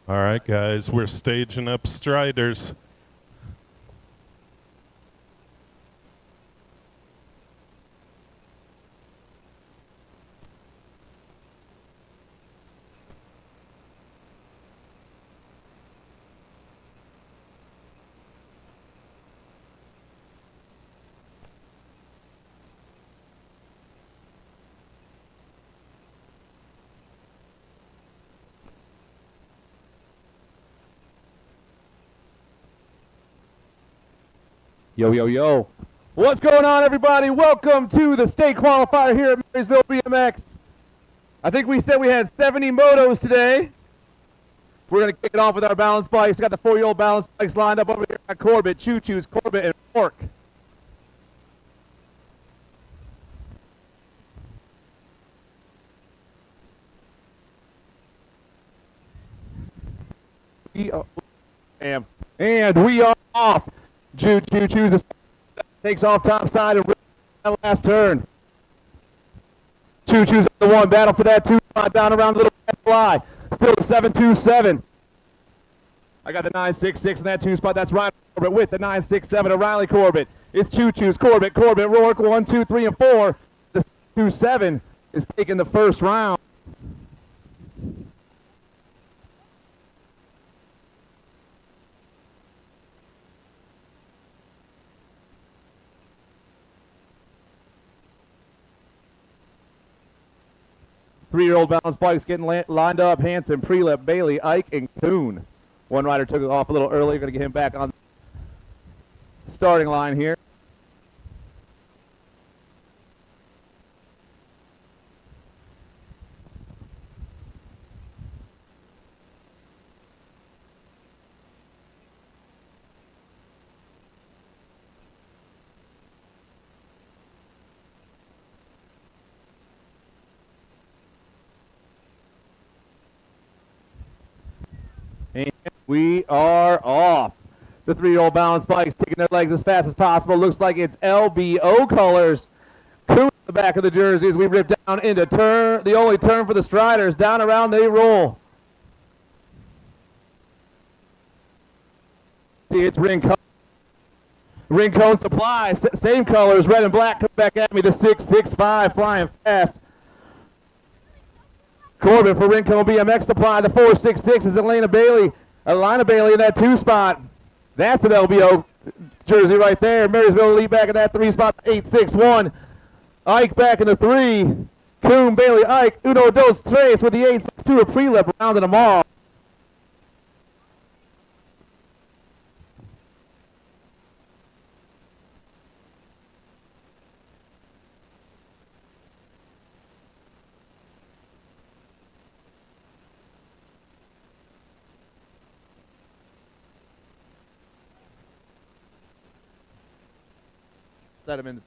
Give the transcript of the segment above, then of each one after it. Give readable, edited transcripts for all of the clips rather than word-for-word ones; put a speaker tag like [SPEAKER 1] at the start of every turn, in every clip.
[SPEAKER 1] All right, guys, we're staging up Striders.
[SPEAKER 2] Yo, yo, yo. What's going on, everybody? Welcome to the state qualifier here at Marysville BMX. I think we said we had 70 motos today. We're going to kick it off with our balance bikes. Got the 4-year-old balance bikes lined up over here at Corbett, Choo Choo's, Corbett, and Fork. And we are off. Choo Choo's takes off top side and that last turn. Choo Choo's the one. Battle for that 2 spot down around the little fly. Still the 727. I got the 966 in that 2 spot. That's Ryan Corbett with the 967 of Riley Corbett. It's Choo Choo's, Corbett, Rourke, 1, 2, 3, and 4. The 727 is taking the first round. Three-year-old balance bikes getting lined up. Hanson, Prelip, Bailey, Ike, and Kuhn. One rider took it off a little early. Going to get him back on the starting line here. And we are off. The 3-year-old balance bikes taking their legs as fast as possible. Looks like it's LBO colors. Kuhn in the back of the jerseys. We rip down into turn, the only turn for the Striders. Down around they roll. See, it's Rincon Supply. Same colors, red and black. Come back at me. The 665 flying fast. Corbett for Rincon BMX Supply. The 466 is Elena Bailey in that 2 spot. That's an LBO jersey right there. Marysville Elite back in that 3 spot. 861. Ike back in the 3. Kuhn, Bailey, Ike. Uno, dos, tres with the 862 of Prelip rounding them off. Let him in.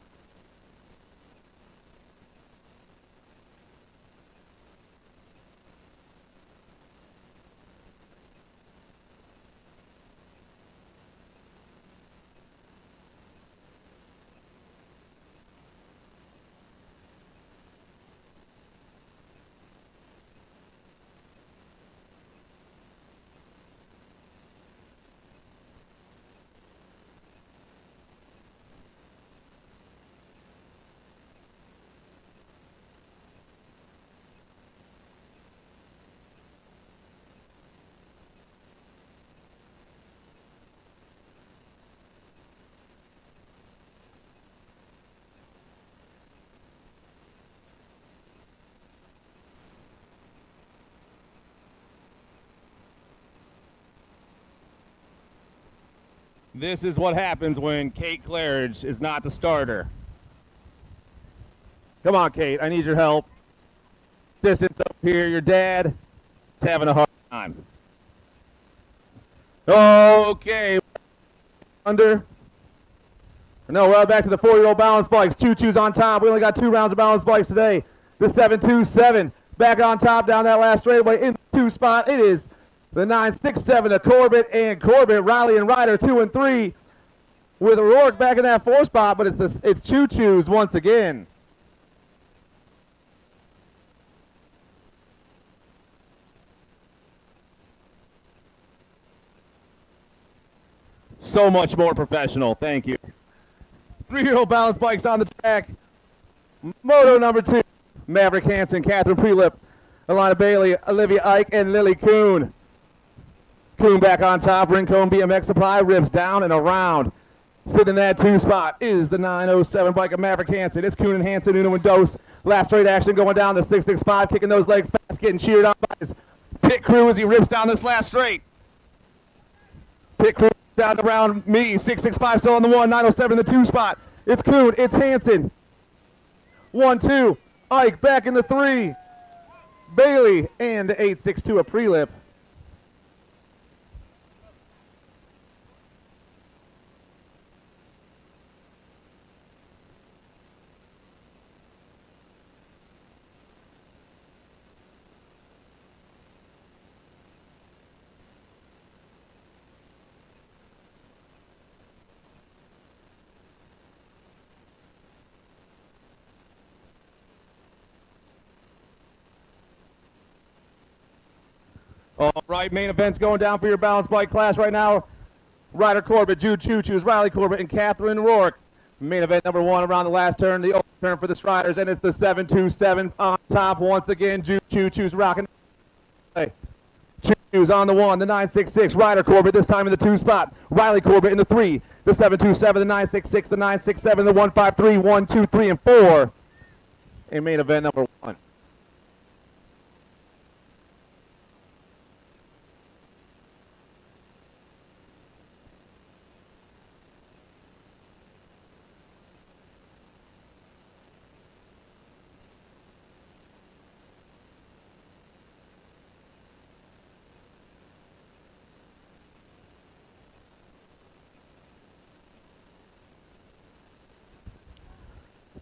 [SPEAKER 2] This is what happens when Kate Claridge is not the starter. Come on, Kate. I need your help. Distance up here. Your dad is having a hard time. Okay. Under. No, we're back to the 4-year-old balance bikes. Choo Choo's on top. We only got 2 rounds of balance bikes today. The 727 back on top down that last straightaway in the 2 spot. It is the 967 of Corbett and Corbett, Riley and Ryder 2 and 3 with Rourke back in that 4 spot, but it's Choo Choo's once again. So much more professional. Thank you. 3-year-old balance bikes on the track. Moto number 2, Maverick Hansen, Catherine Prelip, Alana Bailey, Olivia Ike, and Lily Kuhn. Kuhn back on top. Rincon BMX Supply, ribs down and around. Sitting in that 2 spot is the 907 bike of Maverick Hansen. It's Kuhn and Hansen, Uno and Dose. Last straight action going down the 665, kicking those legs fast, getting cheered on by his pit crew as he rips down this last straight. Pit crew down around me. 665 still on the 1, 907 in the 2 spot. It's Kuhn, it's Hansen. 1, 2, Ike back in the 3. Bailey and the 862 a Prelip. All right, main event's going down for your balance bike class right now. Ryder Corbett, Jude Choo-Choo's Riley Corbett, and Catherine Rourke. Main event number 1 around the last turn, the open turn for the Striders, and it's the 727 on top once again. Jude Choo-Choo's rocking. Choo-Choo's on the 1, the 966. Ryder Corbett this time in the 2 spot. Riley Corbett in the 3, the 727, the 966, the 967, the 153, 1, 2, 3, and 4. In main event number 1.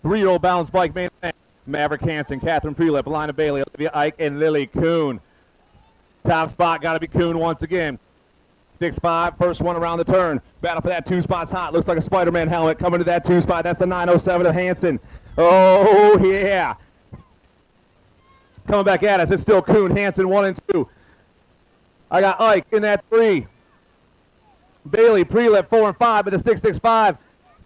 [SPEAKER 2] Three-year-old balance bike main event. Maverick Hansen, Catherine Prelip, Alana Bailey, Olivia Ike, and Lily Kuhn. Top spot got to be Kuhn once again. 6'5", first one around the turn. Battle for that 2 spot's hot. Looks like a Spider-Man helmet coming to that 2 spot. That's the 907 of Hansen. Oh, yeah. Coming back at us. It's still Kuhn, Hansen, 1 and 2. I got Ike in that 3. Bailey, Prelip, 4 and 5 at the 665.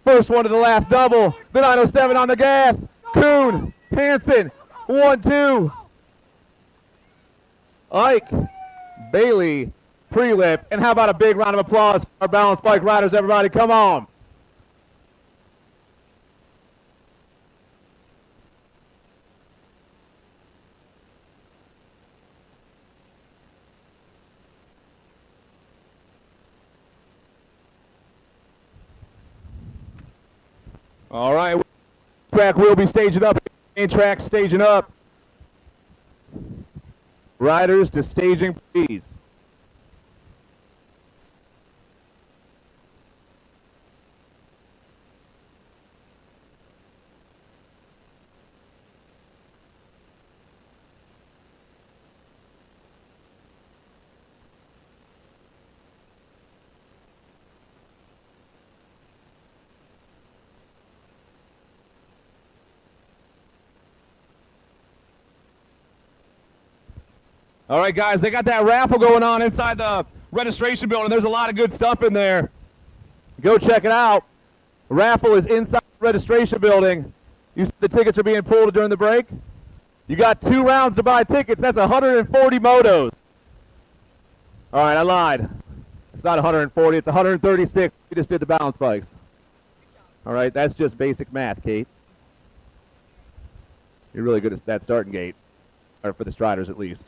[SPEAKER 2] First one to the last double. The 907 on the gas. Kuhn, Hansen, 1, 2. Ike, Bailey, Prelip. And how about a big round of applause for our balance bike riders, everybody? Come on. All right, track will be staging up. Main track staging up. Riders to staging, please. All right, guys, they got that raffle going on inside the registration building. There's a lot of good stuff in there. Go check it out. The raffle is inside the registration building. You see the tickets are being pulled during the break? You got 2 rounds to buy tickets. That's 140 motos. All right, I lied. It's not 140. It's 136. We just did the balance bikes. All right, that's just basic math, Kate. You're really good at that starting gate, or for the Striders at least.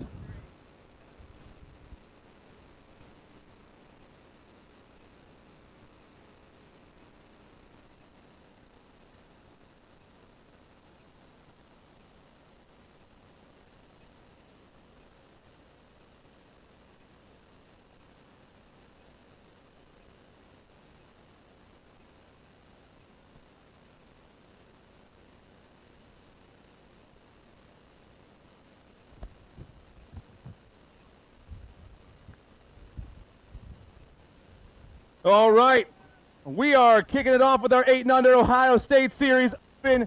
[SPEAKER 2] All right, we are kicking it off with our 8 and Under Ohio State Series. I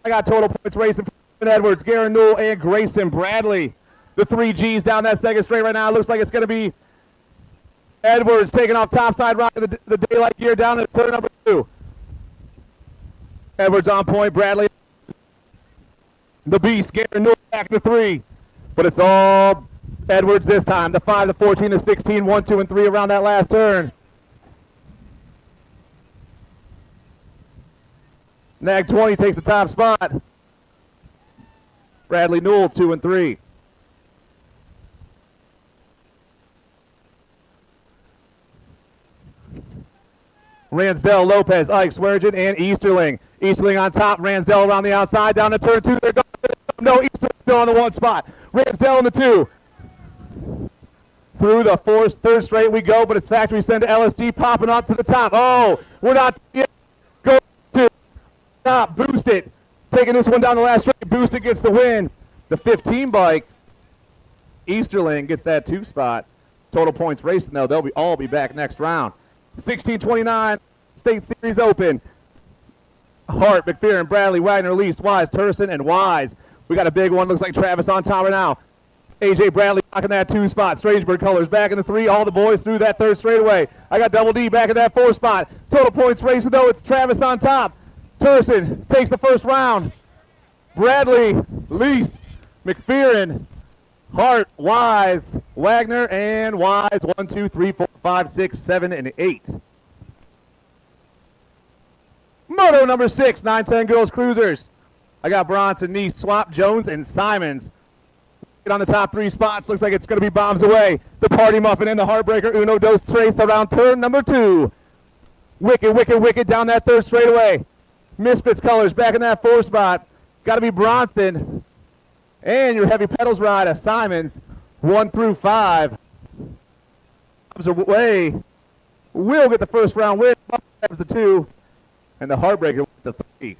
[SPEAKER 2] got total points racing for Edwards, Garen Newell, and Grayson Bradley. The 3 Gs down that second straight right now. Looks like it's going to be Edwards taking off topside right of the daylight gear down to turn number 2. Edwards on point. Bradley. The Beast. Gary North back to 3. But it's all Edwards this time. The 5, the 14, the 16, 1, 2, and 3 around that last turn. Nag 20 takes the top spot. Bradley Newell 2 and 3. Ransdell, Lopez, Ike, Swearengin, and Easterling. Easterling on top. Ransdell around the outside. Down to turn 2. They're going. No, Easterling still on the 1 spot. Ransdell on the 2. Through the third straight we go, but it's factory send to LSG, popping up to the top. Oh, we're not yet. Go to top. Boost it. Taking this one down the last straight. Boost it gets the win. The 15 bike. Easterling gets that 2 spot. Total points racing, though. They'll all be back next round. 16:29, State Series Open. Hart, McPherson, Bradley, Wagner, Least, Wise, Turson, and Wise. We got a big one. Looks like Travis on top right now. A.J. Bradley knocking that 2 spot. Strangeburg colors back in the 3. All the boys through that third straightaway. I got Double D back in that 4 spot. Total points racing, though. It's Travis on top. Turson takes the first round. Bradley, Least, McPherson, Hart, Wise, Wagner, and Wise. 1, 2, 3, 4, 5, 6, 7, and 8. Moto number 6, 9-10 girls cruisers. I got Bronson, Neese, Swap, Jones, and Simons. Get on the top 3 spots. Looks like it's going to be bombs away. The Party Muffin and the Heartbreaker Uno Dos Tres around turn number 2. Wicked, wicked, wicked down that third straightaway. Misfits colors back in that 4 spot. Got to be Bronson. And your heavy pedals ride, a Simons, 1 through 5. Bombs away. Will get the first round win. Grabs the 2. And the Heartbreaker with the 3.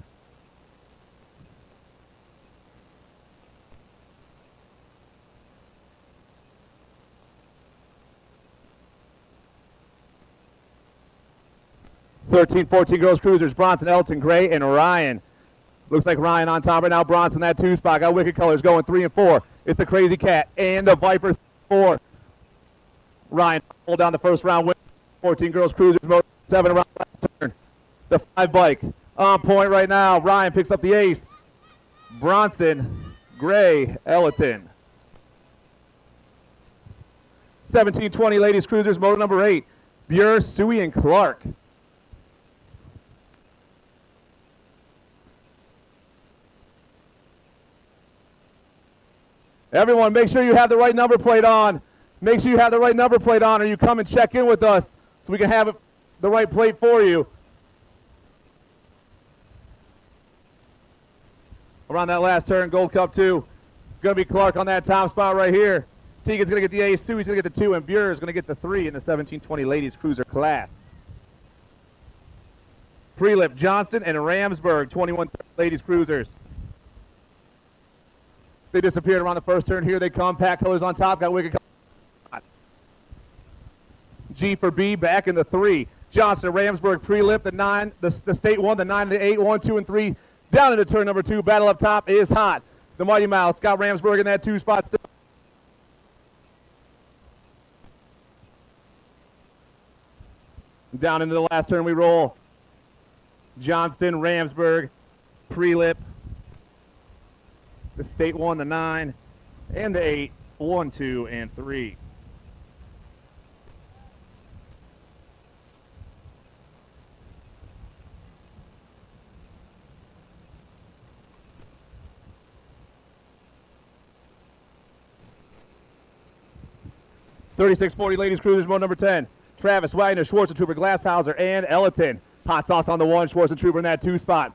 [SPEAKER 2] (13-14) girls cruisers. Bronson, Elton, Gray, and Ryan. Looks like Ryan on top right now. Bronson that 2 spot. Got Wicked colors going 3 and 4. It's the Crazy Cat and the Viper 4. Ryan hold down the first round win. 14 girls cruisers. 7 around last turn. The 5 bike on point right now. Ryan picks up the ace. Bronson, Gray, Elton. 17-20 ladies cruisers. Moto number 8. Buer, Suey, and Clark. Everyone, make sure you have the right number plate on. Make sure you have the right number plate on, or you come and check in with us so we can have the right plate for you. Around that last turn, Gold Cup 2. Going to be Clark on that top spot right here. Tegan's going to get the ace, Suey's going to get the 2, and Buer is going to get the 3 in the 17-20 ladies cruiser class. Prelip, Johnson, and Ramsburg, 21 ladies cruisers. They disappeared around the first turn. Here they come. Pack colors on top. Got Wicked colors. G for B back in the 3. Johnson, Ramsburg, Prelip, the 9, the state 1, the 9, the 8, 1, 2, and 3. Down into turn number 2. Battle up top is hot. The Mighty Mouse got Ramsburg in that 2 spot still. Down into the last turn we roll. Johnston, Ramsburg, Prelip. The state 1, the 9, and the 8, 1, 2, and 3. (36-40) ladies cruisers, mode number 10. Travis, Wagner, Schwarzentrooper, Glasshauser, and Ellerton. Hot sauce on the 1, Schwarzentrooper in that 2 spot.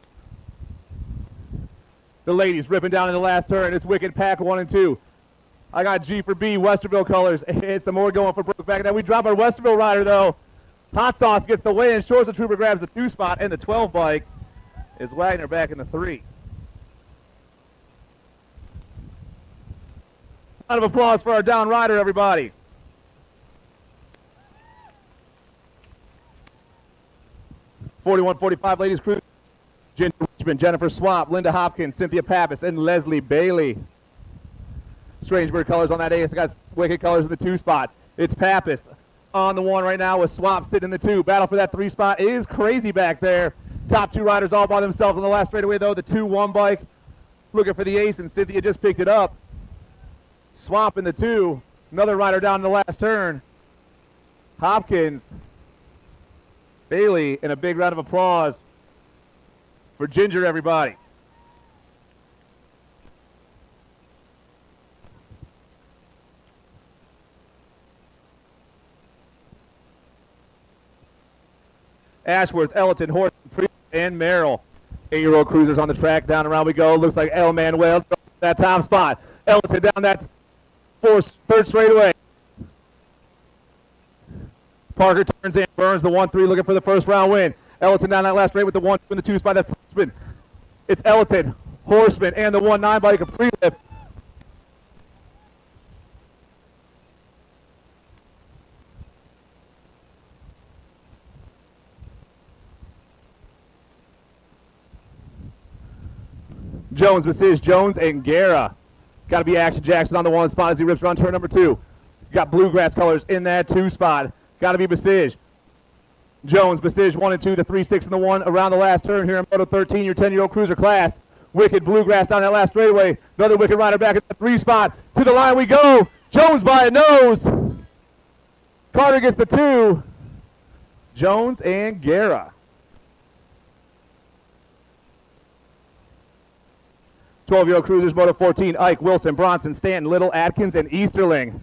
[SPEAKER 2] The ladies ripping down in the last turn. It's Wicked, Pack 1 and 2. I got G for B, Westerville colors. It's some more going for Brooke back there. We drop our Westerville rider, though. Hot sauce gets the win. Schwarzentrooper grabs the 2 spot, and the 12 bike is Wagner back in the 3. Round of applause for our down rider, everybody. (41-45) ladies cruise. Ginger Richmond, Jennifer Swap, Linda Hopkins, Cynthia Pappas, and Leslie Bailey. Strangebird colors on that ace. I got Wicked colors in the 2 spot. It's Pappas, on the one right now with Swap sitting in the 2. Battle for that 3 spot is crazy back there. Top 2 riders all by themselves on the last straightaway, though. The 2-1 bike looking for the ace, and Cynthia just picked it up. Swap in the 2. Another rider down in the last turn. Hopkins. Bailey, and a big round of applause for Ginger, everybody. Ashworth, Elton, Horton, and Merrill. 8-year-old cruisers on the track. Down around we go. Looks like El Manuel that top spot. Elton down that third straightaway. Parker turns in, burns the 1-3, looking for the first round win. Elton down that last straight with the 1-2 in the 2 spot. That's Horseman. It's Elton, Horseman, and the 1-9 bike of pre-lift. Jones, Messias, Jones, and Guerra. Got to be Action Jackson on the 1 spot as he rips around turn number 2. Got bluegrass colors in that 2 spot. Got to be Messias. Jones, Messias, 1 and 2, the 3-6 and the 1 around the last turn here in Moto 13, your 10-year-old cruiser class. Wicked bluegrass down that last straightaway. Another wicked rider back at the 3 spot. To the line we go. Jones by a nose. Carter gets the 2. Jones and Guerra. 12-year-old cruisers, Moto 14, Ike, Wilson, Bronson, Stanton, Little, Atkins, and Easterling.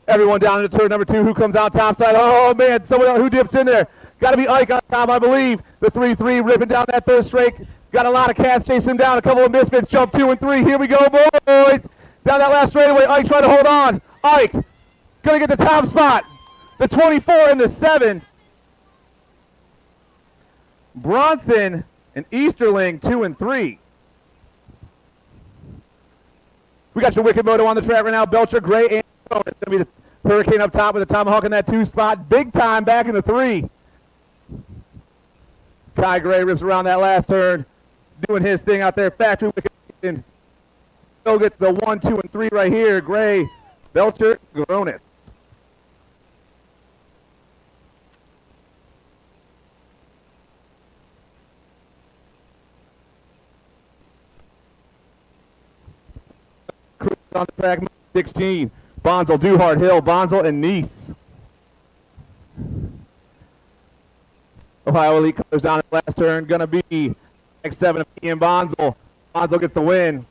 [SPEAKER 2] Everyone down into turn number 2. Who comes out topside? Oh, man, someone else who dips in there. Got to be Ike on top, I believe. The 3-3 ripping down that third straight. Got a lot of cats chasing him down. A couple of misfits jump 2 and 3. Here we go, boys. Down that last straightaway, Ike trying to hold on. Ike going to get the top spot. The 24 and the 7. Bronson and Easterling 2 and 3. We got your Wicked Moto on the track right now. Belcher, Gray, and Stone. It's going to be the Hurricane up top with the Tomahawk in that 2 spot. Big time back in the 3. Kai Gray rips around that last turn, doing his thing out there. Factory Wicked. He'll get the 1, 2, and 3 right here. Gray, Belcher, Gronis. On the track, 16. Bonzel, Duhart, Hill, Bonzel, and Nice. Ohio Elite colors down in the last turn. Going to be X7 of Ian Bonzel. Bonzel gets the win.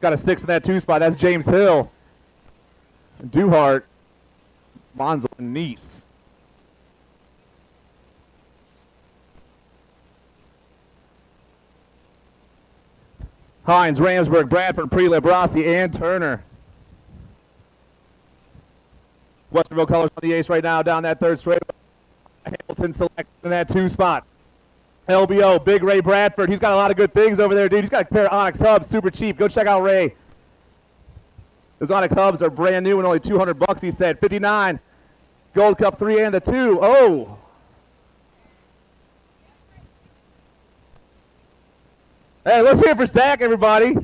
[SPEAKER 2] Got a 6 in that 2 spot. That's James Hill. Duhart, Bonzel, and Nice. Hines, Ramsburg, Bradford, Prelip, Rossi, and Turner. Westerville colors on the ace right now down that third straight. Hamilton select in that 2 spot. LBO, Big Ray Bradford. He's got a lot of good things over there, dude. He's got a pair of Onyx hubs, super cheap. Go check out Ray. Those Onyx hubs are brand new and only $200, he said. 59. Gold Cup 3 and the 2. Oh. Hey, let's hear it for Zach, everybody.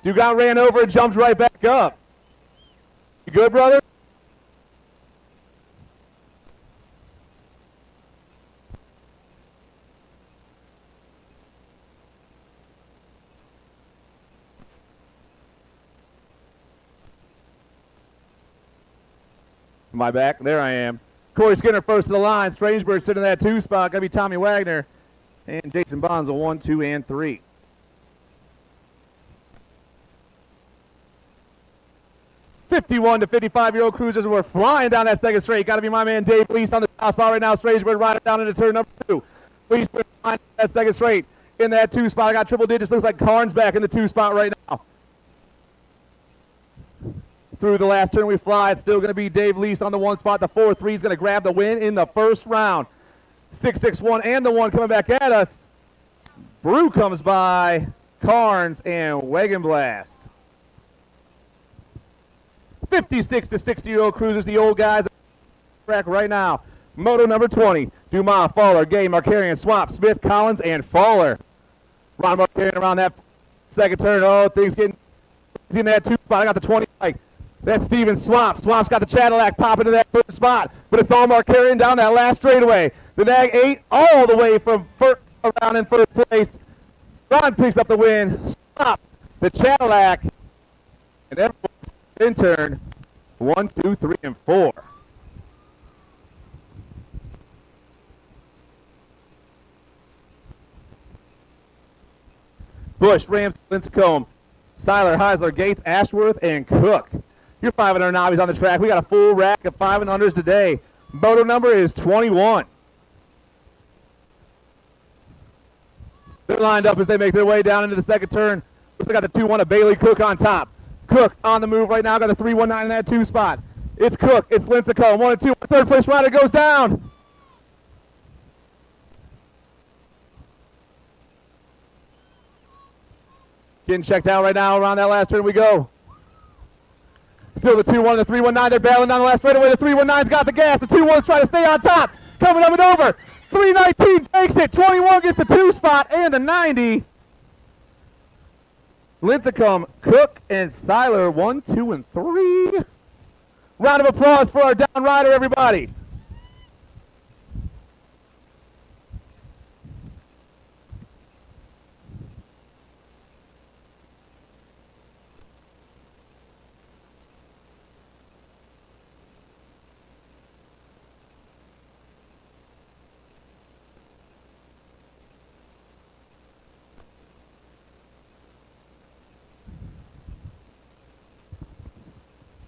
[SPEAKER 2] Dude got ran over and jumped right back up. You good, brother? Am I back? There I am. Corey Skinner first to the line. Strangeburg sitting in that 2 spot. Got to be Tommy Wagner. And Jason Bonzel, 1, 2, and 3. $51 to $55-year-old cruisers. We're flying down that second straight. Got to be my man Dave Lease on the top spot right now. Strangeburg riding down into turn number 2. Lease flying that second straight in that 2 spot. I got triple digits. Looks like Carnes back in the 2 spot right now. Through the last turn we fly. It's still going to be Dave Lease on the 1 spot. The 4-3 is going to grab the win in the first round. 6-6-1 and the 1 coming back at us. Brew comes by, Carnes, and Wagenblast. 56 to 60-year-old cruisers, the old guys on the track right now. Moto number 20, Dumas, Fowler, Gay, Markarian, Swap, Smith, Collins, and Fowler. Ron Markarian around that second turn. Oh, things getting in that 2 spot. I got the 20 bike. That's Steven Swamp. Swamp's got the Cadillac popping to that first spot, but it's Allmark carrying down that last straightaway. The Nag 8 all the way from around in first place. Ron picks up the win. Swamp, the Cadillac, and everyone's in turn. 1, 2, 3, and 4. Bush, Rams, Lincecum, Seiler, Heisler, Gates, Ashworth, and Cook. Your 500 nobbies on the track. We got a full rack of 500s today. Moto number is 21. They're lined up as they make their way down into the second turn. We still got the 2-1 of Bailey Cook on top. Cook on the move right now. Got the 3-1-9 in that 2 spot. It's Cook. It's Lincecum. 1 and 2. Third place rider goes down. Getting checked out right now. Around that last turn we go. Still the 2-1 and the 3-1-9. They're battling down the last straightaway. The 3-1-9's got the gas. The 2-1's trying to stay on top. Coming up and over. 319 takes it. 21 gets the 2 spot and the 90. Lincecum, Cook, and Seiler 1, 2, and 3. Round of applause for our down rider, everybody.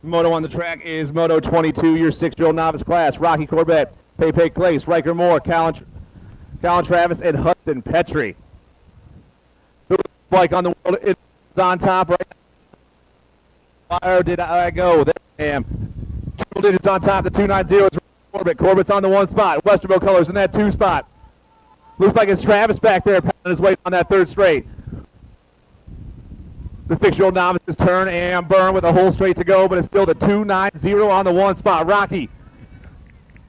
[SPEAKER 2] Moto on the track is Moto 22, your 6-year-old novice class. Rocky Corbett, Pepe Clace, Riker Moore, Callan Travis, and Hudson Petrie. The bike on the world is on top right now. Where did I go? There I am. Triple digits on top. The 290 is Corbett. Corbett's on the 1 spot. Westerville colors in that 2 spot. Looks like it's Travis back there pounding his weight on that 3rd straight. The 6-year-old novice's turn and burn with a whole straight to go, but it's still the 290 on the 1 spot. Rocky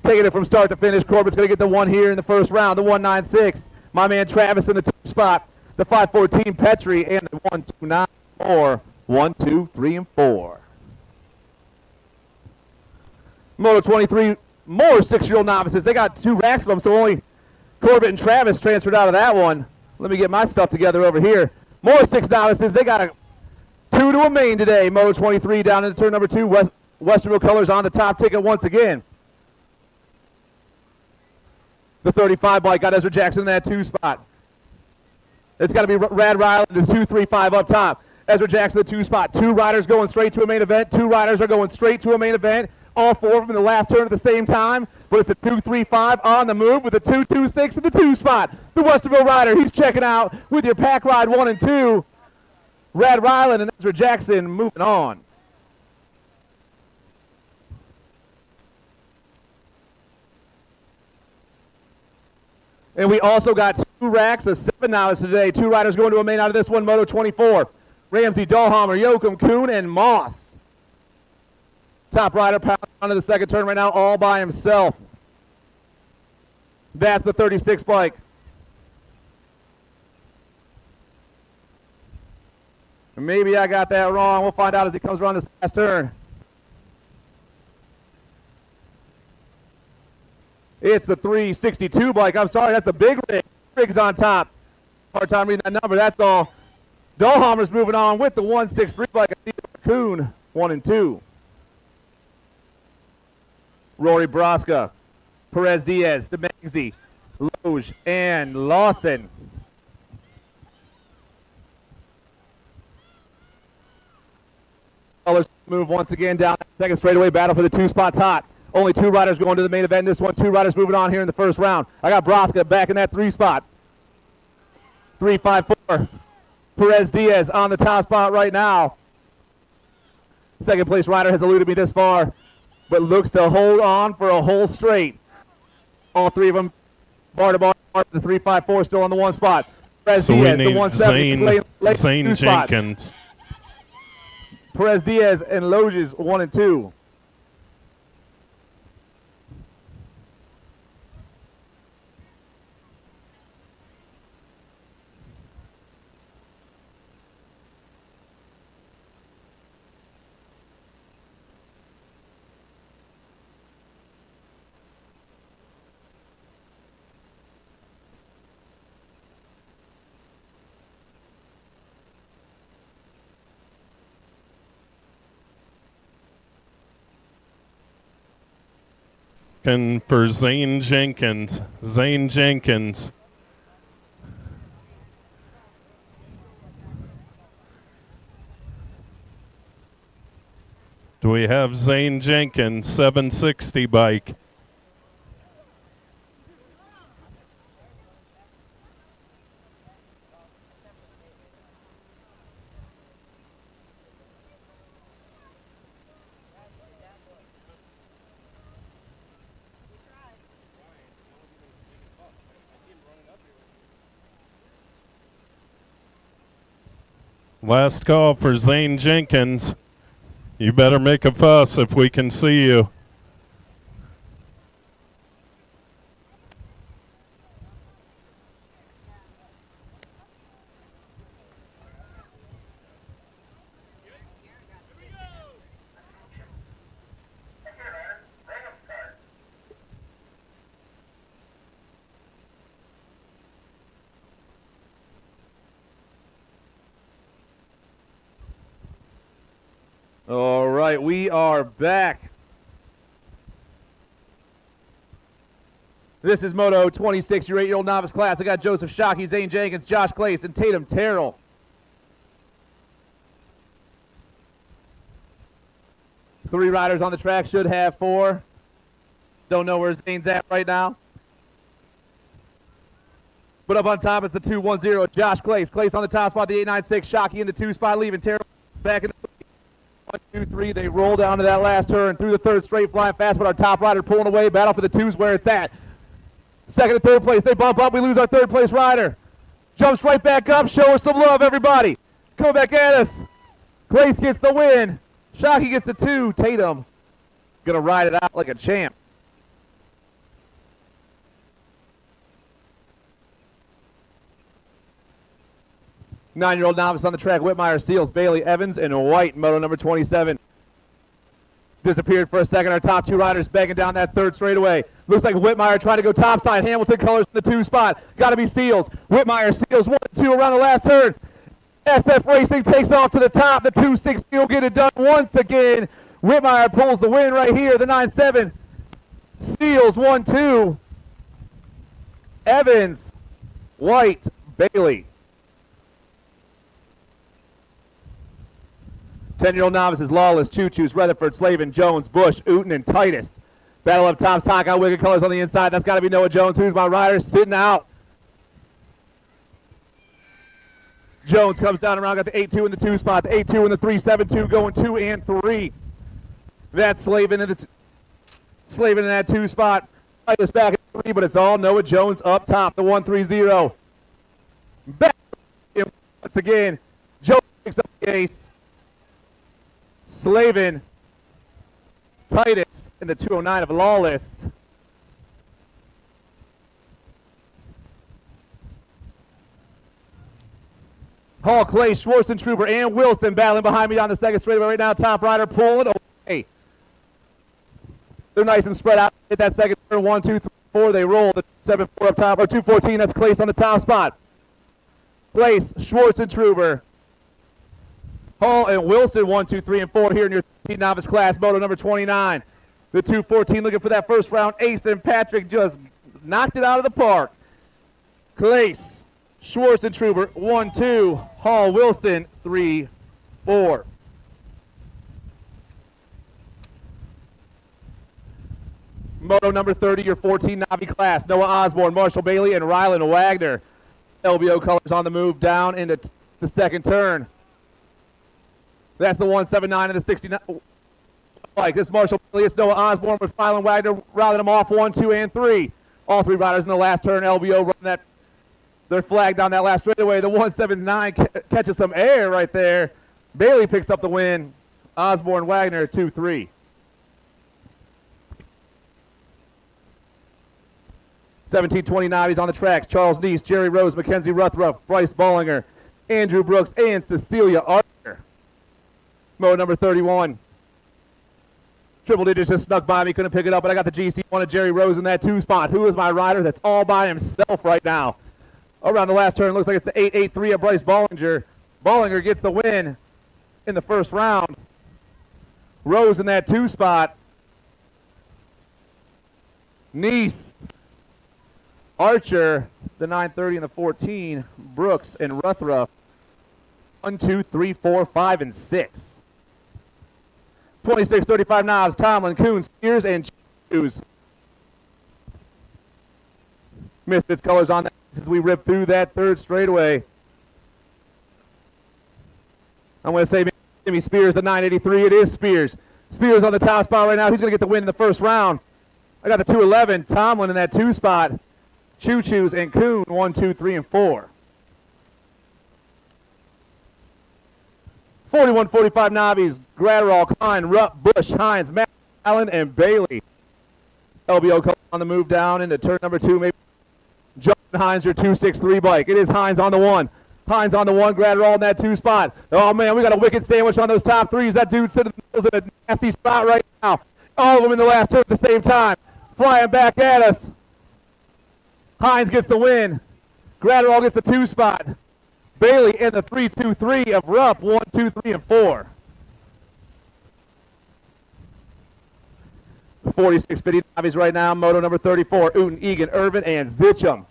[SPEAKER 2] taking it from start to finish. Corbett's going to get the 1 here in the first round, the 196. My man Travis in the 2 spot, the 514 Petrie, and the 1294. 1, 2, 3, and 4. Moto 23, more 6-year-old novices. They got 2 racks of them, so only Corbett and Travis transferred out of that one. Let me get my stuff together over here. More 6 novices. They got a 2 to a main today. Moto 23 down into turn number 2. Westerville colors on the top ticket once again. The 35 bike got Ezra Jackson in that 2 spot. It's got to be Rad Riley, the 235 up top. Ezra Jackson, the 2 spot. 2 riders going straight to a main event. 2 riders are going straight to a main event. All 4 of them in the last turn at the same time. But it's a 235 on the move with a 226 in the 2 spot. The Westerville rider, he's checking out with your pack ride 1 and 2. Rad Ryland and Ezra Jackson moving on. And we also got 2 racks of 7 novices today. 2 riders going to a main out of this one, Moto 24. Ramsey, Dahlhammer, Yoakum, Kuhn, and Moss. Top rider pounding onto the second turn right now all by himself. That's the 36 bike. Maybe I got that wrong. We'll find out as he comes around this last turn. It's the 362 bike. I'm sorry, that's the big rig. Rig's on top. Hard time reading that number. That's all. Dahlhammer's moving on with the 163 bike. Kuhn, 1 and 2. Rory Braska, Perez Diaz, DeMagzi, Loge, and Lawson. Colors move once again down that second straightaway. Battle for the 2 spots hot. Only 2 riders going to the main event in this one. 2 riders moving on here in the first round. I got Braska back in that 3 spot. 3-5-4. Perez Diaz on the top spot right now. Second place rider has eluded me this far, but looks to hold on for a whole straight. All 3 of them bar to bar. The 3-5-4 still on the 1 spot. Perez
[SPEAKER 1] So
[SPEAKER 2] Diaz,
[SPEAKER 1] we
[SPEAKER 2] the
[SPEAKER 1] need
[SPEAKER 2] 170.
[SPEAKER 1] Zane Jenkins.
[SPEAKER 2] Perez Diaz and Loges 1 and 2.
[SPEAKER 1] Looking for Zane Jenkins. Zane Jenkins. Do we have Zane Jenkins, 760 bike? Last call for Zane Jenkins. You better make a fuss if we can see you.
[SPEAKER 2] All right, we are back. This is Moto 26, your 8-year-old novice class. I got Joseph Shockey, Zane Jenkins, Josh Clace, and Tatum Terrell. Three riders on the track, should have four. Don't know where Zane's at right now. But up on top, it's the 210, Josh Clace. Clace on the top spot, the 896, Shockey in the 2 spot, leaving Terrell back in the 1, 2, 3. They roll down to that last turn through the third straight, flying fast, but our top rider pulling away. Battle for the 2's where it's at. Second and third place, they bump up. We lose our third place rider. Jumps right back up. Show her some love, everybody. Come back at us. Clace gets the win. Shockey gets the 2. Tatum gonna ride it out like a champ. Nine-year-old novice on the track. Whitmire, Seals, Bailey, Evans, and White. Moto number 27. Disappeared for a second. Our top 2 riders banging down that third straightaway. Looks like Whitmire trying to go topside. Hamilton colors in the 2 spot. Got to be Seals. Whitmire, Seals, 1 2 around the last turn. SF Racing takes off to the top. The 260 will get it done once again. Whitmire pulls the win right here. The 9-7. Seals, 1 2. Evans, White, Bailey. 10-year-old novices, Lawless, Choo-Choos, Rutherford, Slavin, Jones, Bush, Uten, and Titus. Battle up top, Sock out, Wicked Colors on the inside. That's got to be Noah Jones. Who's my rider? Sitting out. Jones comes down around, got the 8-2 in the 2 spot, the 8-2 in the 3-7-2, going 2 and 3. That's Slavin in that 2 spot. Titus back at 3, but it's all Noah Jones up top, the 1-3-0. Back once again. Jones picks up the ace. Slavin, Titus, and the 209 of Lawless. Hall, Clay, Schwarzentrooper, and Wilson battling behind me down the second straightaway right now. Top rider pulling away. They're nice and spread out. Hit that second turn. 1, 2, 3, 4. They roll the 7-4 up top, or 214. That's Clace on the top spot. Clace, Schwarzentrooper, Hall, and Wilson, 1, 2, 3, and 4 here in your 13 novice class, Moto number 29. The 214 looking for that first round ace, and Patrick just knocked it out of the park. Clace, Schwarzentrooper, 1, 2, Hall, Wilson, 3, 4. Moto number 30, your 14 Navi class, Noah Osborne, Marshall Bailey, and Rylan Wagner. LBO colors on the move down into the second turn. That's the 179 and the 69. Like this, Marshall Bailey, it's Noah Osborne with Rylan Wagner routing them off 1, 2, and 3. All 3 riders in the last turn. LBO running their flag down that last straightaway. The 179 catches some air right there. Bailey picks up the win. Osborne, Wagner, 2, 3. 1729, he's on the track. Charles Neese, Jerry Rose, Mackenzie Ruthruff, Bryce Bollinger, Andrew Brooks, and Cecilia Arthur. Moto number 31. Triple digits just snuck by me, couldn't pick it up, but I got the GC1 of Jerry Rose in that 2 spot. Who is my rider that's all by himself right now? Around the last turn, looks like it's the 883 of Bryce Bollinger. Bollinger gets the win in the first round. Rose in that 2 spot. Nice. Archer, the 930 and the 14. Brooks and Ruthruff. 1, 2, 3, 4, 5, and 6. 26, 35 Knobs, Tomlin, Coon, Spears, and Choose. Misfits colors on that as we rip through that third straightaway. I'm going to say Jimmy Spears, the 983. It is Spears. Spears on the top spot right now. He's going to get the win in the first round. I got the 211. Tomlin in that 2 spot. Choo-Choos and Coon, 1, 2, 3, and 4. 41, 45 Nobbies, Gratterall, Klein, Rupp, Bush, Hines, Matt, Allen, and Bailey. LBO on the move down into turn number 2. Maybe John Hines, your 263 bike. It is Hines on the 1. Hines on the 1, Gratterall in that 2 spot. Oh, man, we got a wicked sandwich on those top 3s. That dude sitting in a nasty spot right now. All of them in the last turn at the same time. Flying back at us. Hines gets the win. Gratterall gets the 2 spot. Bailey in the 3-2-3 of Rupp, 1, 2, 3, and 4. 46-50 Nobbies right now. Moto number 34. Uten, Egan, Irvin, and Zitcham.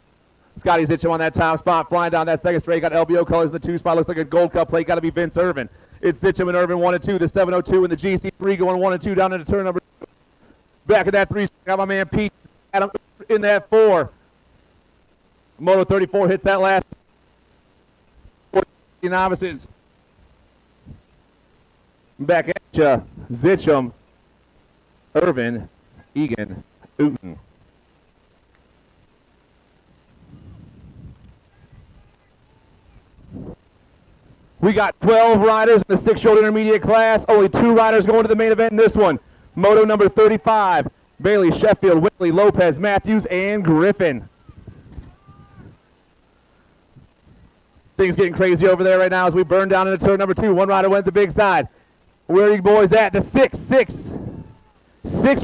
[SPEAKER 2] Scotty Zitcham on that top spot, flying down that second straight. Got LBO colors in the 2 spot. Looks like a Gold Cup plate. Got to be Vince Irvin. It's Zitcham and Irvin 1 and 2. The 702 and the GC3 going 1 and 2 down into turn number 2. Back at that 3. Got my man Pete Adam in that 4. Moto 34 hits that last. Novices. Back at you. Zitcham, Irvin, Egan, Uten. We got 12 riders in the 6-year-old intermediate class. Only 2 riders going to the main event in this one. Moto number 35. Bailey, Sheffield, Whitley, Lopez, Matthews, and Griffin. Things getting crazy over there right now as we burn down into turn number 2. 1 rider went to the big side. Where are you boys at? The 6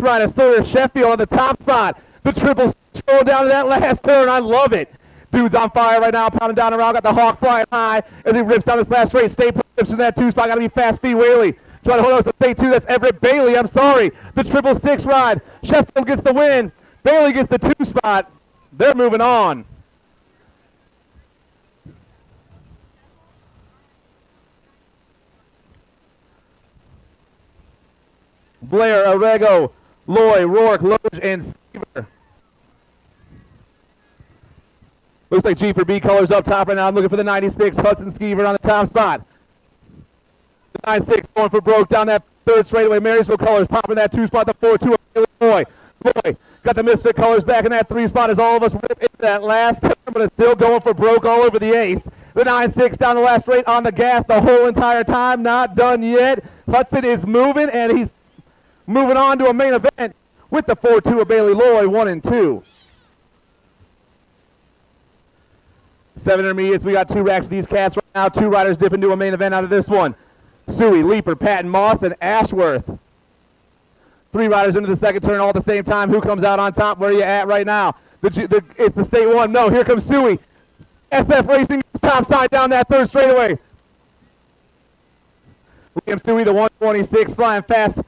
[SPEAKER 2] rider, Sawyer Sheffield on the top spot. The triple roll down to that last turn. I love it. Dude's on fire right now, pounding down around. Got the Hawk flying high as he rips down this last straight. Stay pushed in that 2 spot. Got to be fast feet Whaley. Trying to hold on to stay 2. That's Everett Bailey. I'm sorry. The 666 ride. Sheffield gets the win. Bailey gets the 2 spot. They're moving on. Blair, Arego, Loy, Rourke, Loge, and Seaver. Looks like G for B colors up top right now. I'm looking for the 96. Hudson Skeever on the top spot. The 96 going for broke down that 3rd straightaway. Marysville colors popping that 2 spot. The 4-2 of Loy. Loy got the Misfit colors back in that 3 spot as all of us rip into that last turn, but it's still going for broke all over the ace. The 9-6 down the last straight on the gas the whole entire time. Not done yet. Hudson is moving, and he's moving on to a main event with the 4-2 of Bailey Loy, 1 and 2. 7 intermediates. We got 2 racks of these cats right now. 2 riders dip into a main event out of this one. Suey, Leaper, Patton, Moss, and Ashworth. 3 riders into the second turn all at the same time. Who comes out on top? Where are you at right now? It's the state 1. No, here comes Suey. SF Racing top side down that 3rd straightaway. Liam Suey, the 126, flying fast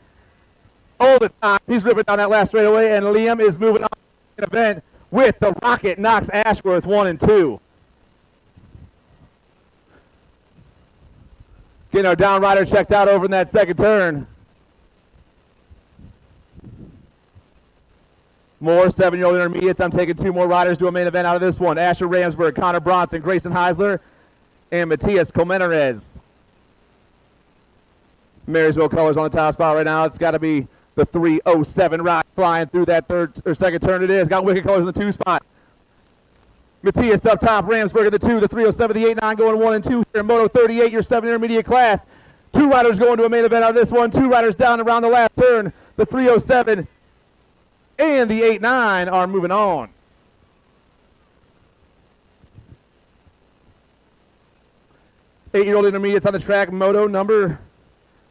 [SPEAKER 2] all the time. He's ripping down that last straightaway, and Liam is moving on to the event with the Rocket Knox Ashworth 1 and 2. Getting our down rider checked out over in that second turn. More 7-year-old intermediates. I'm taking 2 more riders to a main event out of this one. Asher Ramsberg, Connor Bronson, Grayson Heisler, and Matias Colmenares. Marysville colors on the top spot right now. It's got to be the 307 ride flying through that second turn. It is. Got wicked colors in the 2 spot. Matias up top, Ramsberg in the 2, the 307, the 89 going 1 and 2 here in Moto 38, your 7 intermediate class. 2 riders going to a main event out of this one. 2 riders down around the last turn. The 307 and the 89 are moving on. Eight-year-old intermediates on the track, Moto number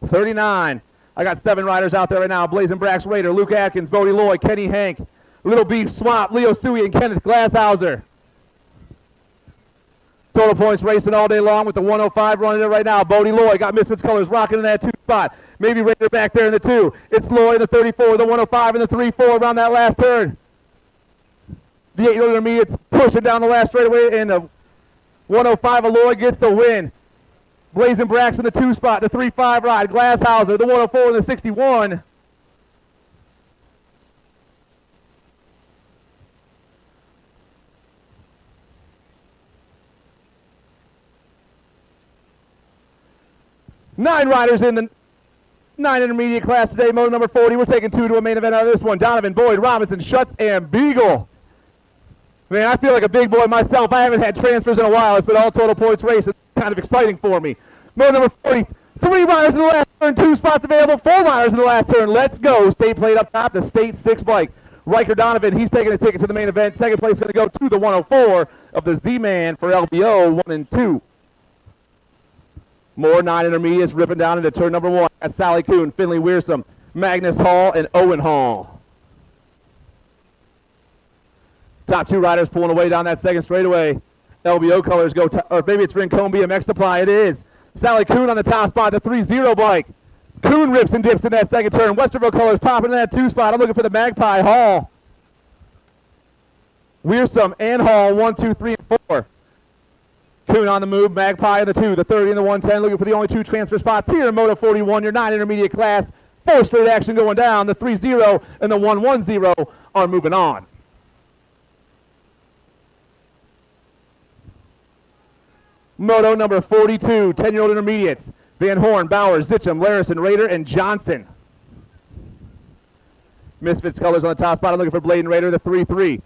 [SPEAKER 2] 39. I got 7 riders out there right now. Blazing Brax Raider, Luke Atkins, Bodie Lloyd, Kenny Hank, Little Beef Swamp, Leo Suey, and Kenneth Glasshauser. Total points racing all day long with the 105 running it right now. Bodie Lloyd got Misfits colors rocking in that 2 spot. Maybe Raider back there in the 2. It's Lloyd, the 34, the 105, and the 3-4 around that last turn. The 8 intermediates pushing down the last straightaway, and the 105 Alloy gets the win. Blazing Braxton, the 2 spot, the 3-5 ride. Glasshauser, the 104 and the 61. Nine riders in the 9 intermediate class today, moto number 40. We're taking 2 to a main event out of this one. Donovan, Boyd, Robinson, Schutz, and Beagle. Man, I feel like a big boy myself. I haven't had transfers in a while. It's been all total points race. It's kind of exciting for me. Moto number 40, 3 riders in the last turn, 2 spots available, 4 riders in the last turn. Let's go. State plate up top, the State 6 bike. Riker Donovan, he's taking a ticket to the main event. Second place is going to go to the 104 of the Z-Man for LBO 1 and 2. More 9 intermediates ripping down into turn number 1. That's Sally Kuhn, Finley Wearsome, Magnus Hall, and Owen Hall. Top 2 riders pulling away down that second straightaway. LBO colors go, or maybe it's Rincon BMX Supply. It is. Sally Kuhn on the top spot, the 3-0 bike. Kuhn rips and dips in that second turn. Westerville colors popping in that 2 spot. I'm looking for the Magpie Hall. Wearsome and Hall, 1, 2, 3, and 4. Kuhn on the move, Magpie in the 2, the 30 and the 110, looking for the only 2 transfer spots here in Moto 41, your 9 intermediate class. 4 straight action going down. The 3-0 and the 1-1-0 are moving on. Moto number 42, 10-year-old intermediates. Van Horn, Bauer, Zitcham, Larison, Rader, and Johnson. Misfits colors on the top spot. I'm looking for Blade and Rader, the 3-3.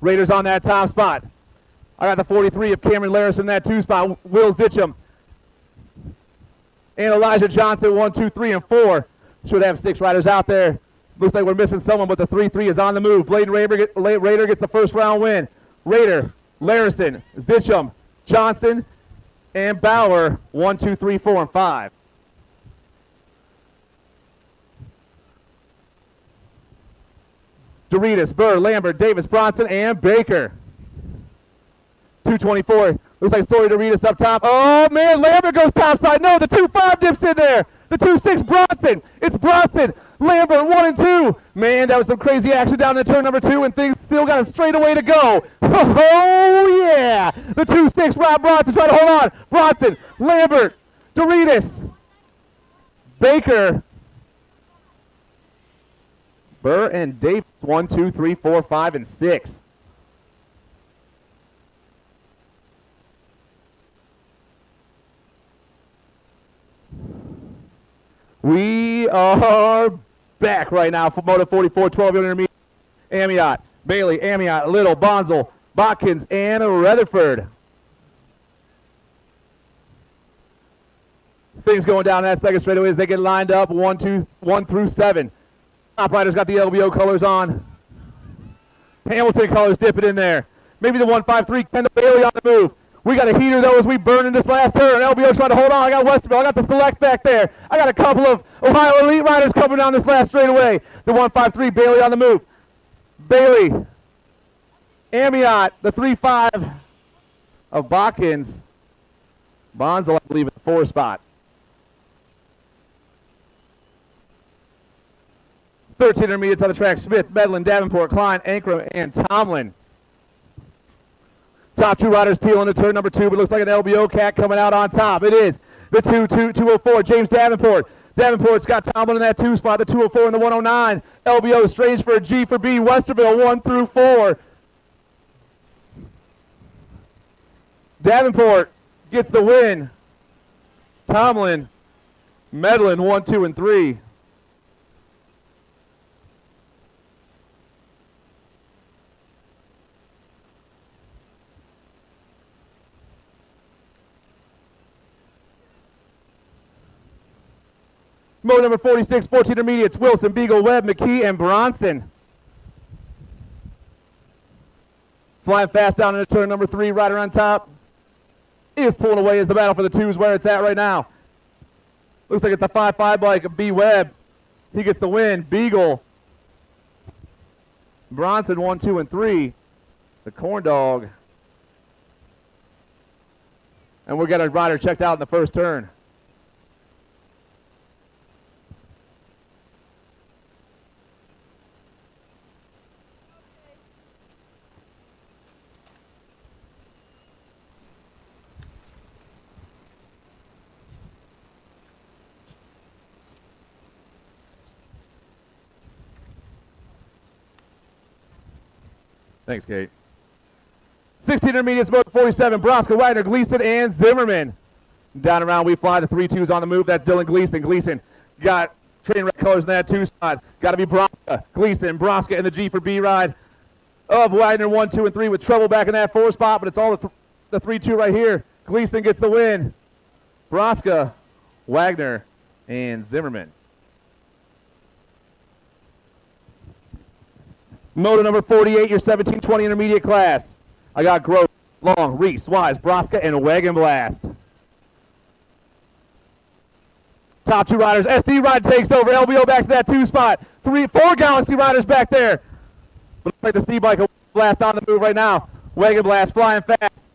[SPEAKER 2] Raiders on that top spot. I got the 43 of Cameron Larison in that 2 spot. Will Zitcham. And Elijah Johnson, 1, 2, 3, and 4. Should have 6 riders out there. Looks like we're missing someone, but the 3-3 is on the move. Blade and Rader gets the first round win. Rader, Larison, Zitcham, Johnson, and Bauer, 1, 2, 3, 4, and 5. Doritas, Burr, Lambert, Davis, Bronson, and Baker. 224. Looks like Story Doritas up top. Oh, man, Lambert goes topside. No, the 2-5 dips in there. The 2-6 Bronson. It's Bronson. Lambert, 1 and 2. Man, that was some crazy action down in turn number 2, and things still got a straightaway to go. Oh, yeah. The 2-6 Rob Bronson trying to hold on. Bronson, Lambert, Doritas, Baker, Burr, and Davis. 1, 2, 3, 4, 5, and 6. We are back right now for Moto 44, 12-year intermediate. Amiot, Bailey, Amiot, Little, Bonzel, Botkins, and Rutherford. Things going down that second straightaway as they get lined up 1 through 7. Top riders got the LBO colors on. Hamilton colors dipping in there. Maybe the 153, Kendall Bailey on the move. We got a heater, though, as we burn in this last turn. LBO trying to hold on. I got Westerville. I got the Select back there. I got a couple of Ohio Elite riders coming down this last straightaway. The 153, Bailey on the move. Bailey. Amiot, the 3-5 of Botkins. Bonzel, I believe, at the 4 spot. 13 intermediates on the track. Smith, Medlin, Davenport, Klein, Ankrum, and Tomlin. Top 2 riders peel into turn number 2, but looks like an LBO cat coming out on top. It is the 204, James Davenport. Davenport's got Tomlin in that 2 spot, the 204 and the 109. LBO Strange for a G for B. Westerville 1 through 4. Davenport gets the win. Tomlin, Medlin 1, 2, and 3. Moto number 46, 14 intermediates, Wilson, Beagle, Webb, McKee, and Bronson. Flying fast down into turn number 3, rider on top. Is pulling away as the battle for the 2 is where it's at right now. Looks like it's the 5-5 bike of B. Webb. He gets the win. Beagle. Bronson 1, 2, and 3. The Corn Dog. And we'll get a rider checked out in the first turn. Thanks, Kate. 16 intermediates, motor 47, Broska, Wagner, Gleason, and Zimmerman. Down around we fly. The 3-2's on the move. That's Dylan Gleason. Gleason got train red colors in that 2 spot. Got to be Broska, Gleason, Broska in the G for B ride of Wagner 1, 2, and 3 with trouble back in that 4 spot, but it's all the 3-2 right here. Gleason gets the win. Broska, Wagner, and Zimmerman. Moto number 48, your 17-20 intermediate class. I got Grove, Long, Reese, Wise, Broska, and Wagon Blast. Top 2 riders. SD ride takes over. LBO back to that 2 spot. 4 Galaxy riders back there. Looks like the C-Bike Blast on the move right now. Wagon Blast flying fast.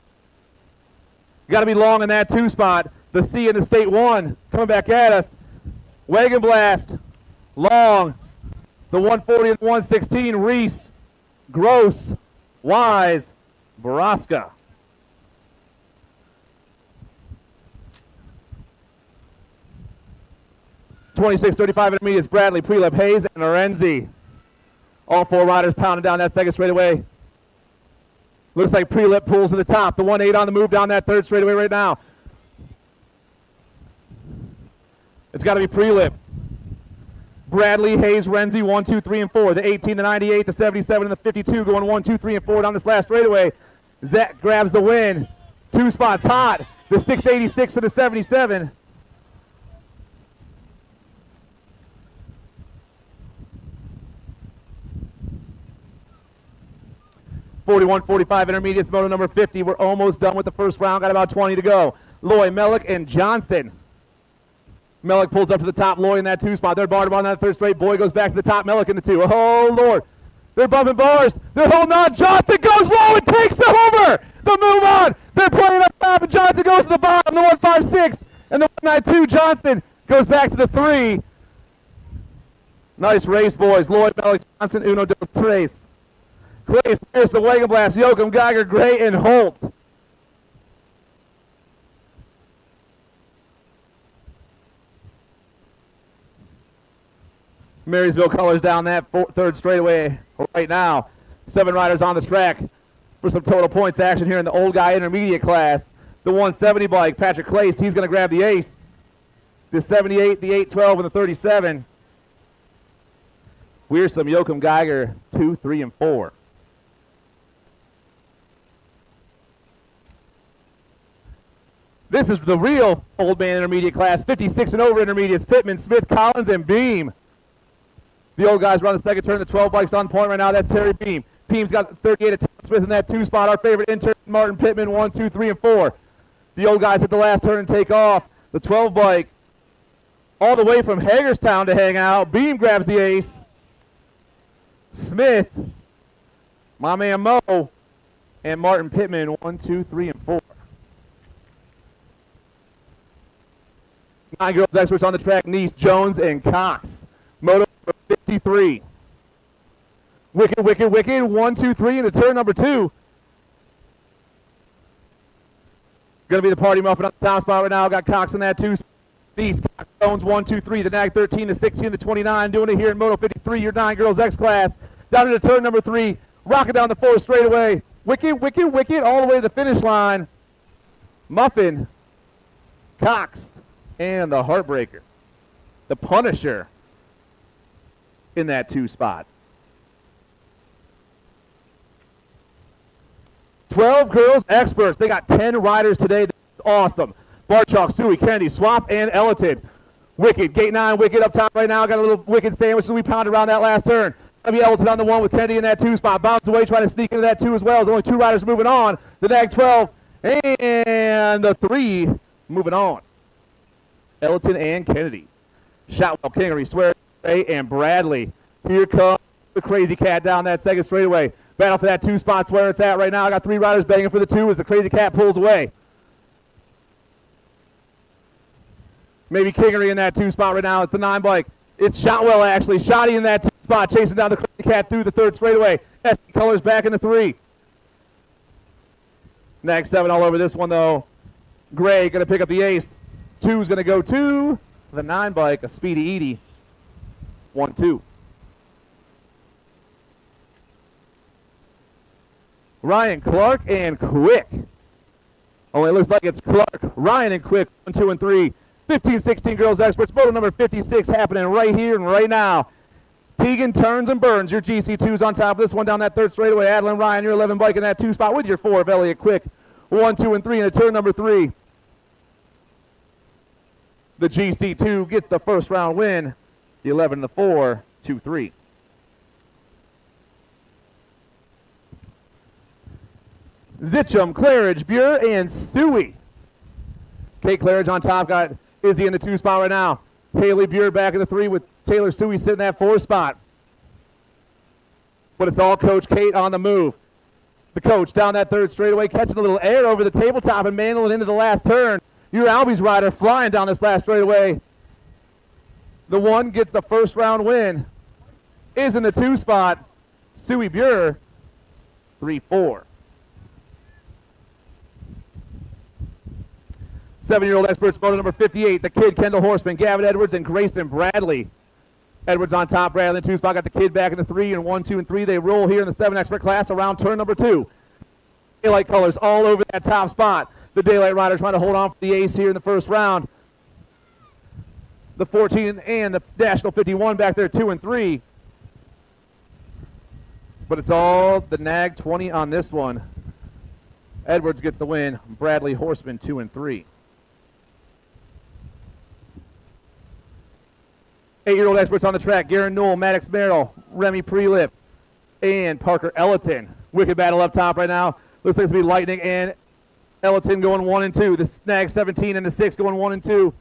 [SPEAKER 2] Got to be Long in that 2 spot. The C in the State 1 coming back at us. Wagon Blast, Long, the 140 and 116, Reese, Gross, Wise, Broska. .26.35 intermediates, Bradley, Prelip, Hayes, and Lorenzi. All 4 riders pounding down that second straightaway. Looks like Prelip pulls to the top. The 1-8 on the move down that third straightaway right now. It's got to be Prelip. Bradley, Hayes, Renzi, 1, 2, 3, and 4. The 18, the 98, the 77, and the 52 going 1, 2, 3, and 4 down this last straightaway. Zach grabs the win. 2 spots hot. The 686 and the 77. .41.45 intermediates, moto number 50. We're almost done with the first round. Got about 20 to go. Loy, Mellick, and Johnson. Mellick pulls up to the top. Loy in that 2 spot. They're barred on that third straight. Boy goes back to the top. Mellick in the 2. Oh, Lord. They're bumping bars. They're holding on. Johnson goes low and takes them over. The move on. They're playing up top, and Johnson goes to the bottom. The 156 and the 192. Johnson goes back to the 3. Nice race, boys. Lloyd, Mellick, Johnson, uno, dos, tres. Clay, Spears, the Wagon Blast, Yoakum, Geiger, Gray, and Holt. Marysville colors down that third straightaway right now. 7 riders on the track for some total points action here in the old guy intermediate class. The 170 bike, Patrick Clace, he's going to grab the ace. The 78, the 812, and the 37. Here's some Yoakum, Geiger, 2, 3, and 4. This is the real old man intermediate class, 56 and over intermediates, Pittman, Smith, Collins, and Beam. The old guys run the second turn, the 12 bikes on point right now. That's Terry Beam. Beam's got 38 at Tom Smith in that 2 spot. Our favorite intern, Martin Pittman, 1, 2, 3, and 4. The old guys at the last turn and take off. The 12 bike all the way from Hagerstown to hang out. Beam grabs the ace. Smith, my man Mo, and Martin Pittman, 1, 2, 3, and 4. 9 girls experts on the track, Neese, Jones, and Cox. Moto 53. Wicked, wicked, wicked. 1, 2, 3 into turn number 2. Going to be the party muffin on the top spot right now. Got Cox in that 2. Neese, Cox, Jones, 1, 2, 3. The Nag 13, the 16, the 29. Doing it here in Moto 53, your 9 girls X class. Down into turn number 3. Rocking down the 4 straightaway. Wicked, wicked, wicked. All the way to the finish line. Muffin, Cox, and the Heartbreaker. The Punisher in that 2 spot. 12 girls experts. They got 10 riders today. That's awesome. Barchalk, Suey, Kennedy, Swap, and Elliton. Wicked. Gate 9, Wicked up top right now. Got a little Wicked sandwich as we pound around that last turn. Gonna be Elliton on the 1 with Kennedy in that 2 spot. Bounce away, trying to sneak into that 2 as well. There's only 2 riders moving on. The Nag 12 and the 3 moving on. Elliton and Kennedy. Shotwell, Kingery, Swear, and Bradley. Here comes the Crazy Cat down that second straightaway. Battle for that 2 spot's where it's at right now. I got 3 riders banging for the 2 as the Crazy Cat pulls away. Maybe Kingery in that 2 spot right now. It's the 9 bike. It's Shotwell actually. Shotty in that 2 spot, chasing down the Crazy Cat through the 3rd straightaway. SD Colors back in the 3. Nag 7 all over this one though. Gray gonna pick up the ace. 2 is gonna go to the 9 bike, a Speedy Edie. 1, 2. Ryan, Clark, and Quick. Only looks like it's Clark, Ryan, and Quick, 1, 2, and 3. 15-16 girls experts, moto number 56 happening right here and right now. Tegan turns and burns. Your GC2's on top of this one down that third straightaway. Adeline Ryan, your 11 bike in that 2 spot with your 4 of Elliott Quick. 1, 2, and 3 in turn number 3. The GC2 gets the first round win. The 11 and the 4, 2, 3. Zitcham, Claridge, Buer, and Suey. Kate Claridge on top, got Izzy in the 2 spot right now. Haley Buer back in the 3 with Taylor Suey sitting in that 4 spot. But it's all Coach Kate on the move. The coach down that third straightaway, catching a little air over the tabletop and mantling into the last turn. Your Albies rider flying down this last straightaway. The 1 gets the first round win. Is in the 2 spot. Suey Buer, 3-4. 7-year-old experts, moto number 58, the kid Kendall Horseman, Gavin Edwards, and Grayson Bradley. Edwards on top, Bradley in 2 spot, got the kid back in the 3, and 1, 2, and 3. They roll here in the 7 expert class around turn number 2. Daylight colors all over that top spot. The Daylight rider trying to hold on for the ace here in the first round. The 14 and the National 51 back there, 2 and 3. But it's all the NAG 20 on this one. Edwards gets the win. Bradley Horseman, 2 and 3. 8-year-old experts on the track, Garen Newell, Maddox Merrill, Remy Prelip, and Parker Elliton. Wicked battle up top right now. Looks like it's going to be Lightning and Elliton going 1 and 2. The Snag 17 and the 6 going 1 and 2.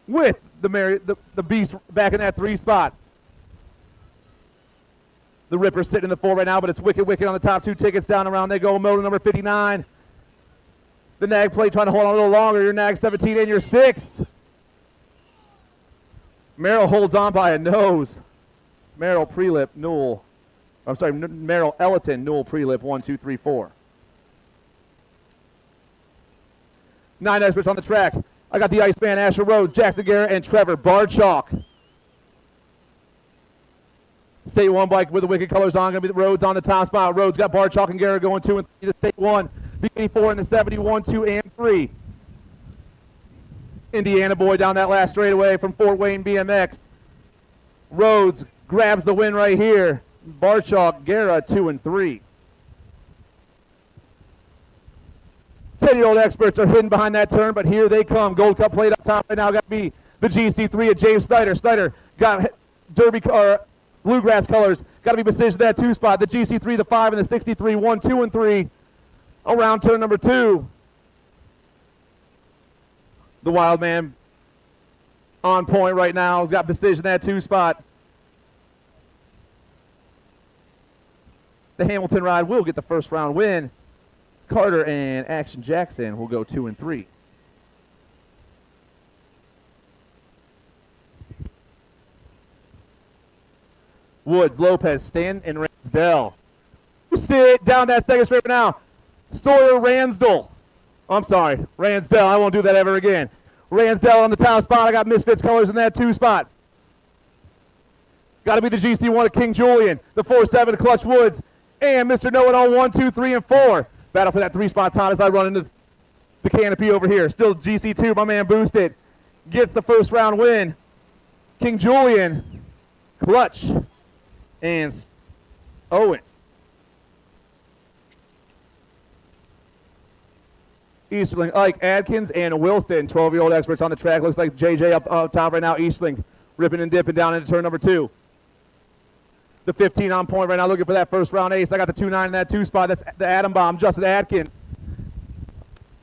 [SPEAKER 2] With the Beast back in that 3 spot. The Ripper sitting in the 4 right now, but it's Wicked on the top 2 tickets down around. They go moto number 59. The Nag plate trying to hold on a little longer. Your Nag 17 and your 6. Merrill holds on by a nose. Merrill Prelip, Newell. I'm sorry, Merrill Elliton, Newell Prelip, 1, 2, 3, 4. 9 experts on the track. I got the Iceman, Asher Rhodes, Jackson Garrett, and Trevor Barchalk. State 1 bike with the Wicked colors on. Going to be the Rhodes on the top spot. Rhodes got Barchalk and Garrett going 2 and 3. The State 1, the 84 and the 71, 2 and 3. Indiana boy down that last straightaway from Fort Wayne BMX. Rhodes grabs the win right here. Barchalk, Guerra, 2 and 3. 10-year-old experts are hidden behind that turn, but here they come. Gold Cup plate up top right now. Got to be the GC3 of James Snyder. Snyder got Derby or Bluegrass colors. Got to be positioned that 2 spot. The GC3, the 5, and the 63, 1, 2, and 3. Around turn number 2. The Wild Man on point right now. He's got precision that 2 spot. The Hamilton ride will get the first round win. Carter and Action Jackson will go 2 and 3. Woods, Lopez, Stan, and Ransdell. Sit down that second straight now. Sawyer Ransdell. I'm sorry, Ransdell. I won't do that ever again. Ransdell on the top spot. I got Misfits colors in that 2 spot. Got to be the GC1 of King Julian. The 4-7 Clutch Woods. And Mr. Know-It-All 1, 2, 3, and 4. Battle for that 3 spot top as I run into the canopy over here. Still GC2, my man Boosted. Gets the first round win. King Julian, Clutch, and Owen. Easterling, Ike, Adkins, and Wilson. 12-year-old experts on the track. Looks like JJ up top right now. Easterling ripping and dipping down into turn number 2. The 15 on point right now, looking for that first round ace. I got the 2-9 in that 2 spot. That's the Atom Bomb, Justin Adkins.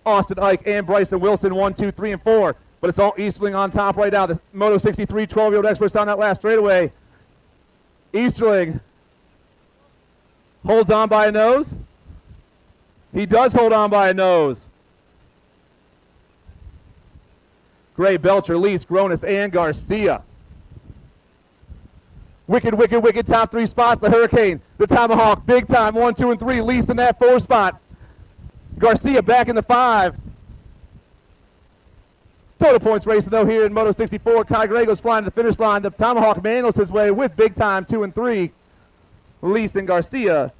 [SPEAKER 2] Austin Ike and Bryson Wilson, 1, 2, 3, and 4. But it's all Easterling on top right now. The Moto 63, 12-year-old experts down that last straightaway. Easterling holds on by a nose. He does hold on by a nose. Gray, Belcher, Lease, Gronis, and Garcia. Wicked top 3 spots. The Hurricane, the Tomahawk, big time, 1, 2, and 3. Lease in that 4 spot. Garcia back in the 5. Total points racing though here in Moto 64. Kai Grego's flying to the finish line. The Tomahawk mangles his way with big time 2 and 3. Lease and Garcia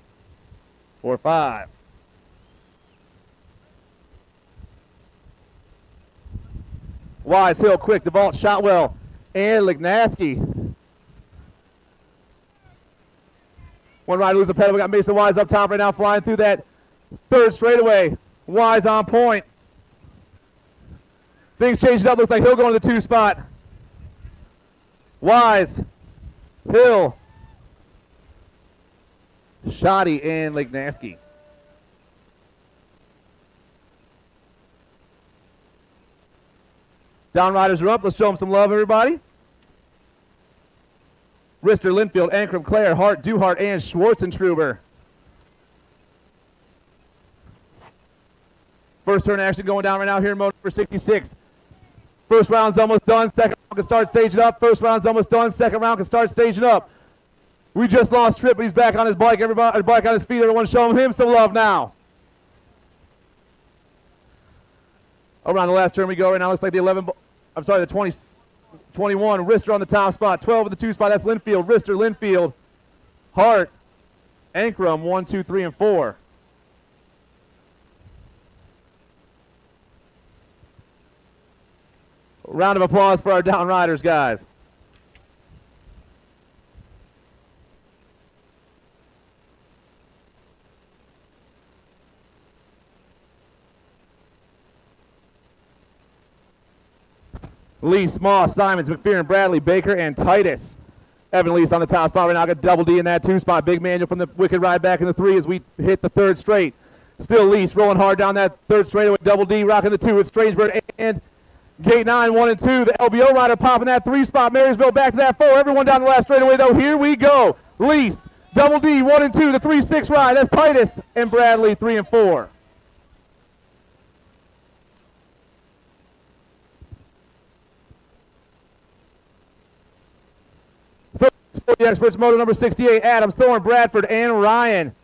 [SPEAKER 2] 4-5. Wise, Hill, Quick, DeVault, Shotwell, and Lignaski. One rider lose the pedal. We got Mason Wise up top right now, flying through that third straightaway. Wise on point. Things changed up. Looks like Hill going to the 2 spot. Wise, Hill, Shoddy, and Lignaski. Down riders are up. Let's show them some love, everybody. Rister, Linfield, Ankrum, Clare, Hart, Duhart, and Schwartzentruber. First turn action going down right now here in motor number 66. First round's almost done. Second round can start staging up. First round's almost done. Second round can start staging up. We just lost Tripp, but he's back on his bike. Everybody, back on his feet. Everyone showing him some love now. Around the last turn we go right now. Looks like the 21. Rister on the top spot. 12 in the 2 spot. That's Linfield. Rister, Linfield, Hart, Ankrum, 1, 2, 3, and 4. Round of applause for our down riders, guys. Lee, Small, Simons, McPherson, Bradley, Baker, and Titus. Evan Lee's on the top spot right now. Got double D in that 2 spot. Big Manual from the Wicked ride back in the 3 as we hit the 3rd straight. Still Lease rolling hard down that 3rd straightaway. Double D rocking the 2 with Strangebird and Gate 9, 1 and 2. The LBO rider popping that 3 spot. Marysville back to that 4. Everyone down the last straightaway though. Here we go. Lease, Double D, 1 and 2. The 3-6 ride. That's Titus and Bradley, 3 and 4. For the experts, moto number 68, Adams, Thorne, Bradford, and Ryan.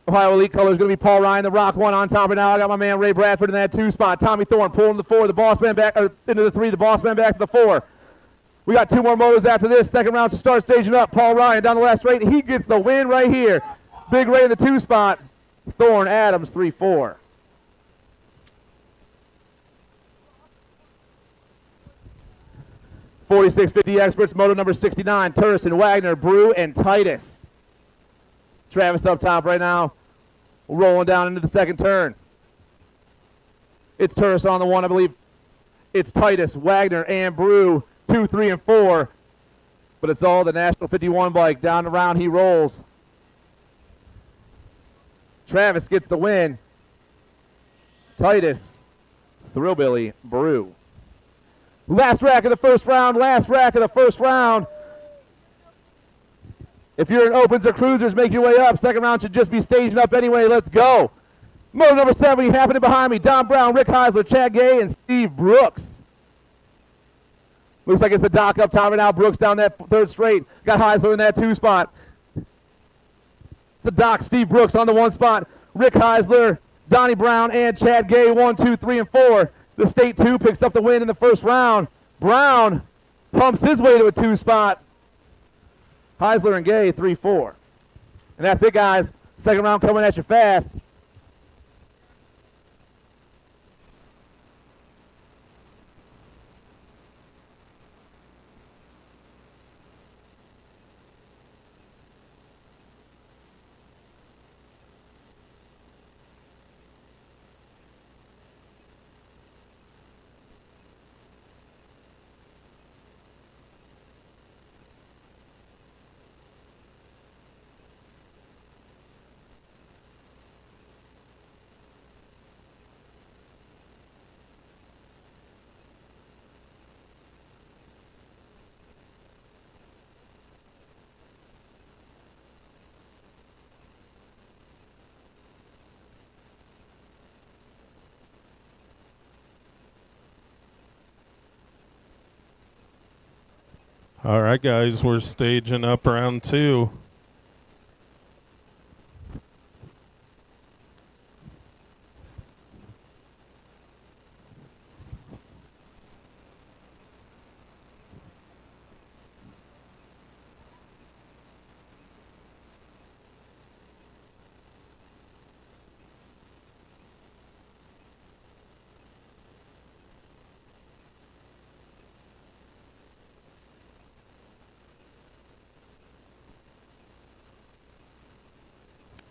[SPEAKER 2] Ohio Elite color is going to be Paul Ryan, the Rock 1 on top right now. I got my man Ray Bradford in that 2 spot. Tommy Thorne pulling the 4, the boss man back into the 3, the boss man back to the 4. We got 2 more motos after this. Second round to start staging up. Paul Ryan down the last straight. He gets the win right here. Big Ray in the 2 spot. Thorne, Adams, 3-4. .4650 experts, moto number 69, Turson, Wagner, Brew, and Titus. Travis up top right now, rolling down into the 2nd turn. It's Turris on the 1, I believe. It's Titus, Wagner, and Brew, 2, 3, and 4. But it's all the National 51 bike. Down the round he rolls. Travis gets the win. Titus, Thrillbilly, Brew. Last rack of the first round, last rack of the first round. If you're in opens or cruisers, make your way up. Second round should just be staging up anyway. Let's go. Moto number 70 happening behind me. Don Brown, Rick Heisler, Chad Gay, and Steve Brooks. Looks like it's the Doc up top right now. Brooks down that 3rd straight. Got Heisler in that 2 spot. The Doc, Steve Brooks on the 1 spot. Rick Heisler, Donnie Brown, and Chad Gay, 1, 2, 3, and 4. The State 2 picks up the win in the first round. Brown pumps his way to a 2 spot. Heisler and Gay, 3-4. And that's it, guys. Second round coming at you fast.
[SPEAKER 1] All right, guys, we're staging up round 2.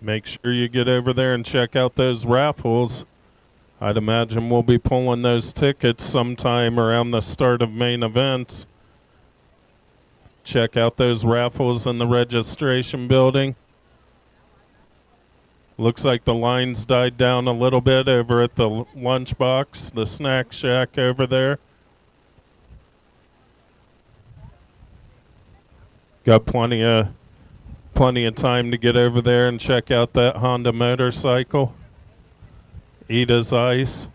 [SPEAKER 1] Make sure you get over there and check out those raffles. I'd imagine we'll be pulling those tickets sometime around the start of main events. Check out those raffles in the registration building. Looks like the lines died down a little bit over at the lunchbox, the snack shack over there. Got plenty of time to get over there and check out that Honda motorcycle. Eat his ice.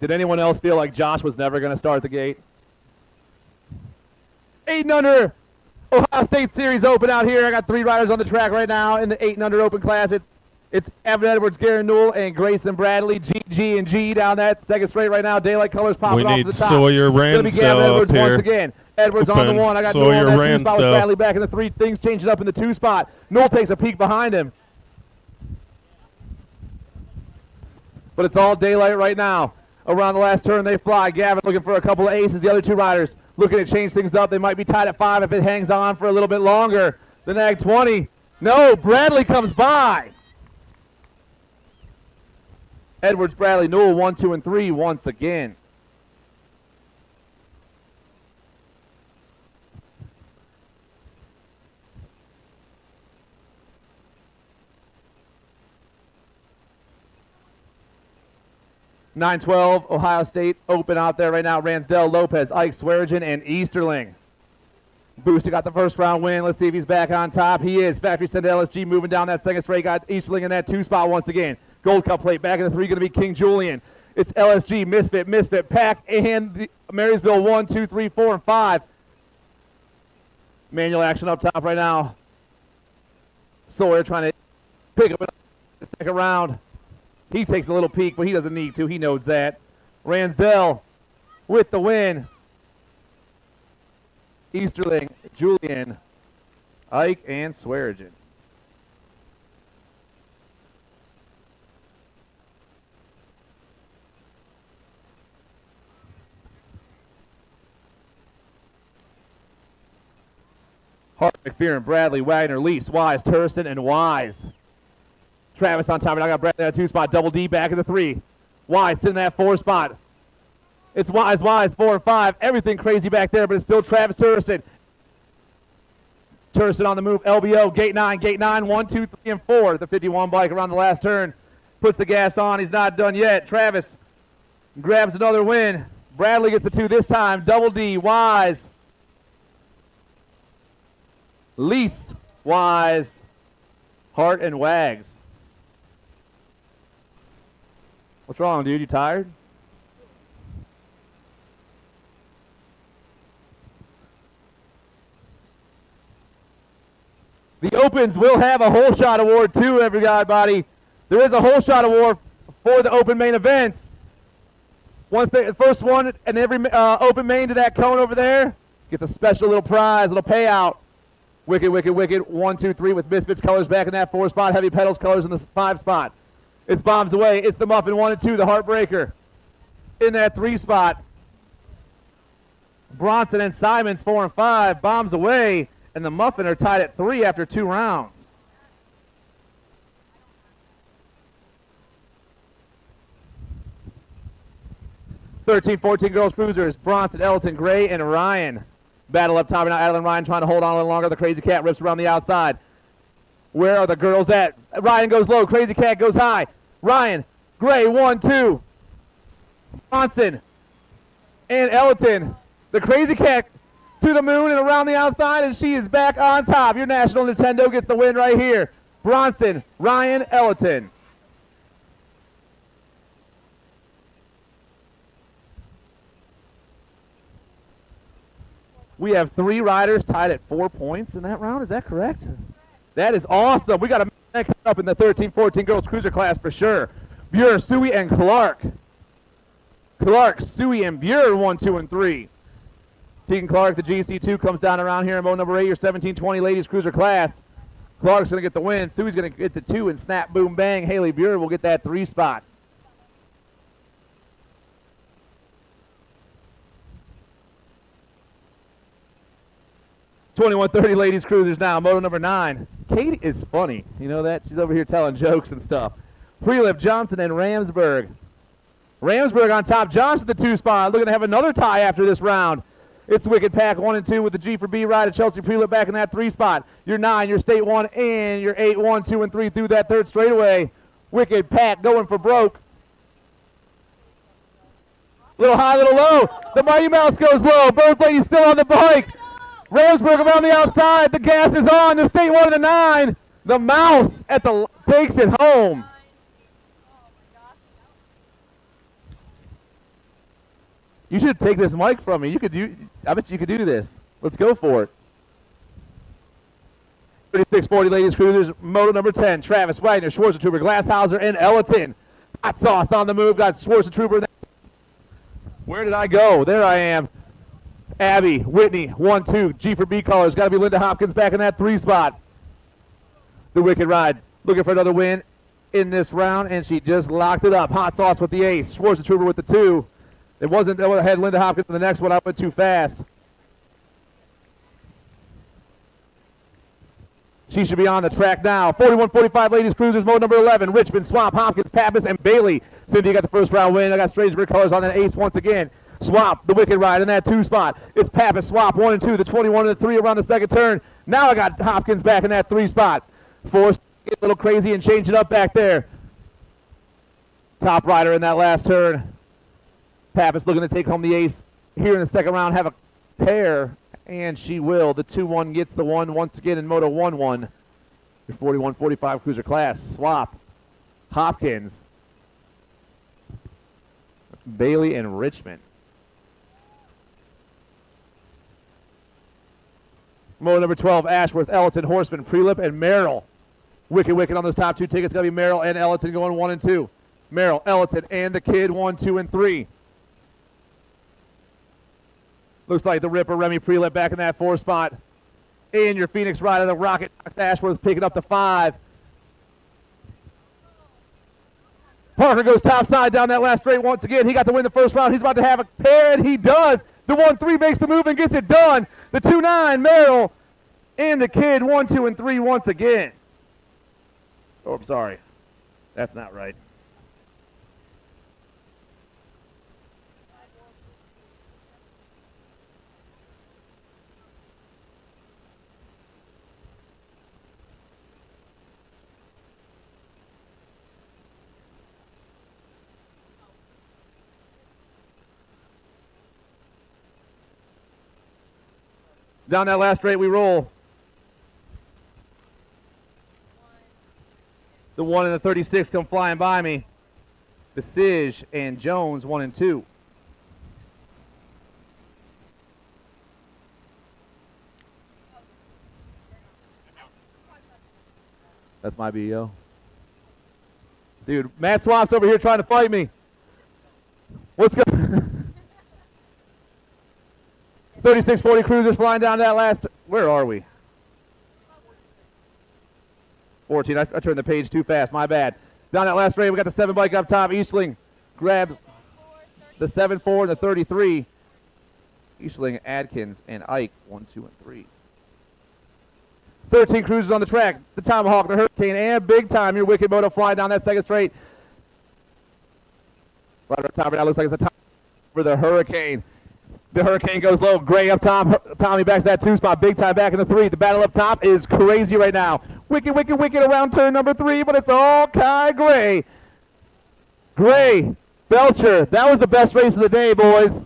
[SPEAKER 2] Did anyone else feel like Josh was never going to start the gate? 8 and under Ohio State Series Open out here. I got 3 riders on the track right now in the 8 and under Open class. It's Evan Edwards, Garen Newell, and Grayson Bradley. G and G down that second straight right now. Daylight colors popping off to the top.
[SPEAKER 1] We need Sawyer Ransdell up here.
[SPEAKER 2] Once again. Edwards on the 1. I got Newell on that 2 spot with Bradley back in the 3. Things changing up in the 2 spot. Newell takes a peek behind him. But it's all daylight right now. Around the last turn, they fly. Gavin looking for a couple of aces. The other 2 riders looking to change things up. They might be tied at 5 if it hangs on for a little bit longer. The nag 20. No, Bradley comes by. Edwards, Bradley, Newell, 1, 2, and 3 once again. (9-12) Ohio State Open out there right now. Ransdell, Lopez, Ike, Swearigan, and Easterling. Booster got the first round win. Let's see if he's back on top. He is. Factory Send LSG moving down that second straight. Got Easterling in that 2 spot once again. Gold Cup plate back in the 3 going to be King Julian. It's LSG, Misfit, Pack, and the Marysville 1, 2, 3, 4, and 5. Manual action up top right now. Sawyer trying to pick up the second round. He takes a little peek, but he doesn't need to. He knows that. Ransdell with the win. Easterling, Julian, Ike, and Swearigan. Hart, McPherson, Bradley, Wagner, Lease, Wise, Turson, and Wise. Travis on top, and I got Bradley at 2 spot. Double D back in the 3. Wise sitting in that 4 spot. It's Wise, 4 and 5. Everything crazy back there, but it's still Travis Turson. Turson on the move. LBO, gate 9, 1, 2, 3, and 4. The 51 bike around the last turn. Puts the gas on. He's not done yet. Travis grabs another win. Bradley gets the 2 this time. Double D, Wise. Lease, Wise, Hart, and Wags. What's wrong, dude? You tired? The Opens will have a hole shot award too, everybody. There is a hole shot award for the Open main events. Once the first one and every Open main to that cone over there gets a special little prize, little payout. Wicked, 1, 2, 3 with Misfits colors back in that 4 spot. Heavy Pedals colors in the 5 spot. It's Bombs Away. It's the Muffin 1 and 2, the Heartbreaker in that 3 spot. Bronson and Simons 4 and 5. Bombs Away and the Muffin are tied at 3 after 2 rounds. (13-14) girls cruisers. Bronson, Elton, Gray, and Ryan. Battle up top and now Adeline Ryan trying to hold on a little longer. The Crazy Cat rips around the outside. Where are the girls at? Ryan goes low. Crazy Cat goes high. Ryan, Gray, 1, 2. Bronson and Elton. The Crazy Cat to the moon and around the outside, and she is back on top. Your National Nintendo gets the win right here. Bronson, Ryan, Elton. We have 3 riders tied at 4 points in that round. Is that correct? That is awesome. We got a man coming up in the 13-14 girls cruiser class for sure. Buer, Suey, and Clark. Clark, Suey, and Buer 1, 2, and 3. Tegan Clark, the GC2, comes down around here in mode number 8, your 17-20 ladies cruiser class. Clark's going to get the win. Suey's going to get the 2, and snap, boom, bang. Haley Buer will get that 3 spot. (21:30) ladies cruisers now, moto number 9. Katie is funny. You know that? She's over here telling jokes and stuff. Prelip, Johnson, and Ramsburg. Ramsburg on top. Johnson the 2 spot. Looking to have another tie after this round. It's Wicked Pack 1 and 2 with the G for B ride. Chelsea Prelip back in that 3 spot. Your 9, your State 1, and your 8, 1, 2, and 3 through that 3rd straightaway. Wicked Pack going for broke. Little high, little low. The Mighty Mouse goes low. Both ladies still on the bike. Ramsburg around the outside. The gas is on. The State 1 and the 9. The Mouse takes it home. You should take this mic from me. I bet you could do this. Let's go for it. 36-40 ladies cruisers, moto number 10. Travis Wagner, Schwarzentrooper, Glasshauser, and Ellerton. Hot sauce on the move. Got Schwarzentrooper. Where did I go? There I am. Abby, Whitney, 1, 2. G for B colors. Got to be Linda Hopkins back in that 3 spot. The Wicked Ride looking for another win in this round, and she just locked it up. Hot sauce with the ace. Schwarzentrooper with the 2. It wasn't, I had Linda Hopkins in the next one. I went too fast. She should be on the track now. 41-45 ladies cruisers, mode number 11. Richmond, Swamp, Hopkins, Pappas, and Bailey. Cindy got the first round win. I got strange red colors on that ace once again. Swamp, the Wicked Ride in that 2 spot. It's Pappas, Swamp, 1 and 2. The 21 and the 3 around the 2nd turn. Now I got Hopkins back in that 3 spot. Forced to get a little crazy and change it up back there. Top rider in that last turn. Pappas looking to take home the ace here in the 2nd round, have a pair, and she will. The 2-1 gets the 1 once again in Moto 1-1. Your 41-45 cruiser class. Swap, Hopkins, Bailey, and Richmond. Moto number 12, Ashworth, Ellerton, Horseman, Prelip, and Merrill. Wicked on those top 2 tickets. Got to be Merrill and Ellerton going 1 and 2. Merrill, Ellerton, and the kid 1, 2, and 3. Looks like the Ripper, Remy Prelip back in that 4 spot. And your Phoenix Rider, the Rocket, Ashworth picking up the 5. Parker goes topside down that last straight once again. He got to win the 1st round. He's about to have a pair, and he does. The 1-3 makes the move and gets it done. The 2-9, Merrill, and the kid 1, 2, and 3 once again. Oh, I'm sorry. That's not right. Down that last straight we roll. The 1 and the 36 come flying by me. The Sige and Jones 1 and 2. That's my BO. Dude, Matt Swamp's over here trying to fight me. What's going 36-40 cruisers flying down that last. Where are we? 14. I turned the page too fast. My bad. Down that last straight, we got the 7 bike up top. Eastling grabs the 7-4 and the 33. Eastling, Adkins, and Ike 1, 2, and 3. 13 cruisers on the track. The Tomahawk, the Hurricane, and big time. Your Wicked Moto flying down that 2nd straight. Right up top right now looks like it's a top for the Hurricane. The Hurricane goes low. Gray up top. Tommy back to that 2 spot. Big time back in the 3. The battle up top is crazy right now. Wicked around turn number 3, but it's all Kai Gray. Gray, Belcher. That was the best race of the day, boys.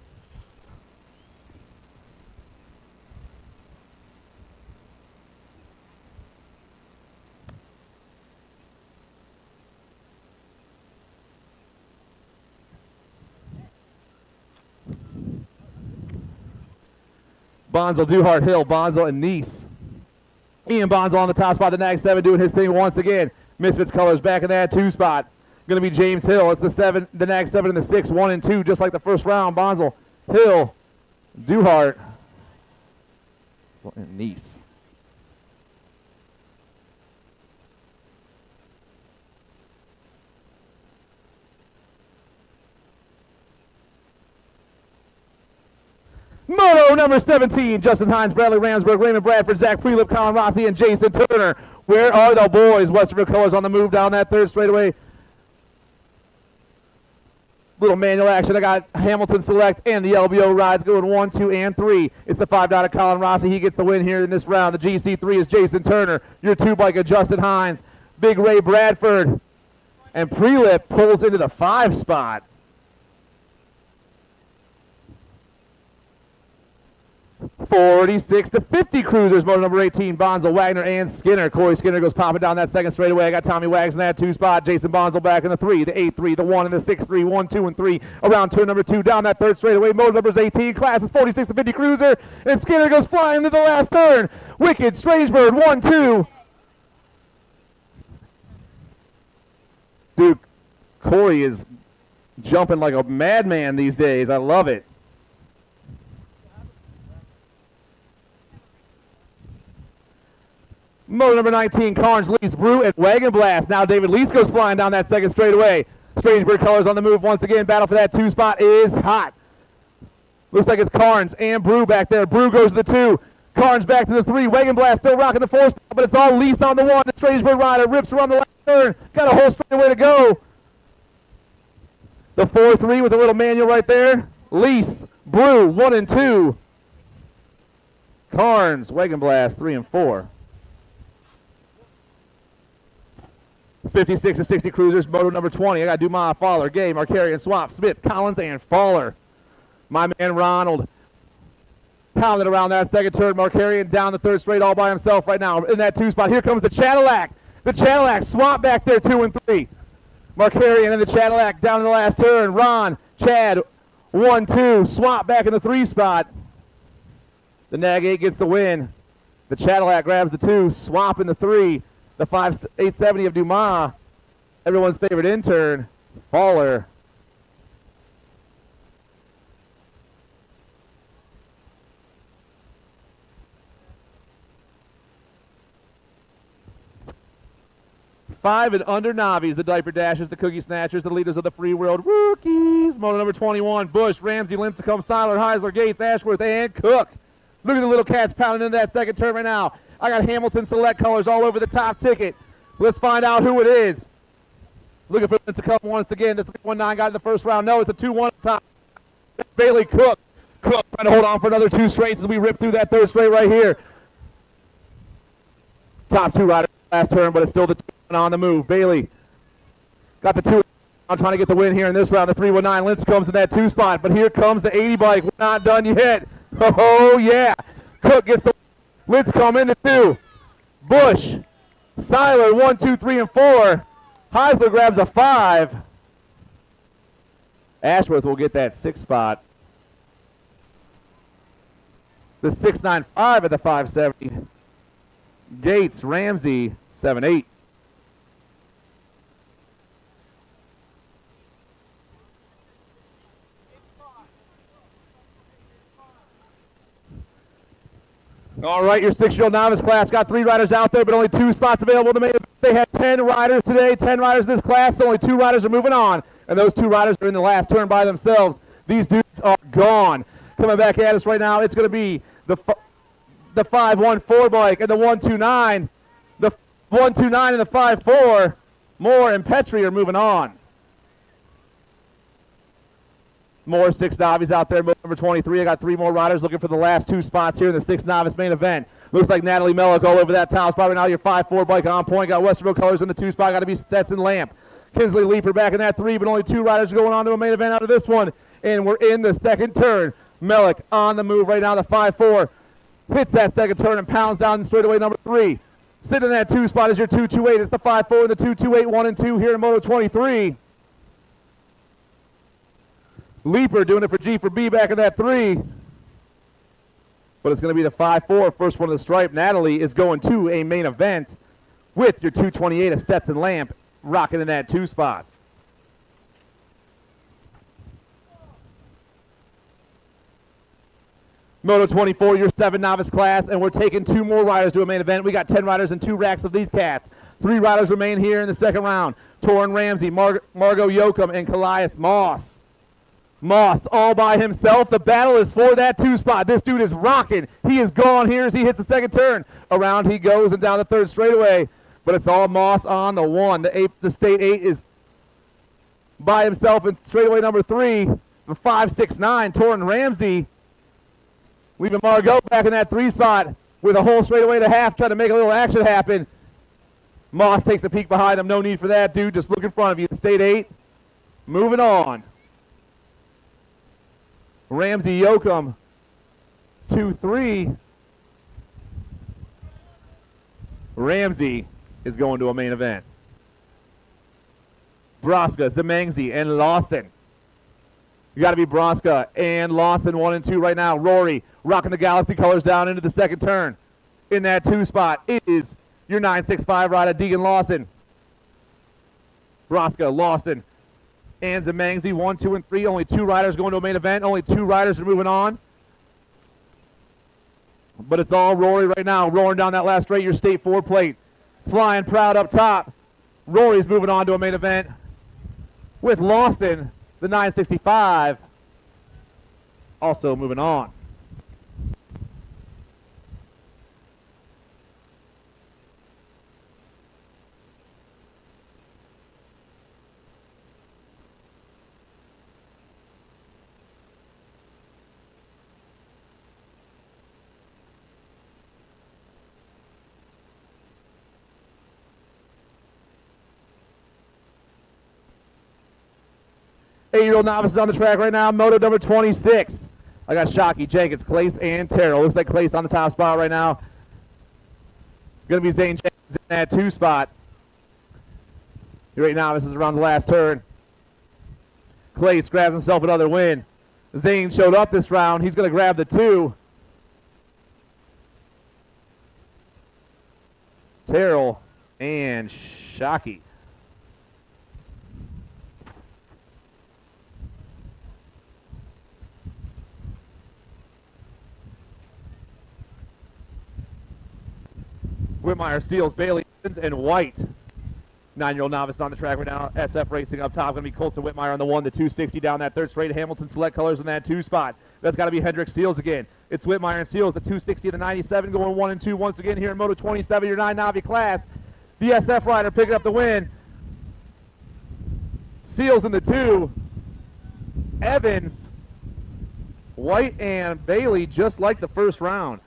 [SPEAKER 2] Bonzel, Duhart, Hill, Bonzel, and Nice. Ian Bonzel on the top spot, the Nag 7 doing his thing once again. Misfits colors back in that 2 spot. Going to be James Hill. It's the Nag 7 and the 6, 1 and 2, just like the first round. Bonzel, Hill, Duhart, and Nice. Moto number 17, Justin Hines, Bradley Ramsberg, Raymond Bradford, Zach Prelip, Colin Rossi, and Jason Turner. Where are the boys? Westerville colors on the move down that third straightaway. Little manual action. I got Hamilton Select and the LBO rides going 1, 2, and 3. It's the 5 dot of Colin Rossi. He gets the win here in this round. The GC3 is Jason Turner. Your 2 bike of Justin Hines. Big Ray Bradford. And Prelip pulls into the 5 spot. 46 to 50 cruisers, motor number 18, Bonzel, Wagner, and Skinner. Corey Skinner goes popping down that second straightaway. I got Tommy Wags in that 2 spot. Jason Bonzel back in the 3, the 8-3, the 1, and the 6-3, 1, 2, and 3. Around turn number 2, down that third straightaway. Motor number 18, class is 46 to 50 cruiser, and Skinner goes flying into the last turn. Wicked, Strangebird, 1, 2. Dude, Corey is jumping like a madman these days. I love it. Motor number 19, Carnes, Lease, Brew, and Wagon Blast. Now David Lease goes flying down that second straightaway. Strangebird colors on the move once again. Battle for that 2 spot is hot. Looks like it's Carnes and Brew back there. Brew goes to the 2. Carnes back to the 3. Wagon Blast still rocking the 4 spot, but it's all Lease on the 1. The Strangebird rider rips around the last turn. Got a whole straightaway to go. The 4-3 with a little manual right there. Lease, Brew, 1 and 2. Carnes, Wagon Blast, 3 and 4. 56 to 60 cruisers, moto number 20. I got Dumas, Fowler, Gay, Markarian, Swap, Smith, Collins, and Fowler. My man Ronald pounded around that second turn. Markarian down the third straight all by himself right now in that 2 spot. Here comes the Cadillac. The Cadillac swap back there 2 and 3. Markarian and the Cadillac down in the last turn. Ron, Chad, 1, 2. Swap back in the 3 spot. The Nag 8 gets the win. The Cadillac grabs the 2. Swap in the 3. The 870 of Dumas, everyone's favorite intern, Fowler. Five and under Navis, the Diaper Dashers, the Cookie Snatchers, the leaders of the free world rookies. Moto number 21, Bush, Ramsey, Lincecum, Seiler, Heisler, Gates, Ashworth, and Cook. Look at the little cats pounding into that second turn right now. I got Hamilton Select colors all over the top ticket. Let's find out who it is. Looking for Lincecum once again. The 319 got in the first round. No, it's a 2-1 up top. Bailey Cook. Cook trying to hold on for another 2 straights as we rip through that third straight right here. Top 2 riders last turn, but it's still the 2 on the move. Bailey got the 2. I'm trying to get the win here in this round. The 319 Lincecum's in that 2 spot, but here comes the 80 bike. We're not done yet. Oh, yeah. Cook gets the Lincecum in the 2. Bush, Seiler, 1, 2, 3, and 4. Heisler grabs a 5. Ashworth will get that 6 spot. The 695 at the 570. Gates, Ramsey, 7-8. All right, your 6-year-old novice class got 3 riders out there, but only 2 spots available to make it. They had 10 riders today, 10 riders in this class, so only 2 riders are moving on. And those 2 riders are in the last turn by themselves. These dudes are gone. Coming back at us right now, it's going to be the 514 bike and the 129. The 129 and the 54. Moore and Petrie are moving on. More 6 novices out there, number 23. I got 3 more riders looking for the last 2 spots here in the 6 novice main event. Looks like Natalie Mellick all over that top spot right now. Your 5-4 bike on point. Got Westerville colors in the 2 spot. Got to be Stetson Lamp. Kinsley Leaper back in that 3, but only 2 riders going on to a main event out of this one. And we're in the second turn. Mellick on the move right now. The 5-4 hits that second turn and pounds down straightaway number 3. Sitting in that 2 spot is your 228. It's the 5-4 and the 228, 1 and 2 here in Moto 23. Leaper doing it for G4B back in that 3. but it's going to be the 5-4, first one of the stripe. Natalie is going to a main event with your 228 of Stetson Lamp rocking in that 2 spot. Moto 24, your 7 novice class, and we're taking 2 more riders to a main event. We got 10 riders and 2 racks of these cats. 3 riders remain here in the second round. Torrin Ramsey, Margot Yoakum, and Callias Moss. Moss all by himself. The battle is for that 2 spot. This dude is rocking. He is gone here as he hits the second turn. Around he goes and down the third straightaway. But it's all Moss on the 1. The state 8 is by himself in straightaway number 3. The 5-6-9, Torrin Ramsey. Leaving Margot back in that 3 spot with a whole straightaway to half, trying to make a little action happen. Moss takes a peek behind him. No need for that, dude. Just look in front of you. The state 8. Moving on. Ramsey Yoakum, 2-3. Ramsey is going to a main event. Broska, Zemangzi, and Lawson. You got to be Broska and Lawson 1 and 2 right now. Rory rocking the Galaxy colors down into the second turn. In that 2 spot is your 965 rider, Deegan Lawson. Broska, Lawson, and Zemangzi 1, 2, and 3. Only 2 riders going to a main event. Only 2 riders are moving on. But it's all Rory right now, roaring down that last straight, your state 4 plate. Flying proud up top. Rory's moving on to a main event with Lawson, the 965, also moving on. Eight-year-old novices on the track right now. Moto number 26. I got Shockey, Jenkins, Clace, and Terrell. Looks like Clace on the top spot right now. Going to be Zane Jenkins in that 2 spot. Your 8 novices around the last turn. Clace grabs himself another win. Zane showed up this round. He's going to grab the 2. Terrell and Shockey. Whitmire, Seals, Bailey, and White. 9-year-old novice on the track right now. SF Racing up top. Going to be Colson Whitmire on the 1, the 260 down that third straight. Hamilton Select Colors in that 2 spot. That's got to be Hendrick Seals again. It's Whitmire and Seals, the 260 and the 97 going 1 and 2 once again here in Moto 27, your 9 Navi class. The SF rider picking up the win. Seals in the 2. Evans, White, and Bailey just like the first round.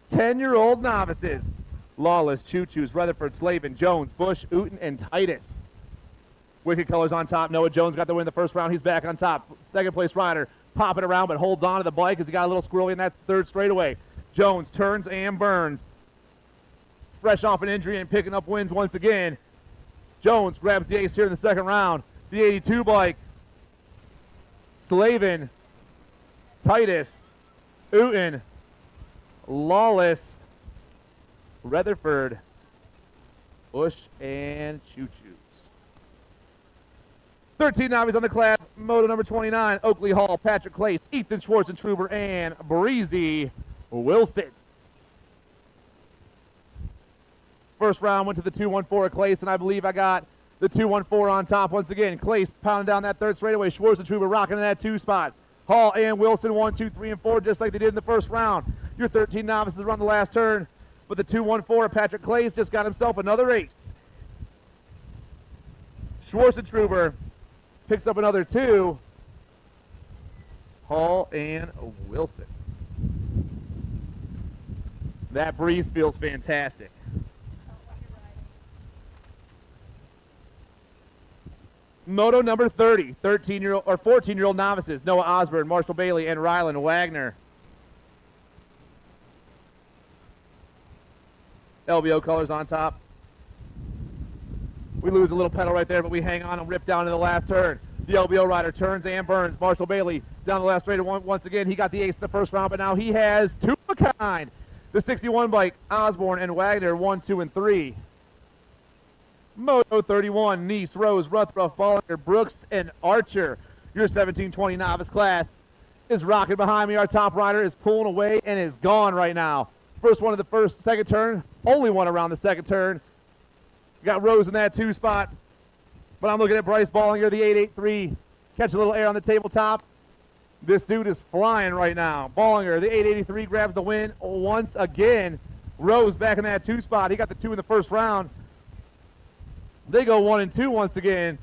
[SPEAKER 2] Ten-year-old novices. Lawless, Choo-Choos, Rutherford, Slavin, Jones, Bush, Uten, and Titus. Wicked Colors on top. Noah Jones got the win the first round. He's back on top. Second place rider popping around but holds on to the bike as he got a little squirrely in that third straightaway. Jones turns and burns. Fresh off an injury and picking up wins once again. Jones grabs the ace here in the second round. The 82 bike. Slavin, Titus, Uten, Lawless, Rutherford, Bush, and Choo-Choos. 13 novices on the class. Moto number 29, Oakley Hall, Patrick Clace, Ethan Schwartzentruber, and Breezy Wilson. First round went to the 214 at Clace, and I believe I got the 214 on top once again. Clace pounding down that third straightaway. Schwartzentruber rocking in that 2 spot. Hall and Wilson 1, 2, 3, and 4 just like they did in the first round. Your 13 novices run the last turn, but the 214 of Patrick Clace just got himself another ace. Schwartzentruber picks up another 2. Hall and Wilson. That breeze feels fantastic. Moto number 30, 13-year-old or 14-year-old novices. Noah Osborne, Marshall Bailey, and Rylan Wagner. LBO colors on top. We lose a little pedal right there, but we hang on and rip down to the last turn. The LBO rider turns and burns. Marshall Bailey down the last straight once again. He got the ace in the first round, but now he has two of a kind. The 61 bike, Osborne and Wagner, 1, 2, and 3. Moto 31, Nice, Rose, Ruthruff, Bollinger, Brooks, and Archer. Your 1720 novice class is rocking behind me. Our top rider is pulling away and is gone right now. First one of the second turn, only one around the second turn. Got Rose in that 2 spot, but I'm looking at Bryce Bollinger, the 883. Catch a little air on the tabletop. This dude is flying right now. Bollinger, the 883, grabs the win once again. Rose back in that 2 spot. He got the 2 in the first round. They go 1 and 2 once again.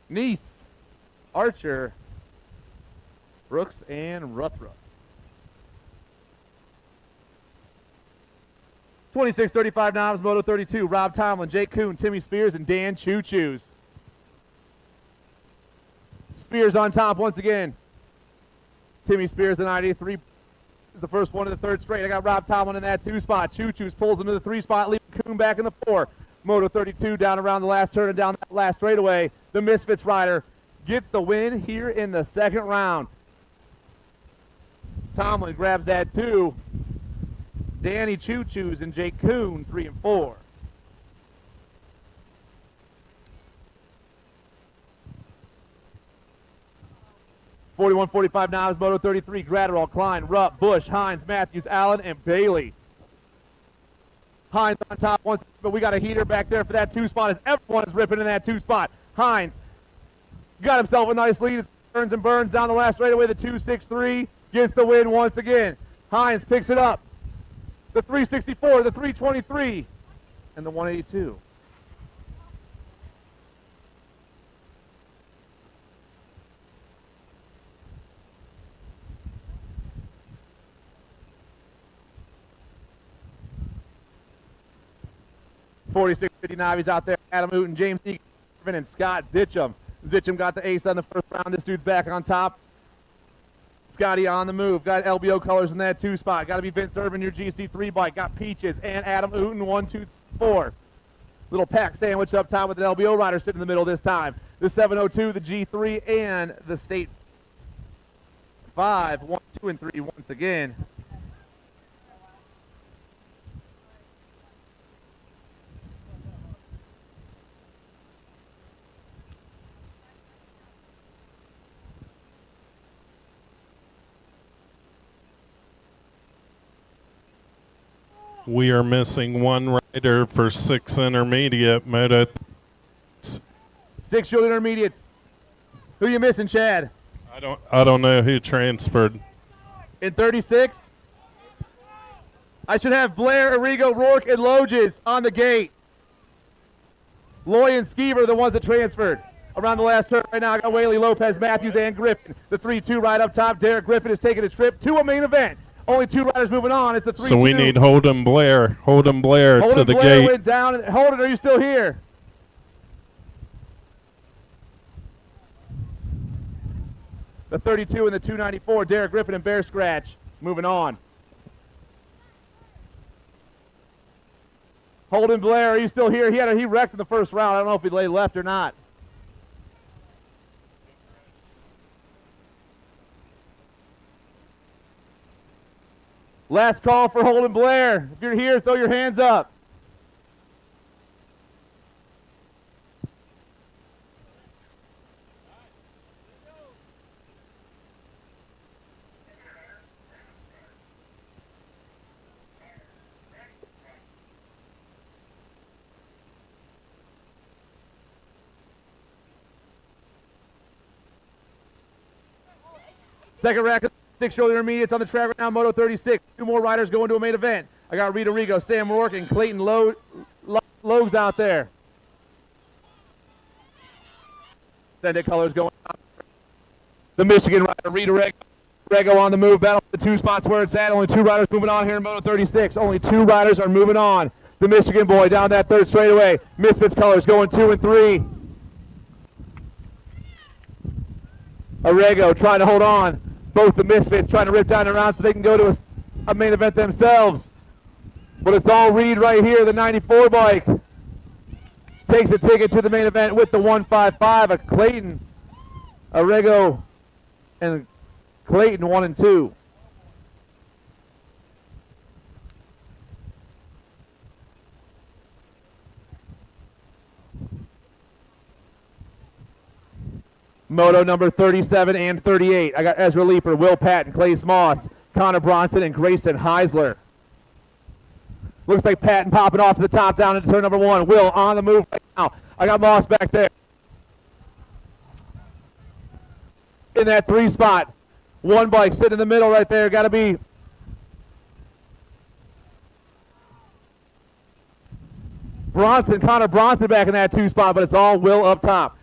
[SPEAKER 2] Nice, Archer, Brooks, and Ruthruff. 26-35 novice, Moto 32. Rob Tomlin, Jake Kuhn, Timmy Spears, and Dan Choo Choos. Spears on top once again. Timmy Spears, the 983, is the first one in the third straight. I got Rob Tomlin in that 2 spot. Choo Choos pulls him to the 3 spot, leaving Kuhn back in the 4. Moto 32 down around the last turn and down that last straightaway. The Misfits rider gets the win here in the second round. Tomlin grabs that 2. Danny Choo Choos and Jake Kuhn, 3 and 4. .41-45 novice, Moto 33, Gratterall, Klein, Rupp, Bush, Hines, Matthews, Allen, and Bailey. Hines on top once, but we got a heater back there for that 2 spot as everyone is ripping in that 2 spot. Hines got himself a nice lead as turns and burns down the last straightaway. The 263 gets the win once again. Hines picks it up. The 364, the 323, and the 182. .46-59, he's out there. Adam Uten, James Egan, and Scott Zitcham. Zitcham got the ace on the first round. This dude's back on top. Scotty on the move. Got LBO colors in that 2 spot. Got to be Vince Irvin, your GC3 bike. Got Peaches and Adam Uten, 1, 2, 4. Little pack sandwich up top with an LBO rider sitting in the middle this time. The 702, the G3, and the State 5, 1, 2, and 3 once again.
[SPEAKER 1] We are missing one rider for 6 intermediate Moto.
[SPEAKER 2] 6 short intermediates. Who you missing, Chad?
[SPEAKER 1] I don't know who transferred.
[SPEAKER 2] In 36? I should have Blair, Arrigo, Rourke, and Loges on the gate. Loy and Skeever are the ones that transferred. Around the last turn right now, I got Whaley, Lopez, Matthews, and Griffin. The 3-2 right up top. Derek Griffin is taking a trip to a main event. Only 2 riders moving on. It's the 3-2.
[SPEAKER 1] So we need Holden Blair. Holden Blair to the
[SPEAKER 2] Blair
[SPEAKER 1] gate.
[SPEAKER 2] Went down. Holden, are you still here? The 32 and the 294. Derek Griffin and Bear Scratch moving on. Holden Blair, are you still here? He wrecked in the first round. I don't know if he laid left or not. Last call for Holden Blair. If you're here, throw your hands up. Second rack of 6 shoulder intermediates on the track right now, Moto 36. 2 more riders going to a main event. I got Rita Rigo, Sam Rourke, and Clayton Logues out there. Extended colors going on. The Michigan rider, Rita Rego on the move. Battle for the 2 spots where it's at. Only 2 riders moving on here in Moto 36. Only 2 riders are moving on. The Michigan boy down that 3rd straightaway. Misfits colors going 2 and 3. Arrego trying to hold on. Both the Misfits trying to rip down around so they can go to a main event themselves. But it's all Reed right here, the 94 bike. takes a ticket to the main event with the 155 of Clayton, Arrigo, and Clayton 1 and 2. Moto number 37 and 38. I got Ezra Leeper, Will Patton, Clace Moss, Connor Bronson, and Grayson Heisler. Looks like Patton popping off to the top down into turn number 1. Will on the move right now. I got Moss back there. In that 3 spot. One bike sitting in the middle right there. Got to be Bronson, Connor Bronson back in that 2 spot, but it's all Will up top.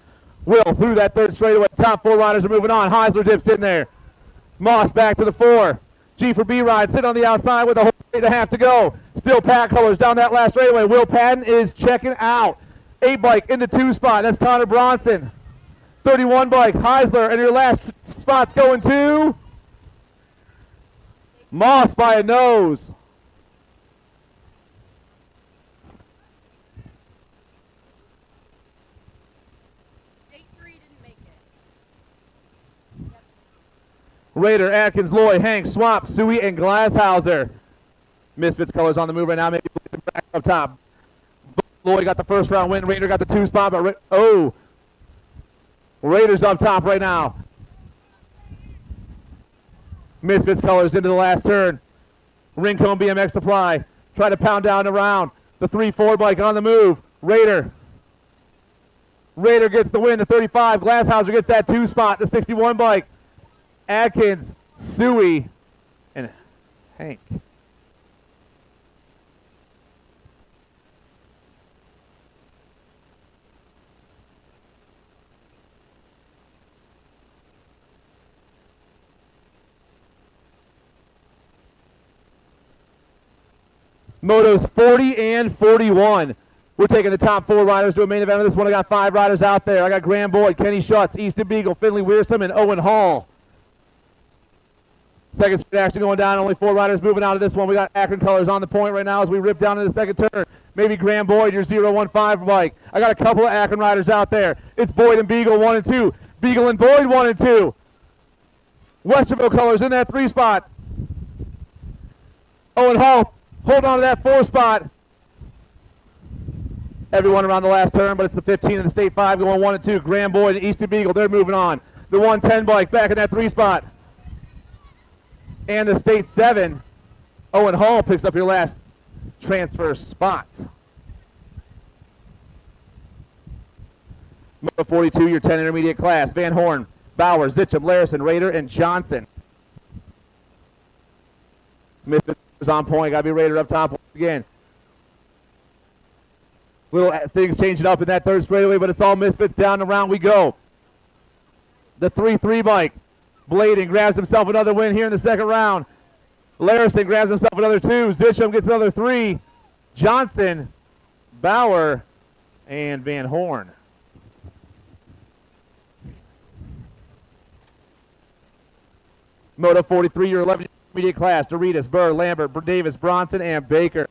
[SPEAKER 2] Will through that 3rd straightaway. Top 4 riders are moving on. Heisler dips in there. Moss back to the 4. G for B ride, sitting on the outside with a whole 8.5 to go. Still Pat Colors down that last straightaway. Will Patton is checking out. 8 bike in the 2 spot. That's Connor Bronson. 31 bike, Heisler, and your last spot's going to Moss by a nose. Raider, Atkins, Lloyd, Hank, Swamp, Suey, and Glashauser. Misfits Colors on the move right now. Maybe back up top. Lloyd got the 1st round win. Raider got the 2 spot, but Raiders up top right now. Misfits Colors into the last turn. Rincon BMX Supply. Try to pound down around. The 3-4 bike on the move. Raider gets the win, the 35. Glashauser gets that 2 spot, the 61 bike. Atkins, Suey, and Hank. Motos 40 and 41. We're taking the top 4 riders to a main event of this one. I got 5 riders out there. I got Graham Boyd, Kenny Schutz, Easton Beagle, Finley Wearsome, and Owen Hall. Second straight action going down. Only 4 riders moving out of this one. We got Akron Colors on the point right now as we rip down into the second turn. Maybe Graham Boyd, your 015 bike. I got a couple of Akron riders out there. It's Boyd and Beagle 1 and 2. Beagle and Boyd 1 and 2. Westerville Colors in that 3 spot. Owen Hall, hold on to that 4 spot. Everyone around the last turn, but it's the 15 and the state 5 going 1 and 2. Graham Boyd and Easton Beagle, they're moving on. The 110 bike back in that 3 spot. And the state 7, Owen Hall picks up your last transfer spot. Moto 42, your 10 intermediate class. Van Horn, Bauer, Zitcham, Larison, Raider, and Johnson. Misfits on point. Got to be Raider up top once again. Little things changing up in that 3rd straightaway, but it's all Misfits down the round we go. The 3-3 bike. Blading grabs himself another win here in the 2nd round. Larison grabs himself another 2. Zitcham gets another 3. Johnson, Bauer, and Van Horn. Moto 43, your 11 intermediate class. Doritas, Burr, Lambert, Davis, Bronson, and Baker.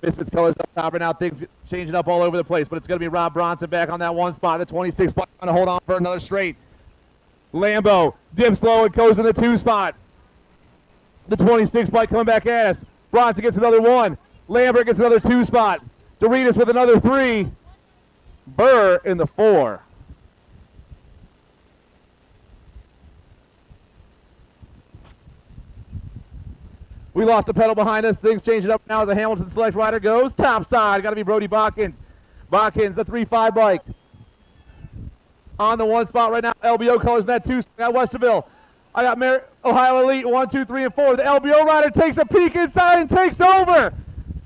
[SPEAKER 2] Misfits Colors up top right now. Things changing up all over the place, but it's going to be Rob Bronson back on that 1 spot. The 26 spot trying to hold on for another straight. Lambo dips low and goes in the 2 spot. The 26 bike coming back at us. Bronson gets another 1. Lambert gets another 2 spot. Doritas with another 3. Burr in the 4. We lost a pedal behind us. Things changing up now as a Hamilton Select rider goes top side. Got to be Brody Botkins. Botkins, the 3-5 bike. On the 1 spot right now. LBO Colors in that 2 spot. Got Westerville. I got Ohio Elite 1, 2, 3, and 4. The LBO rider takes a peek inside and takes over.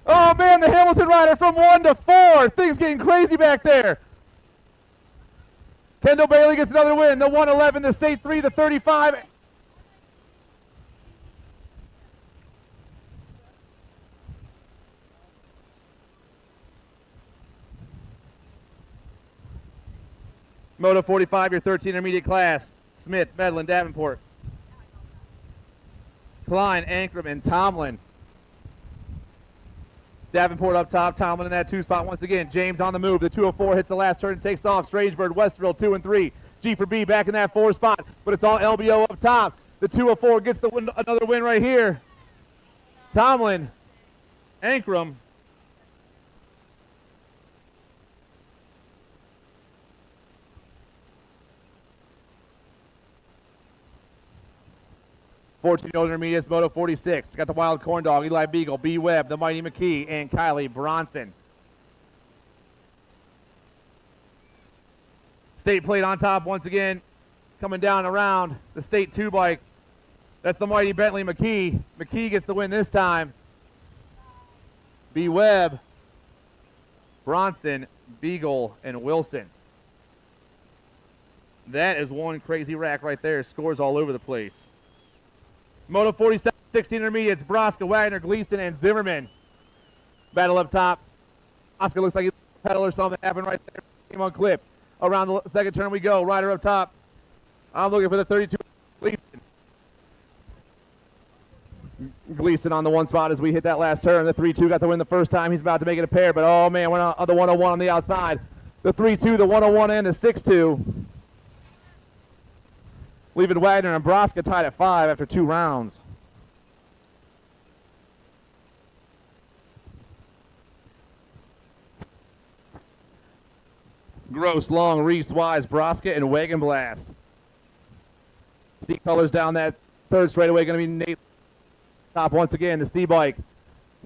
[SPEAKER 2] Oh man, the Hamilton rider from 1 to 4. Things getting crazy back there. Kendall Bailey gets another win. The 111, the state 3, the 35. Moto 45, your 13 intermediate class. Smith, Medlin, Davenport, Klein, Ankrum, and Tomlin. Davenport up top, Tomlin in that 2 spot once again. James on the move. The 204 hits the last turn and takes off. Strangebird, Westerville 2 and 3. G for B back in that 4 spot, but it's all LBO up top. The 204 gets the win, another win right here. Tomlin, Ankrum. (14-year-old intermediates, Moto 46. Got the Wild Corn Dog, Eli Beagle, B. Webb, the Mighty McKee, and Kylie Bronson. State plate on top once again, coming down around the State 2 bike. That's the Mighty Bentley McKee. McKee gets the win this time. B. Webb, Bronson, Beagle, and Wilson. That is one crazy rack right there. Scores all over the place. Moto 47, 16 intermediates, Broska, Wagner, Gleason, and Zimmerman. Battle up top. Oscar looks like he's a pedal or something happened right there. Came on clip. Around the second turn we go. Rider up top. I'm looking for the 32. Gleason. Gleason on the 1 spot as we hit that last turn. The 3-2 got the win the first time. He's about to make it a pair, but oh man, we're on the 101 on the outside. The 3-2, the 101, and the 6-2. Leaving Wagner and Broska tied at 5 after 2 rounds. Gross, Long, Reese, Wise, Broska, and Wagon Blast. C colors down that third straightaway. Going to be Nate top once again. The C bike.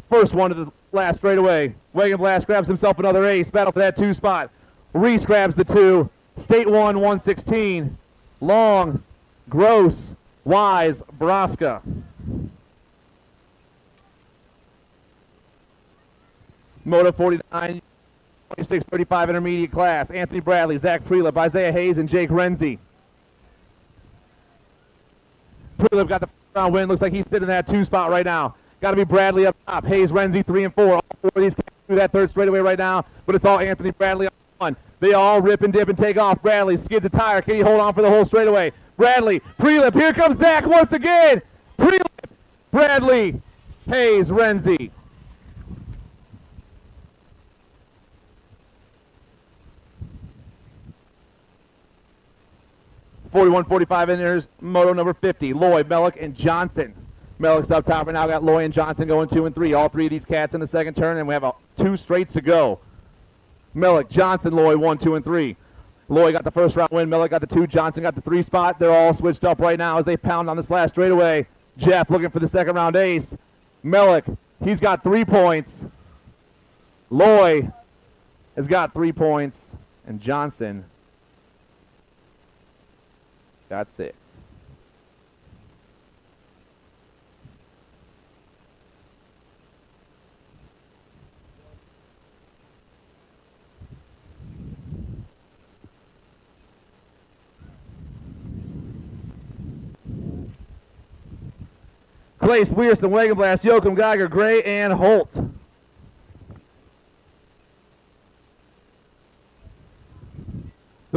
[SPEAKER 2] First one to the last straightaway. Wagon Blast grabs himself another ace. Battle for that 2 spot. Reese grabs the 2. State 1, 116. Long, Gross, Wise, Broska. Moto 49, 26, 35 intermediate class. Anthony Bradley, Zach Prelip, Isaiah Hayes, and Jake Renzi. Prelip got the first round win. Looks like he's sitting in that 2 spot right now. Got to be Bradley up top. Hayes, Renzi, 3 and 4. All 4 of these can't do that third straightaway right now, but it's all Anthony Bradley on 1. They all rip and dip and take off. Bradley skids a tire. Can he hold on for the whole straightaway? Bradley, Prelip, here comes Zach once again. Prelip, Bradley, Hayes, Renzi. (41-45) enters Moto number 50. Lloyd, Mellick, and Johnson. Mellick's up top right now. Got Lloyd and Johnson going 2 and 3. All 3 of these cats in the second turn, and we have 2 straights to go. Mellick, Johnson, Lloyd, 1, 2, and 3. Lloyd got the first round win. Mellick got the 2. Johnson got the 3 spot. They're all switched up right now as they pound on this last straightaway. Jeff looking for the second round ace. Mellick, he's got 3 points. Lloyd has got 3 points. And Johnson got 6. Place, Weirson, Wagon Blast, Yoakum, Geiger, Gray, and Holt. The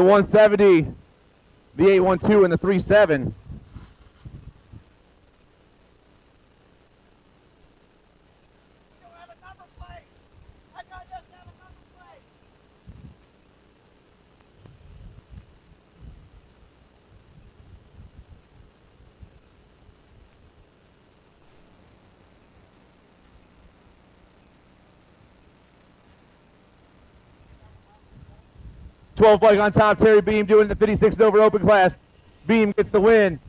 [SPEAKER 2] 170, the 812, and the 37. (12 bike on top, Terry Beam doing the 56 and over open class. Beam gets the win.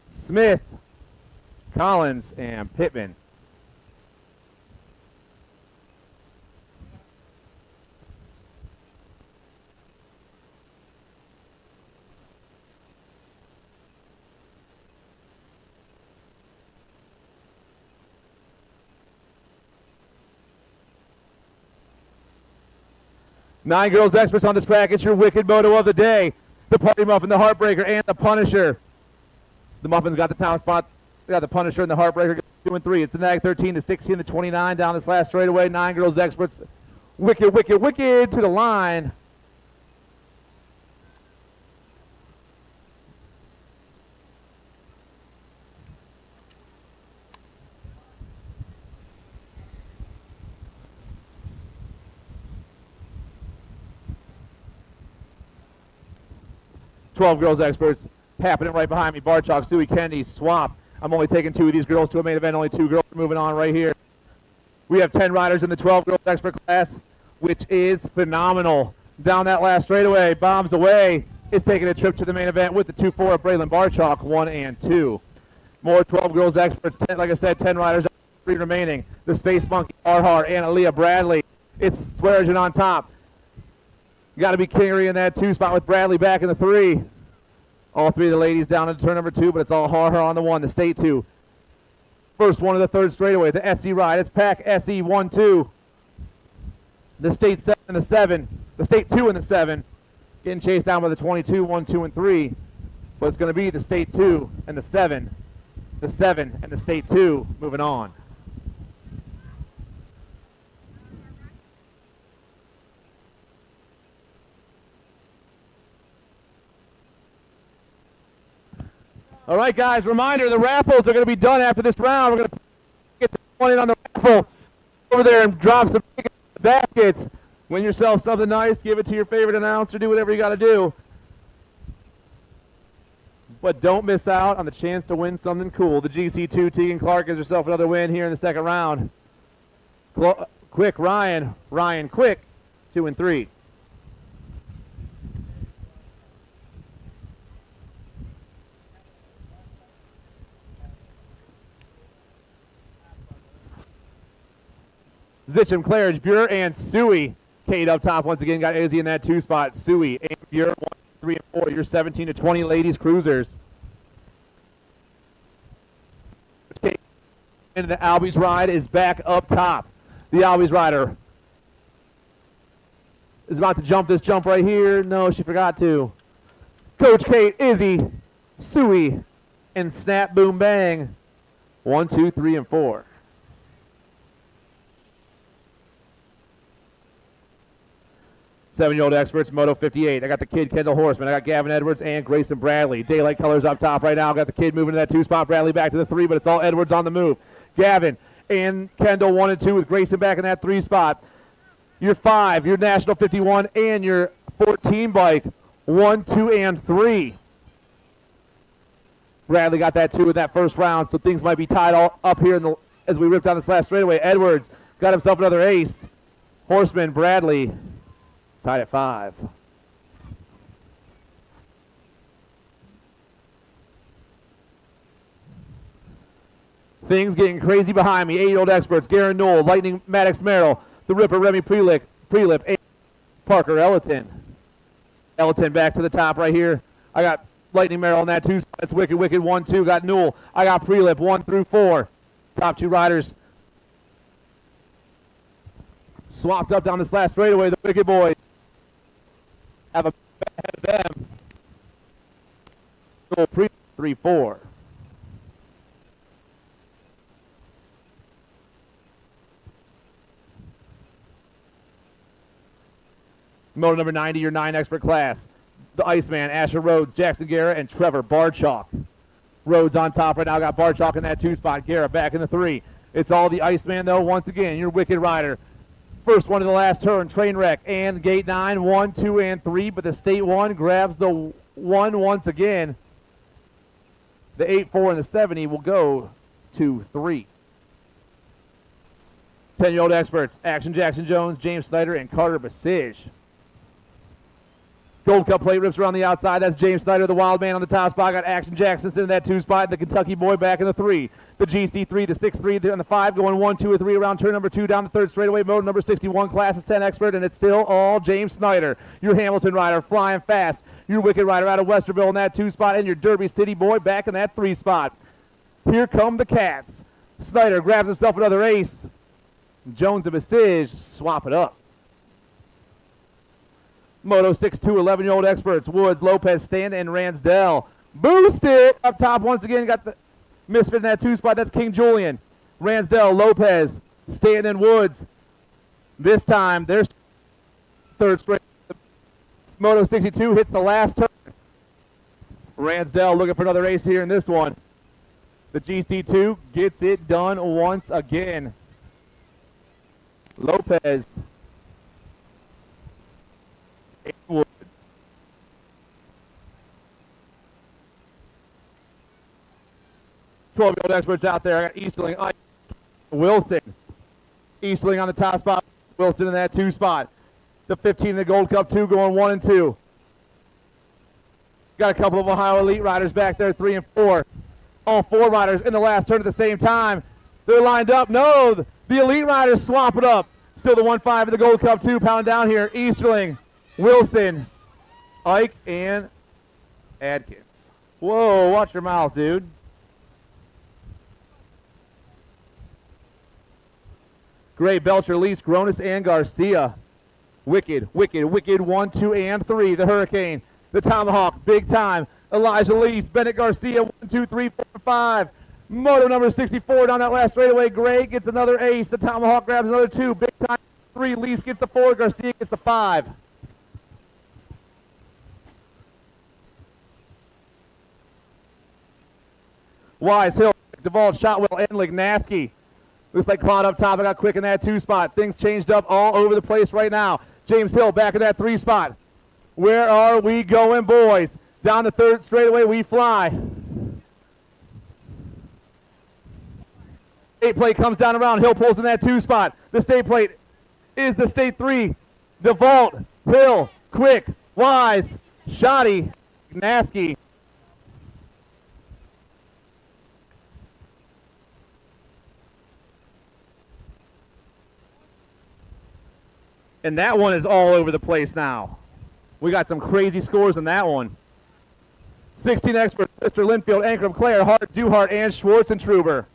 [SPEAKER 2] Smith, Collins, and Pittman. Nine Girls Experts on the track. It's your wicked moto of the day. The Party Muffin, the Heartbreaker, and the Punisher. The Muffins got the top spot. They got the Punisher and the Heartbreaker 2 and 3. It's the Nag 13 to 16 to 29 down this last straightaway. Nine Girls Experts. Wicked, wicked, wicked to the line. 12 girls experts happening right behind me. Barchok, Suey, Kendi, Swamp. I'm only taking 2 of these girls to a main event. Only 2 girls are moving on right here. We have 10 riders in the 12 girls expert class, which is phenomenal. Down that last straightaway, bombs away, is taking a trip to the main event with the 2-4 of Braylon Barchok, 1 and 2. More 12 girls experts, 10, like I said, 10 riders, 3 remaining. The Space Monkey, Arhar, and Aaliyah Bradley. It's Swearigan on top. Got to be Kingery in that 2 spot with Bradley back in the 3. All 3 of the ladies down into turn number 2, but it's all Harhar on the 1, the state 2. First one of the 3rd straightaway, the SE ride. It's Pack SE 1-2. The state 7 and the 7. The state 2 and the 7. Getting chased down by the 22, 1, 2, and 3. But it's going to be the state 2 and the 7. The 7 and the state 2 moving on. All right, guys, reminder, the raffles are going to be done after this round. We're going to get someone in on the raffle over there and drop some baskets. Win yourself something nice. Give it to your favorite announcer. Do whatever you got to do. But don't miss out on the chance to win something cool. The GC2, Tegan Clark, gives herself another win here in the 2nd round. Quick, Ryan, Quick, 2 and 3. Zitcham, Claridge, Buer, and Suey. Kate up top once again got Izzy in that 2 spot. Suey, and Buer, 1, 3, and 4. Your 17 to 20 ladies cruisers. And the Albies ride is back up top. The Albies rider is about to jump this jump right here. No, she forgot to. Coach Kate, Izzy, Suey, and Snap Boom Bang. 1, 2, 3, and 4. Seven-year-old experts, Moto 58. I got the kid, Kendall Horseman. I got Gavin Edwards and Grayson Bradley. Daylight colors up top right now. I got the kid moving to that 2 spot. Bradley back to the 3, but it's all Edwards on the move. Gavin and Kendall 1 and 2 with Grayson back in that 3 spot. Your 5, your National 51, and your 14 bike, 1, 2, and 3. Bradley got that 2 in that first round, so things might be tied all up here as we rip down this last straightaway. Edwards got himself another ace. Horseman, Bradley, tied at 5. Things getting crazy behind me. 8-year-old experts, Garen Newell, Lightning Maddox Merrill, the Ripper Remy Prelip, and Parker Elliton. Elliton back to the top right here. I got Lightning Merrill in that 2 spot. It's Wicked, 1, 2. Got Newell. I got Prelip, 1 through 4. Top 2 riders swapped up down this last straightaway. The Wicked boys have a ahead of them. So 3, 4. Moto number 90, your 9 expert class. The Iceman, Asher Rhodes, Jackson Guerra, and Trevor Barchok. Rhodes on top right now. Got Barchok in that 2 spot. Guerra back in the 3. It's all the Iceman, though, once again. Your Wicked rider. First one to the last turn. Trainwreck and Gate 9. 1, 2, and 3. But the State 1 grabs the 1 once again. The 8, 4, and the 70 will go to 3. 10-year-old experts. Action Jackson Jones, James Snyder, and Carter Basige. Gold Cup plate rips around the outside. That's James Snyder, the wild man on the top spot. Got Action Jackson in that 2 spot. The Kentucky boy back in the 3. The GC3, the 6-3 on the 5, going 1, 2, or 3 around turn number 2 down the 3rd straightaway. Mode number 61, class is 10 expert, and it's still all James Snyder. Your Hamilton rider flying fast. Your Wicked rider out of Westerville in that 2 spot, and your Derby City boy back in that 3 spot. Here come the Cats. Snyder grabs himself another ace. Jones and Basige swap it up. Moto 6-2, 11-year-old experts. Woods, Lopez, Stanton, and Ransdell. Boost it! Up top once again, got the misfit in that 2 spot. That's King Julian. Ransdell, Lopez, Stanton, and Woods. This time, there's 3rd straight. Moto 62 hits the last turn. Ransdell looking for another ace here in this one. The GC2 gets it done once again. Lopez. Woods. 12-year-old experts out there. I got Easterling, Wilson. Easterling on the top spot. Wilson in that 2 spot. The 15 in the Gold Cup 2 going 1 and 2. Got a couple of Ohio Elite riders back there, 3 and 4. All 4 riders in the last turn at the same time. They're lined up. No, the Elite riders swap it up. Still the 1-5 in the Gold Cup 2 pounding down here. Easterling, Wilson, Ike, and Adkins. Whoa, watch your mouth, dude. Gray, Belcher, Lease, Gronis, and Garcia. Wicked, wicked, wicked. 1, 2, and 3. The Hurricane, the Tomahawk, big time. Elijah Lease, Bennett Garcia, 1, 2, 3, 4, 5. Moto number 64 down that last straightaway. Gray gets another ace. The Tomahawk grabs another 2. Big time 3. Lease gets the 4. Garcia gets the 5. Wise, Hill, DeVault, Shotwell, and Lignaski. Looks like Claude up top. I got Quick in that 2 spot. Things changed up all over the place right now. James Hill back in that 3 spot. Where are we going, boys? Down the 3rd straightaway we fly. 8 plate comes down around. Hill pulls in that 2 spot. The state plate is the state 3. DeVault, Hill, Quick, Wise, Shoddy, Lignaski. And that one is all over the place now. We got some crazy scores in that one. 16 experts, Mr. Linfield, Ankrum, Clare, Hart, Duhart, and Schwartzentruber.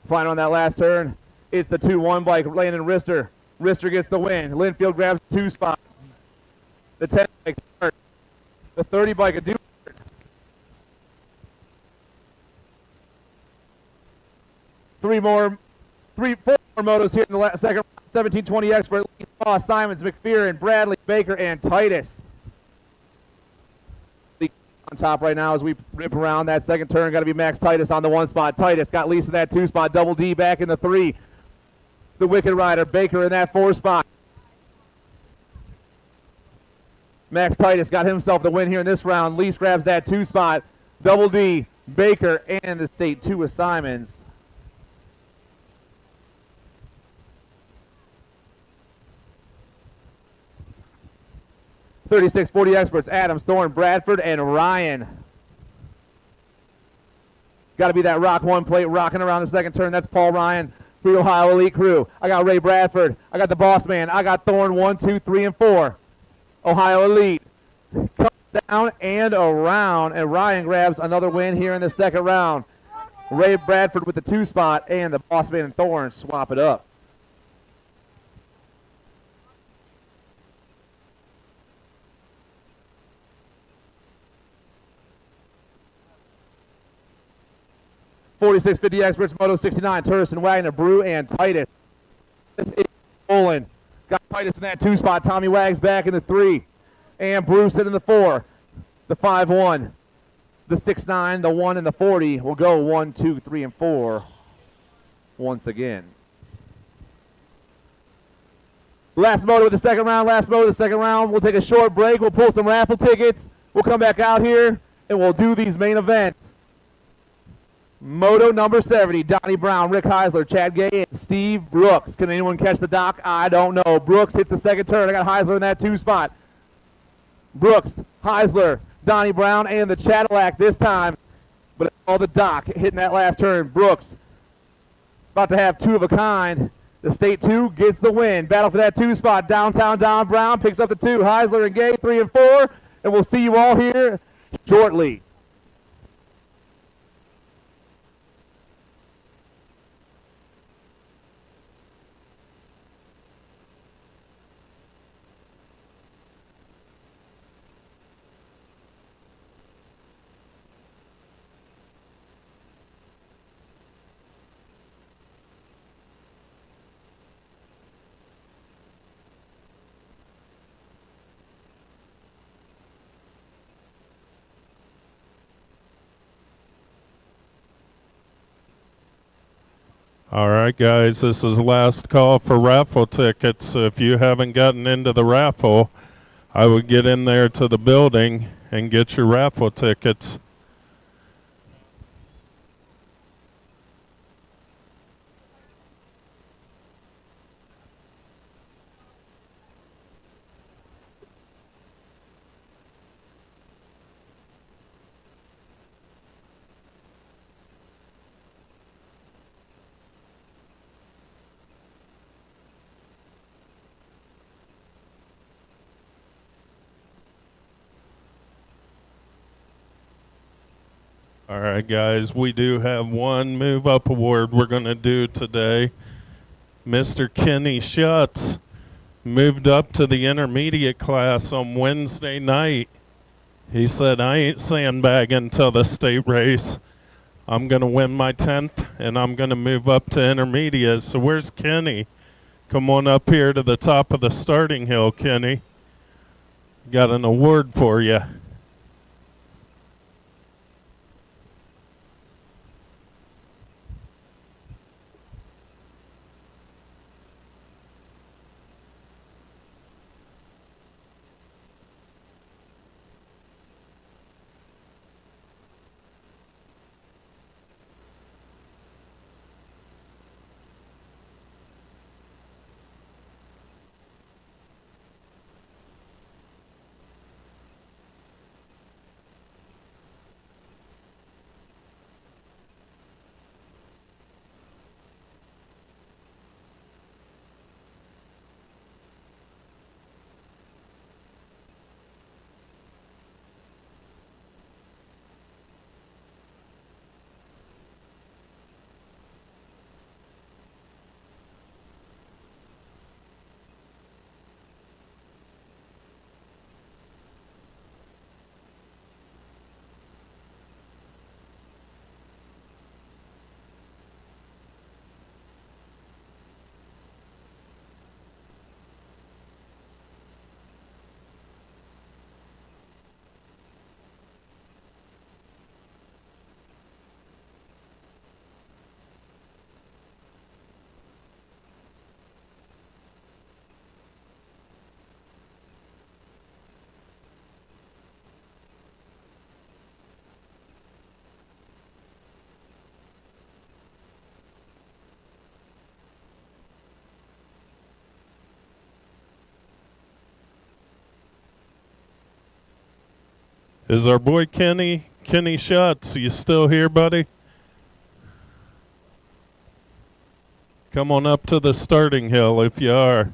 [SPEAKER 2] Final on that last turn, it's the 2-1 bike, Landon Rister. Rister gets the win. Linfield grabs the 2 spot. The 10 bike, Hart. The 30 bike, Duhart. 4 more motos here in the second round. 1720 expert, Ross, Simons, McPherson, Bradley, Baker, and Titus. On top right now as we rip around that second turn. Got to be Max Titus on the 1 spot. Titus got Lisa that 2 spot. Double D back in the 3. The Wicked Rider, Baker in that 4 spot. Max Titus got himself the win here in this round. Lease grabs that 2 spot. Double D, Baker, and the state 2 with Simons. .3640 experts, Adams, Thorne, Bradford, and Ryan. Got to be that Rock 1 plate rocking around the second turn. That's Paul Ryan for the Ohio Elite Crew. I got Ray Bradford. I got the Boss Man. I got Thorne 1, 2, 3, and 4. Ohio Elite. Comes down and around, and Ryan grabs another win here in the second round. Ray Bradford with the 2 spot, and the Boss Man and Thorne swap it up. .4650 experts, Moto 69, Turris and Wagner, Brew, and Titus. This is Olin. Got Titus in that 2 spot. Tommy Wags back in the 3. And Brew sitting in the 4. The 5-1. The 6-9, the 1, and the 40 will go 1, 2, 3, and 4 once again. Last moto of the second round. Last moto of the second round. We'll take a short break. We'll pull some raffle tickets. We'll come back out here, and we'll do these main events. Moto number 70, Donnie Brown, Rick Heisler, Chad Gay, and Steve Brooks. Can anyone catch the doc? I don't know. Brooks hits the second turn. I got Heisler in that 2 spot. Brooks, Heisler, Donnie Brown, and the Cadillac this time. But it's all the doc hitting that last turn. Brooks about to have 2 of a kind. The state 2 gets the win. Battle for that 2 spot. Downtown Don Brown picks up the 2. Heisler and Gay 3 and 4. And we'll see you all here shortly.
[SPEAKER 1] All right, guys, this is the last call for raffle tickets. So if you haven't gotten into the raffle, I would get in there to the building and get your raffle tickets. All right, guys, we do have one move up award we're going to do today. Mr. Kenny Schutz moved up to the intermediate class on Wednesday night. He said, I ain't sandbagging till the state race. I'm going to win my 10th, and I'm going to move up to intermediate. So where's Kenny? Come on up here to the top of the starting hill, Kenny. Got an award for you. Is our boy Kenny Schutz? You still here, buddy? Come on up to the starting hill if you are.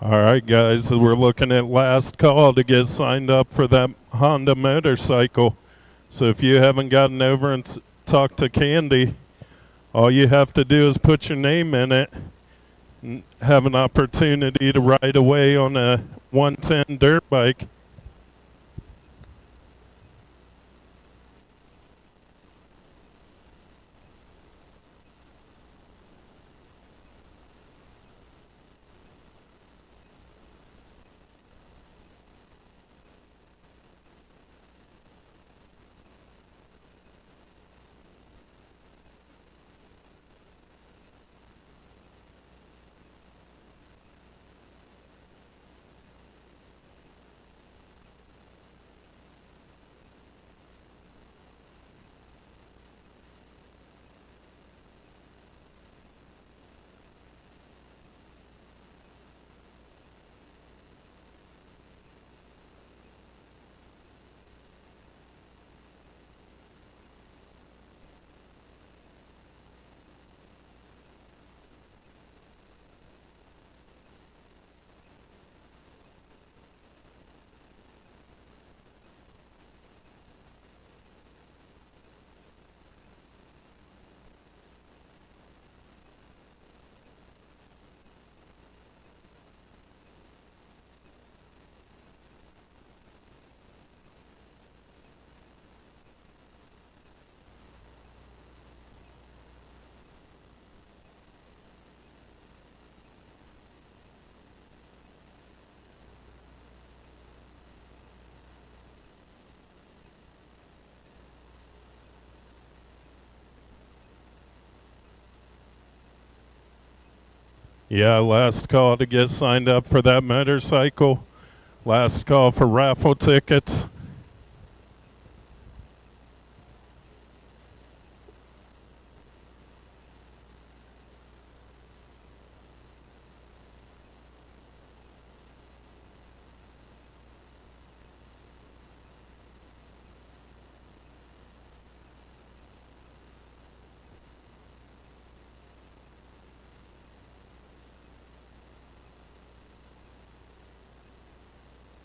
[SPEAKER 1] All right, guys, we're looking at last call to get signed up for that Honda motorcycle. So if you haven't gotten over and talked to Candy, all you have to do is put your name in it and have an opportunity to ride away on a 110 dirt bike. Yeah, last call to get signed up for that motorcycle. Last call for raffle tickets.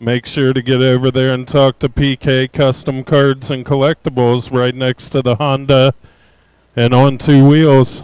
[SPEAKER 1] Make sure to get over there and talk to PK Custom Cards and Collectibles right next to the Honda and on two wheels.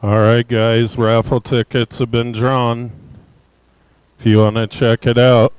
[SPEAKER 1] All right, guys, raffle tickets have been drawn. If you want to check it out.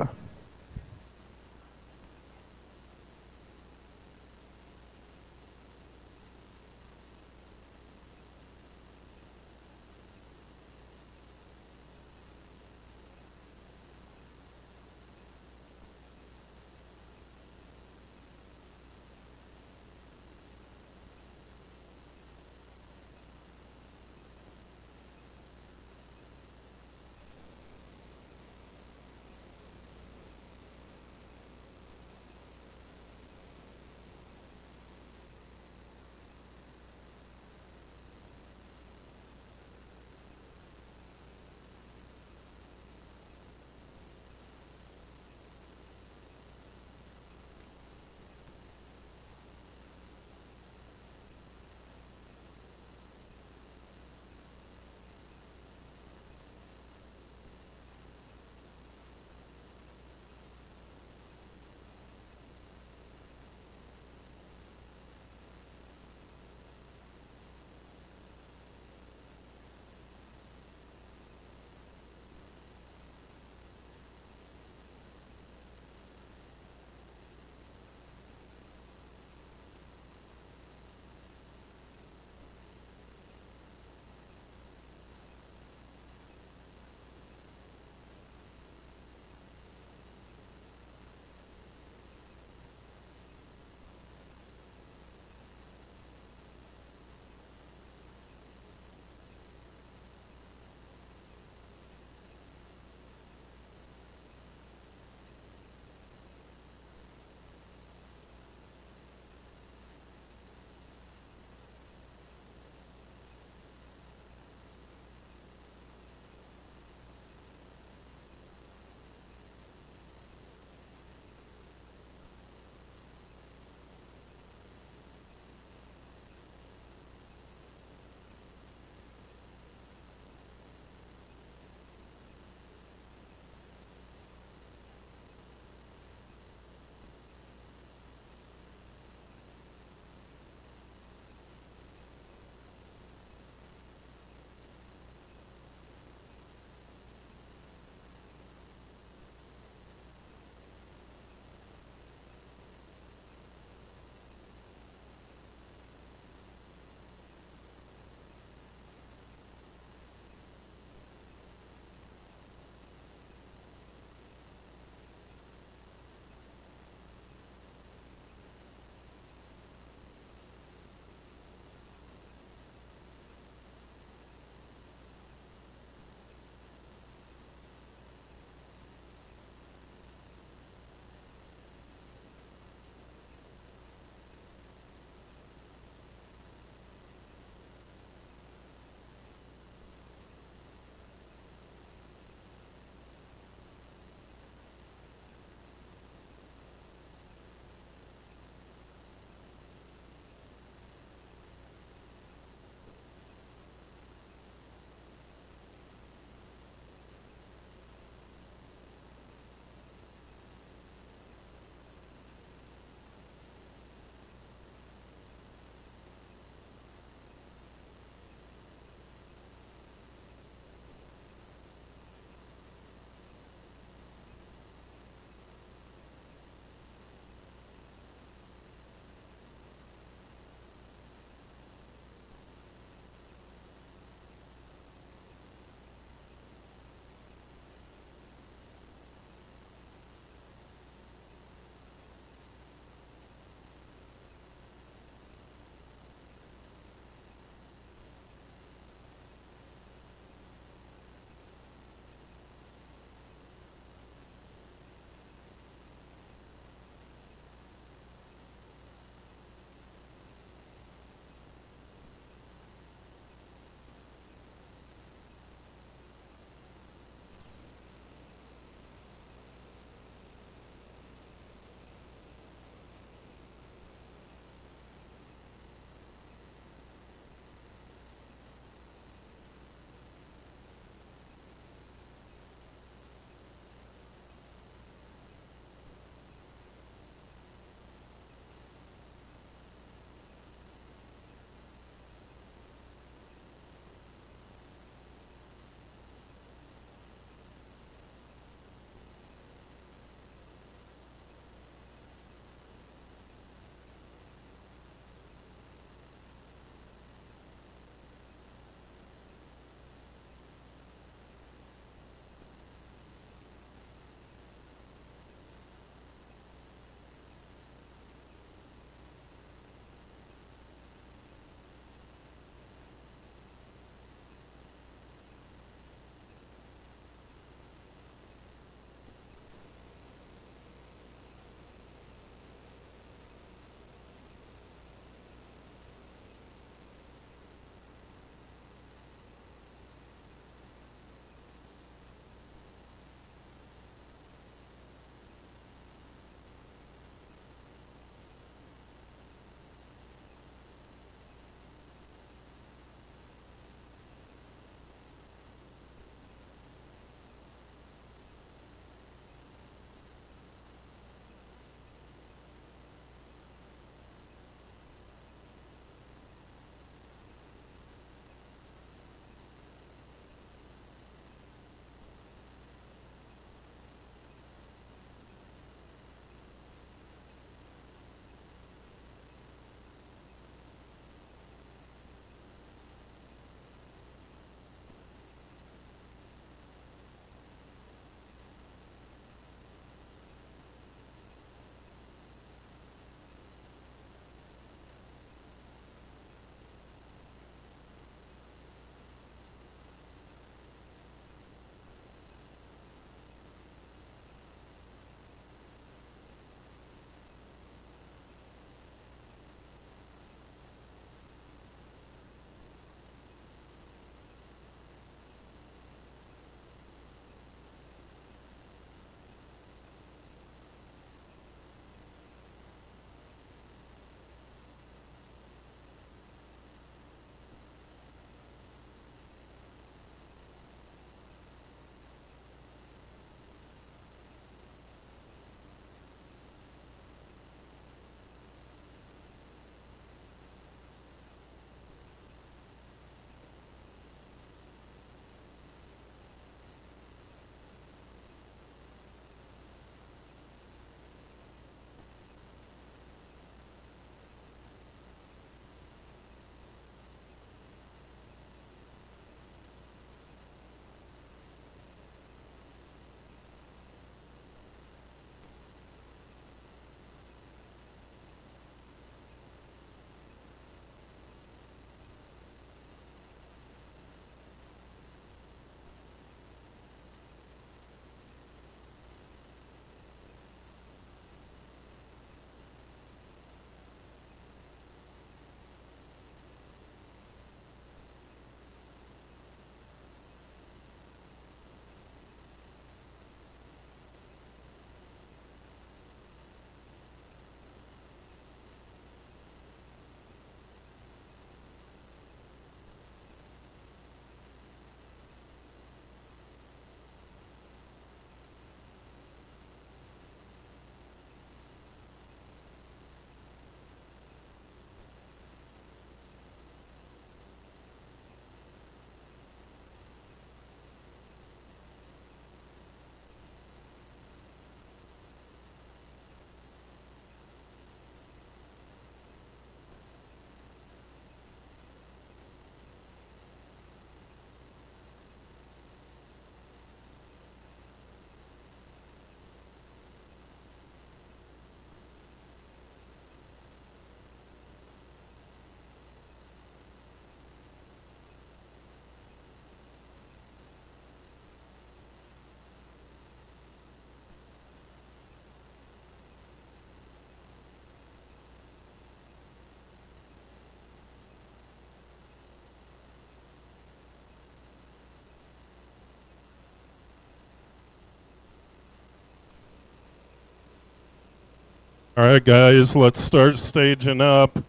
[SPEAKER 1] All right, guys, let's start staging up.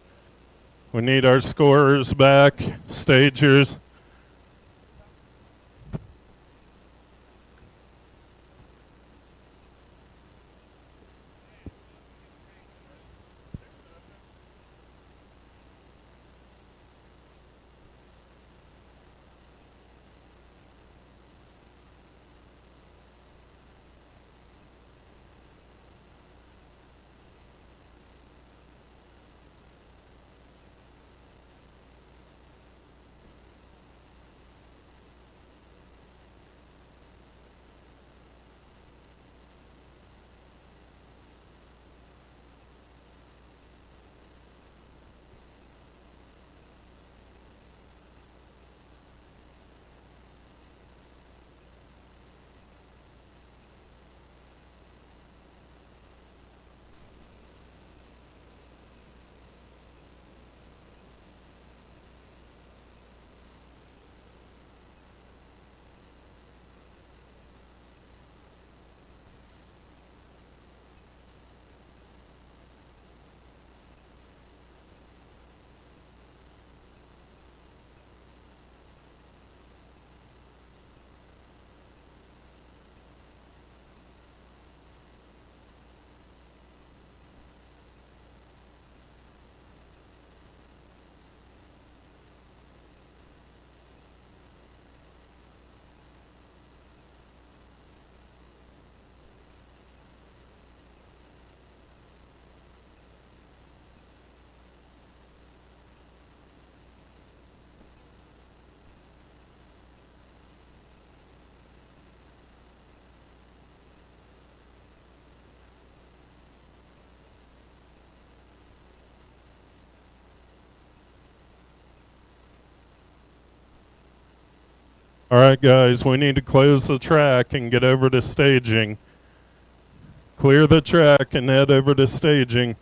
[SPEAKER 1] We need our scorers back, stagers. All right, guys, we need to close the track and get over to staging. Clear the track and head over to staging.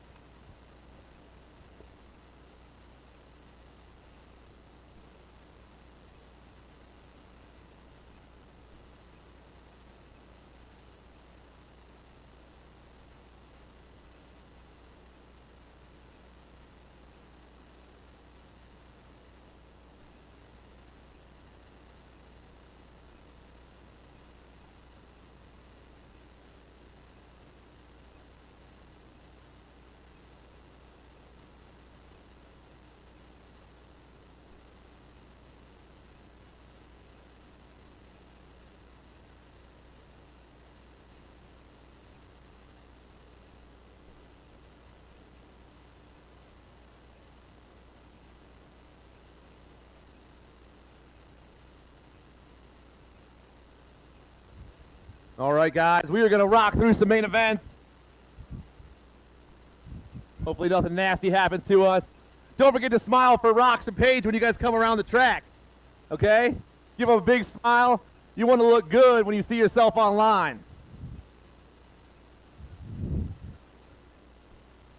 [SPEAKER 2] All right, guys, we are going to rock through some main events. Hopefully nothing nasty happens to us. Don't forget to smile for Rox and Paige when you guys come around the track, okay? Give them a big smile. You want to look good when you see yourself online.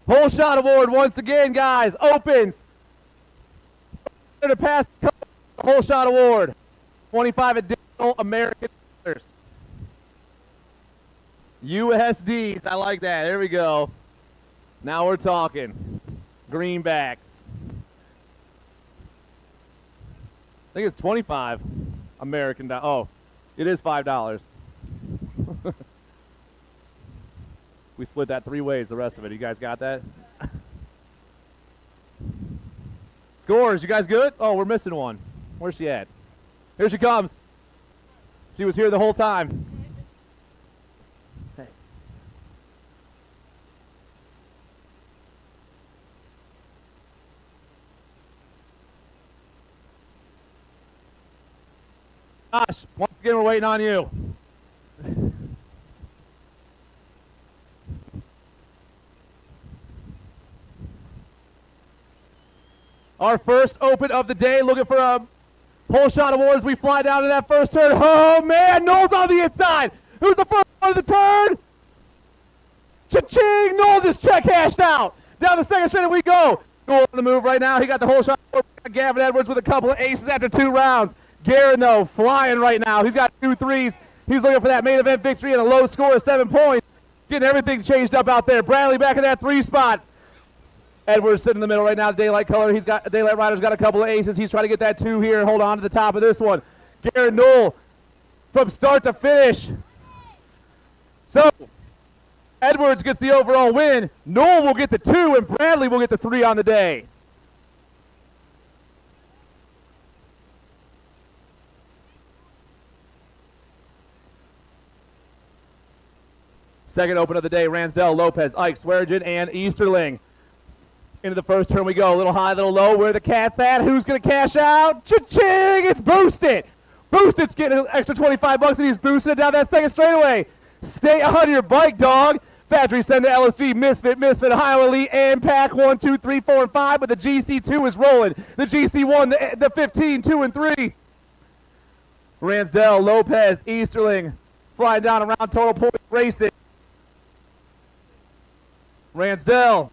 [SPEAKER 2] Whole shot award once again, guys. Opens. To pass the whole shot award. 25 additional American dollars. USDs. I like that. There we go. Now we're talking. Greenbacks. I think it's 25 American dollars. Oh, it is $5. We split that 3 ways, the rest of it. You guys got that? Scores, you guys good? Oh, we're missing one. Where's she at? Here she comes. She was here the whole time. Hey. Gosh, once again, we're waiting on you. Our first open of the day, looking for a pole shot award as we fly down to that first turn. Oh, man, Noel's on the inside. Who's the first one of the turn? Cha-ching! Noel just check hashed out. Down the second straight we go. Noel on the move right now. He got the whole shot award. Gavin Edwards with a couple of aces after 2 rounds. Garrett, flying right now. He's got 2 threes. He's looking for that main event victory and a low score of 7 points. Getting everything changed up out there. Bradley back in that 3 spot. Edwards sitting in the middle right now. Daylight color. Daylight Rider's got a couple of aces. He's trying to get that 2 here and hold on to the top of this one. Garrett Knoll from start to finish. So Edwards gets the overall win. Knoll will get the 2, and Bradley will get the 3 on the day. Second open of the day, Ransdell, Lopez, Ike, Swearigan, and Easterling. Into the first turn we go. A little high, a little low. Where the cat's at? Who's going to cash out? Cha-ching! It's Boosted. Boosted's getting an extra 25 bucks, and he's boosting it down that second straightaway. Stay on your bike, dog. Factory send to LSG, Misfit, Ohio Elite, and Pack 1, 2, 3, 4, and 5, but the GC2 is rolling. The GC1, the 15, 2, and 3. Ransdell, Lopez, Easterling flying down around total points racing. Ransdell,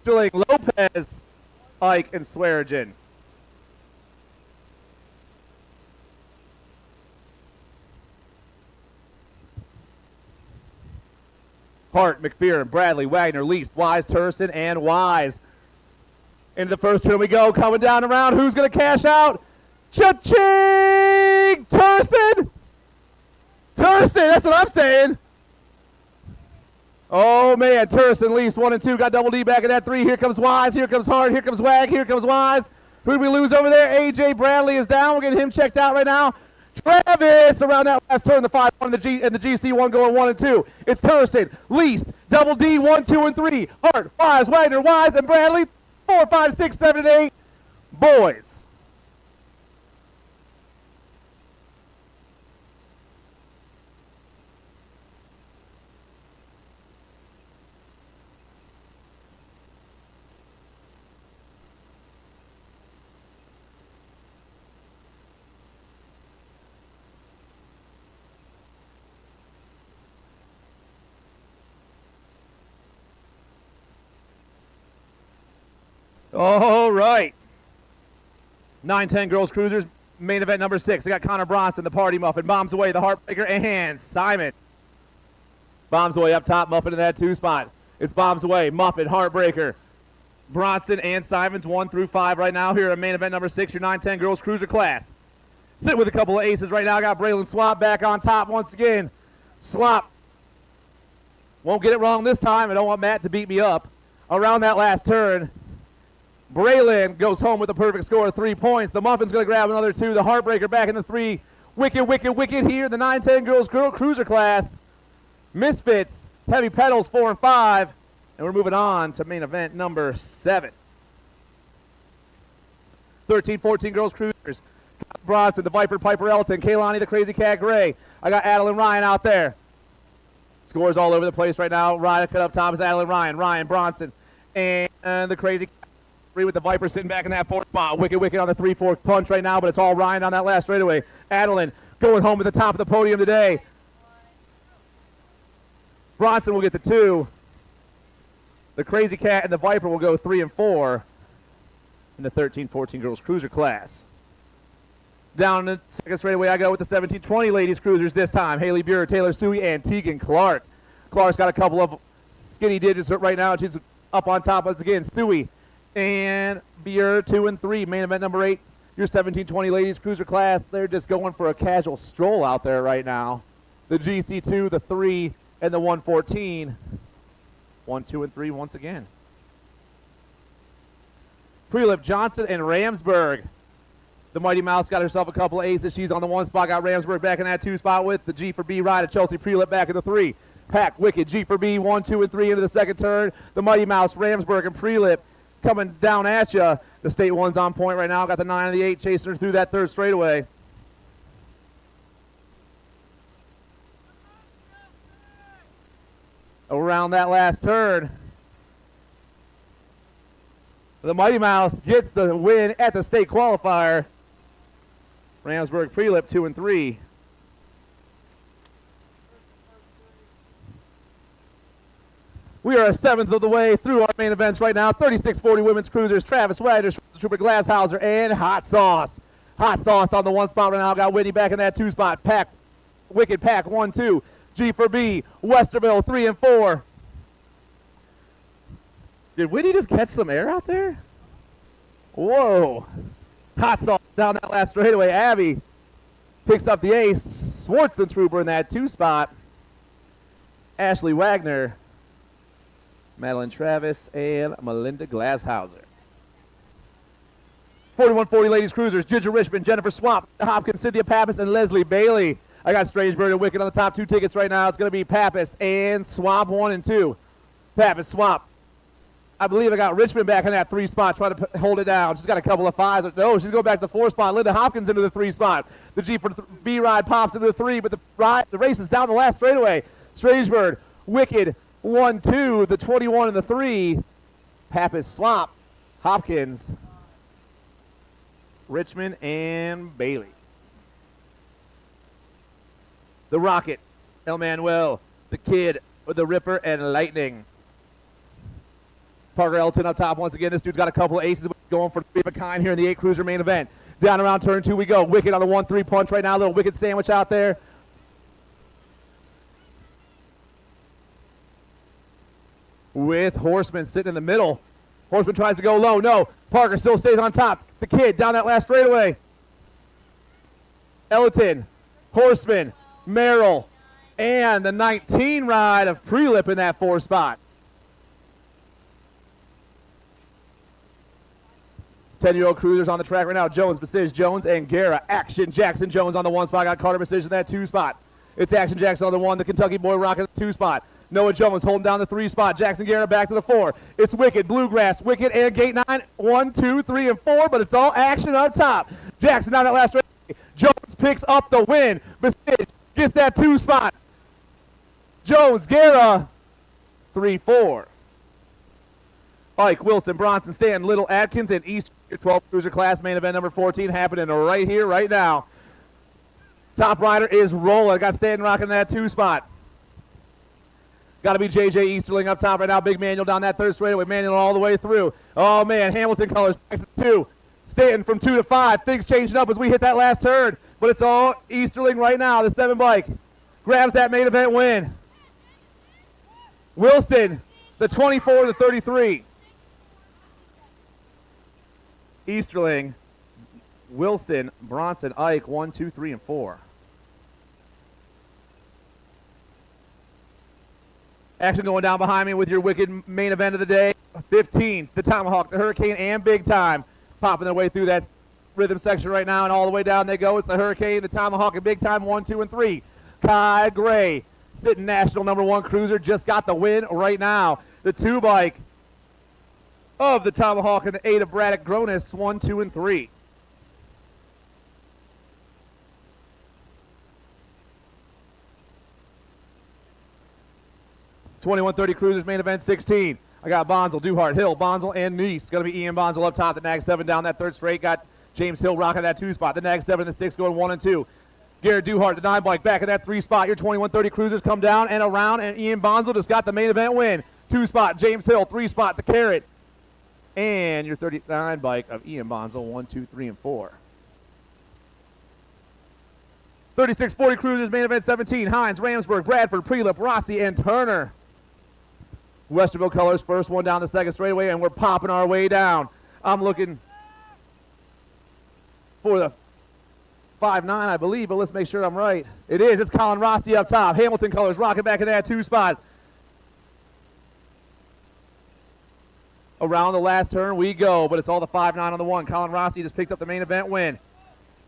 [SPEAKER 2] Easterling, Lopez, Ike, and Swearigan. Hart, McPherson, Bradley, Wagner, Least, Wise, Turson, and Wise. Into the first turn we go, coming down around. Who's going to cash out? Cha-ching! Turson! Turson, that's what I'm saying. Oh, man, Turson, Least, 1 and 2, got double D back in that 3. Here comes Wise, here comes Hart, here comes Wag, here comes Wise. Who did we lose over there? A.J. Bradley is down. We're getting him checked out right now. Travis around that last turn, the 5-1 and the GC1 going 1 and 2. It's Turson, Least, double D, 1, 2, and 3. Hart, Wise, Wagner, Wise, and Bradley, 4, 5, 6, 7, and 8. Boys. All right. 9-10 girls cruisers, main event number 6. They got Connor Bronson, the party muffin, bombs away, the heartbreaker, and Simon. Bombs away up top, Muffin in that 2 spot. It's bombs away, Muffin, heartbreaker, Bronson, and Simons 1 through 5 right now here in main event number 6, your 9-10 girls cruiser class. Sit with a couple of aces right now. Got Braylon Swap back on top once again. Swap won't get it wrong this time. I don't want Matt to beat me up. Around that last turn, Braylon goes home with a perfect score of 3 points. The Muffin's going to grab another 2. The Heartbreaker back in the 3. Wicked, wicked, wicked here. The 9-10 girls cruiser class. Misfits, Heavy Pedals 4 and 5. And we're moving on to main event number 7. 13-14 girls cruisers. Bronson, the Viper, Piper Elton, Kaylani, the Crazy Cat Gray. I got Adeline Ryan out there. Scores all over the place right now. Ryan cut up top is Adeline Ryan. Ryan Bronson. And the Crazy Cat Gray with the Viper sitting back in that 4th spot. Wicked, wicked on the 3-4 punch right now, but it's all Ryan on that last straightaway. Adeline going home at the top of the podium today. Bronson will get the 2. The Crazy Cat and the Viper will go 3 and 4 in the 13-14 girls cruiser class. Down the second straightaway, I go with the 17-20 ladies cruisers this time. Haley Buer, Taylor Suey, and Tegan Clark. Clark's got a couple of skinny digits right now. She's up on top once again. Suey and Buer 2 and 3. Main event number 8. Your 17-20 ladies cruiser class. They're just going for a casual stroll out there right now. The GC2, the 3, and the 114. 1, 2, and 3 once again. Prelip Johnson and Ramsburg. The Mighty Mouse got herself a couple of aces. She's on the 1 spot. Got Ramsburg back in that 2 spot with the G for B ride. Chelsea Prelip back in the 3. Pack, Wicked, G for B, 1, 2, and 3 into the second turn. The Mighty Mouse, Ramsburg, and Prelip coming down at you. The State 1's on point right now. Got the 9 and the 8 chasing her through that 3rd straightaway. Around that last turn, the Mighty Mouse gets the win at the state qualifier. Ramsburg Prelip 2 and 3. We are a 7th of the way through our main events right now. 36-40 women's cruisers. Travis Wagner, Trooper Glasshauser, and Hot Sauce. Hot Sauce on the 1 spot right now. Got Whitney back in that 2 spot. Pack, Wicked Pack 1, 2. G for B, Westerville 3 and 4. Did Whitney just catch some air out there? Whoa. Hot sauce down that last straightaway. Abby picks up the ace. Schwarzentrooper in that 2 spot. Ashley Wagner, Madeline Travis, and Melinda Glashauser. 4140 ladies cruisers, Ginger Richmond, Jennifer Swamp, Hopkins, Cynthia Pappas, and Leslie Bailey. I got Strangebird and Wicked on the top 2 tickets right now. It's going to be Pappas and Swamp 1 and 2. Pappas, Swamp. I believe I got Richmond back in that 3 spot, trying to hold it down. She's got a couple of 5s. No, she's going back to the 4 spot. Linda Hopkins into the 3 spot. The G for B ride pops into the 3, but the race is down the last straightaway. Strangebird, Wicked, 1, 2, the 21 and the 3. Pappas, Swamp, Hopkins, Richmond, and Bailey. The Rocket, El Manuel, the Kid, the Ripper, and Lightning. Parker Elton up top once again. This dude's got a couple of aces going for 3 of a kind here in the 8 cruiser main event. Down around turn 2 we go. Wicked on the 1-3 punch right now. A little Wicked sandwich out there. With Horseman sitting in the middle. Horseman tries to go low. No. Parker still stays on top. The Kid down that last straightaway. Elton, Horseman, Merrill, and the 19 ride of Prelip in that 4 spot. 10-year-old cruisers on the track right now. Jones, Basij, Jones, and Guerra. Action Jackson Jones on the 1 spot. Got Carter Basij in that 2 spot. It's Action Jackson on the 1. The Kentucky boy rocking the 2 spot. Noah Jones holding down the 3 spot. Jackson Guerra back to the 4. It's Wicked, Bluegrass, Wicked, and Gate 9. 1, 2, 3, and 4, but it's all action up top. Jackson down that last straight. Jones picks up the win. Basij gets that 2 spot. Jones, Guerra, 3, 4. Ike, Wilson, Bronson, Stanton, Little, Atkins, and East 12 cruiser class main event number 14 happening right here, right now. Top rider is rolling. Got Stanton rocking that 2 spot. Got to be J.J. Easterling up top right now. Big Manuel down that 3rd straightaway. Manuel all the way through. Oh, man. Hamilton colors back to 2. Stanton from 2 to 5. Things changing up as we hit that last turn. But it's all Easterling right now. The 7 bike grabs that main event win. Wilson, the 24 to 33. Easterling, Wilson, Bronson, Ike, 1, 2, 3, and 4. Action going down behind me with your Wicked main event of the day. 15, the Tomahawk, the Hurricane, and Big Time. Popping their way through that rhythm section right now, and all the way down they go. It's the Hurricane, the Tomahawk, and Big Time, 1, 2, and 3. Kai Gray, sitting national number 1 cruiser, just got the win right now. The 2 bike of the Tomahawk and the 8 of Braddock Gronis, 1, 2, and 3. .2130 Cruisers main event 16. I got Bonzel, Duhart, Hill, Bonzel, and Neese. Going to be Ian Bonzel up top. The Nag 7 down that 3rd straight. Got James Hill rocking that 2 spot. The Nag 7 and the 6 going 1 and 2. Garrett Duhart, the 9 bike, back in that 3 spot. Your 2130 Cruisers come down and around, and Ian Bonzel just got the main event win. 2 spot, James Hill. 3 spot, the Carrot. And your 39 bike of Ian Bonzel, 1, 2, 3, and 4. 3640 Cruisers main event 17. Hines, Ramsburg, Bradford, Prelip, Rossi, and Turner. Westerville colors, first one down the 2nd straightaway, and we're popping our way down. I'm looking for the 5-9, I believe, but let's make sure I'm right. It is. It's Colin Rossi up top. Hamilton colors rocking back in that 2 spot. Around the last turn we go, but it's all the 5-9 on the 1. Colin Rossi just picked up the main event win.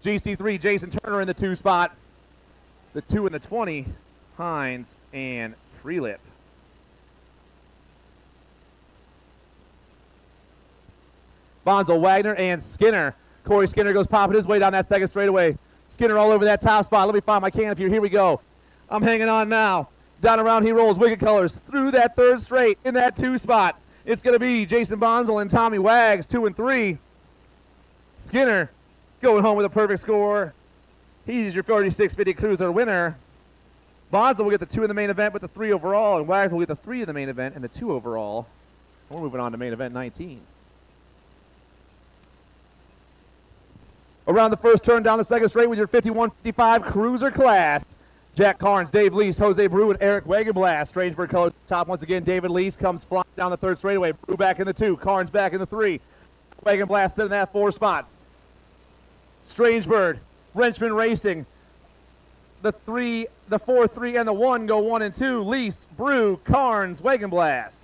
[SPEAKER 2] GC3, Jason Turner in the 2 spot. The 2 and the 20, Hines and Prelip. Bonzel, Wagner, and Skinner. Corey Skinner goes popping his way down that 2nd straightaway. Skinner all over that top spot. Let me find my canopy. Here we go. I'm hanging on now. Down around he rolls. Wicked colors through that 3rd straight in that 2 spot. It's going to be Jason Bonzel and Tommy Wags, 2 and 3. Skinner going home with a perfect score. He's your 4650 Cruiser winner. Bonzel will get the 2 in the main event with the 3 overall, and Wags will get the 3 in the main event and the 2 overall. We're moving on to main event 19. Around the 1st turn down the 2nd straight with your 51-55 Cruiser class. Jack Carnes, Dave Lease, Jose Brew, and Eric Wagenblast. Strangebird colors top once again. David Lease comes flying down the third straightaway. Brew back in the 2. Carnes back in the 3. Wagenblast in that 4 spot. Strangebird, Wrenchman Racing. The 3, the 4, 3, and the 1 go 1 and 2. Lease, Brew, Carnes, Wagenblast.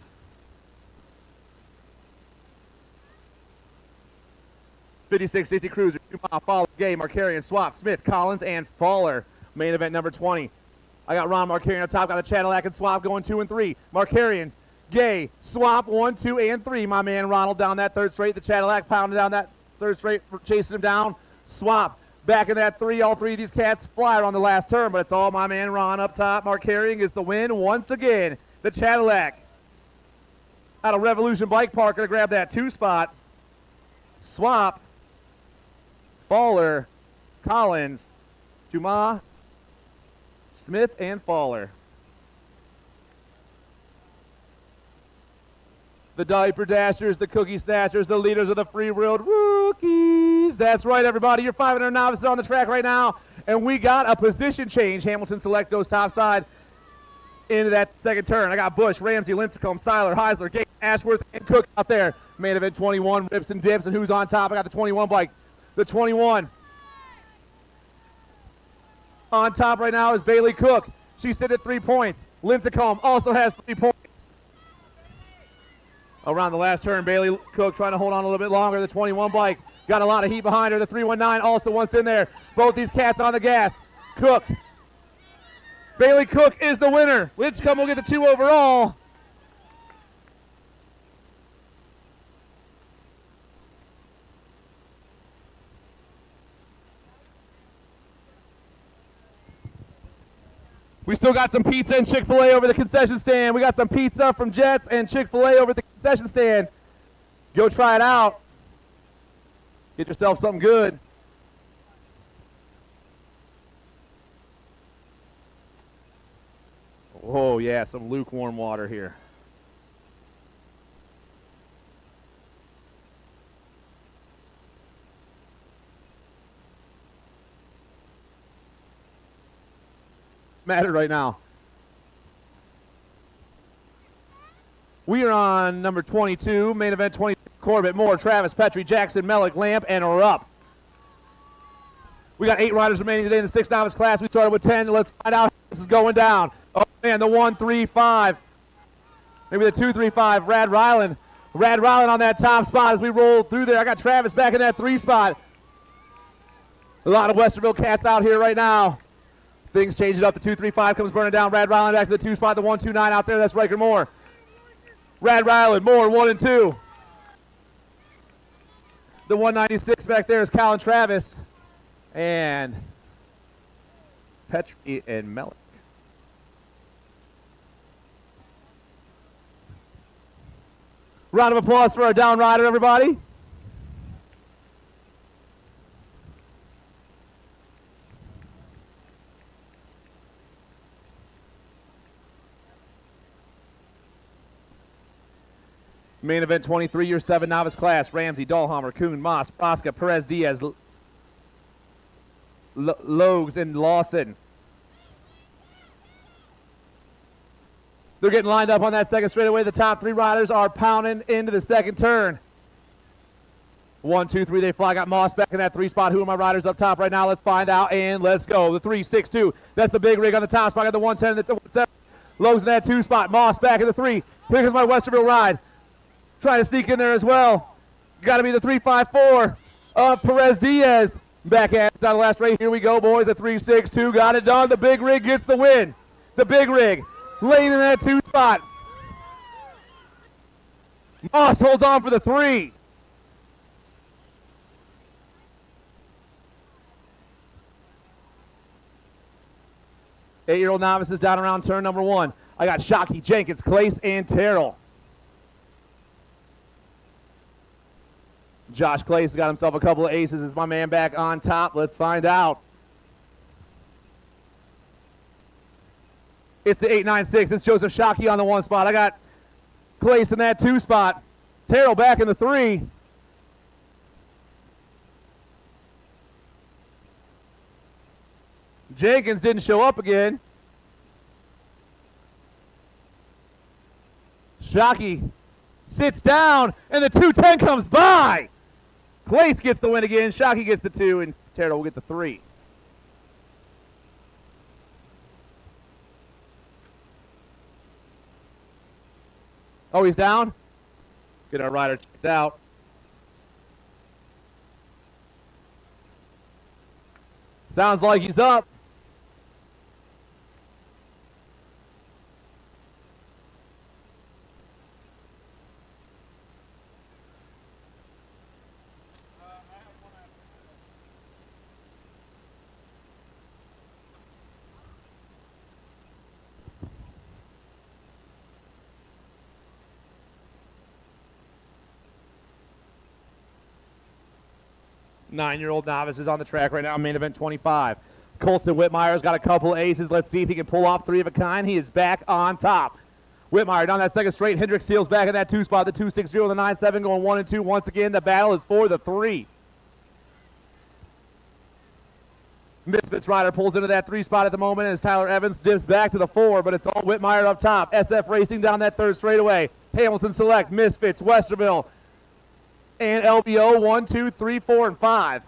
[SPEAKER 2] .5660 Cruiser, Dumas, Fowler, Gay, Markarian, Swap, Smith, Collins, and Fowler. Main event number 20. I got Ron Markarian up top, got the Cadillac and Swap going 2 and 3. Markarian, Gay, Swap 1, 2, and 3. My man Ronald down that third straight. The Cadillac pounding down that third straight, chasing him down. Swap back in that 3. All 3 of these cats fly on the last turn, but it's all my man Ron up top. Markarian is the win once again. The Cadillac out of Revolution Bike Park going to grab that 2 spot. Swap, Fowler, Collins, Dumas, Smith, and Fowler. The Diaper Dashers, the Cookie Snatchers, the leaders of the Free World Rookies. That's right, everybody. Your 500 novices on the track right now. And we got a position change. Hamilton Select goes topside into that second turn. I got Bush, Ramsey, Lincecum, Seiler, Heisler, Gate, Ashworth, and Cook out there. Main event 21, rips and dips. And who's on top? I got the 21 bike. The 21. On top right now is Bailey Cook. She's sitting at 3 points. Lincecum also has 3 points. Around the last turn, Bailey Cook trying to hold on a little bit longer. The 21 bike got a lot of heat behind her. The 319 also once in there. Both these cats on the gas. Cook. Bailey Cook is the winner. Lincecum will get the 2 overall. We still got some pizza and Chick-fil-A over the concession stand. We got some pizza from Jets and Chick-fil-A over the concession stand. Go try it out. Get yourself something good. Oh, yeah, some lukewarm water here. Matter right now. We are on number 22, main event 20. Corbett, Moore, Travis, Petrie, Jackson, Mellick, Lamp, and we're up. We got 8 riders remaining today in the 6 novice class. We started with 10. Let's find out how this is going down. Oh man, the 1-3-5. Maybe the 2-3-5. Rad Ryland. Rad Ryland on that top spot as we roll through there. I got Travis back in that 3 spot. A lot of Westerville cats out here right now. Things change it up. The 2-3-5 comes burning down. Rad Ryland back to the 2 spot. The 1-2-9 out there. That's Riker Moore. Rad Ryland, Moore, 1 and 2. The 196 back there is Colin Travis. And Petrie and Mellick. Round of applause for our down rider, everybody. Main event 23, year 7 novice class. Ramsey, Dahlhammer, Kuhn, Moss, Proska, Perez, Diaz, Logues, and Lawson. They're getting lined up on that second straightaway. The top 3 riders are pounding into the second turn. 1, 2, 3, they fly. Got Moss back in that 3 spot. Who are my riders up top right now? Let's find out, and let's go. The 3-6-2. That's the big rig on the top spot. Got the 110 and the 7. Logues in that 2 spot. Moss back in the 3. Here comes my Westerville ride. Trying to sneak in there as well. Got to be the 3-5-4 of Perez Diaz. Back at it on the last race. Here we go, boys. A 3-6-2. Got it done. The big rig gets the win. The big rig. Laying in that 2 spot. Moss holds on for the 3. Eight-year-old novices down around turn number 1. I got Shockey, Jenkins, Clace, and Terrell. Josh Clace got himself a couple of aces. Is my man back on top? Let's find out. It's the 8-9-6. It's Joseph Shockey on the 1 spot. I got Clace in that 2 spot. Terrell back in the 3. Jenkins didn't show up again. Shockey sits down, and the 2:10 comes by. Clace gets the win again. Shockey gets the 2, and Terrell will get the 3. Oh, he's down? Get our rider checked out. Sounds like he's up. Nine-year-old novices on the track right now, main event 25. Colston Whitmire's got a couple aces. Let's see if he can pull off 3 of a kind. He is back on top. Whitmire down that second straight. Hendricks seals back in that 2 spot. The 260 and the 97 going 1 and 2. Once again, the battle is for the 3. Misfits rider pulls into that 3 spot at the moment as Tyler Evans dips back to the 4, but it's all Whitmire up top. SF Racing down that 3rd straightaway. Hamilton Select, Misfits, Westerville, and LBO 1, 2, 3, 4, and 5.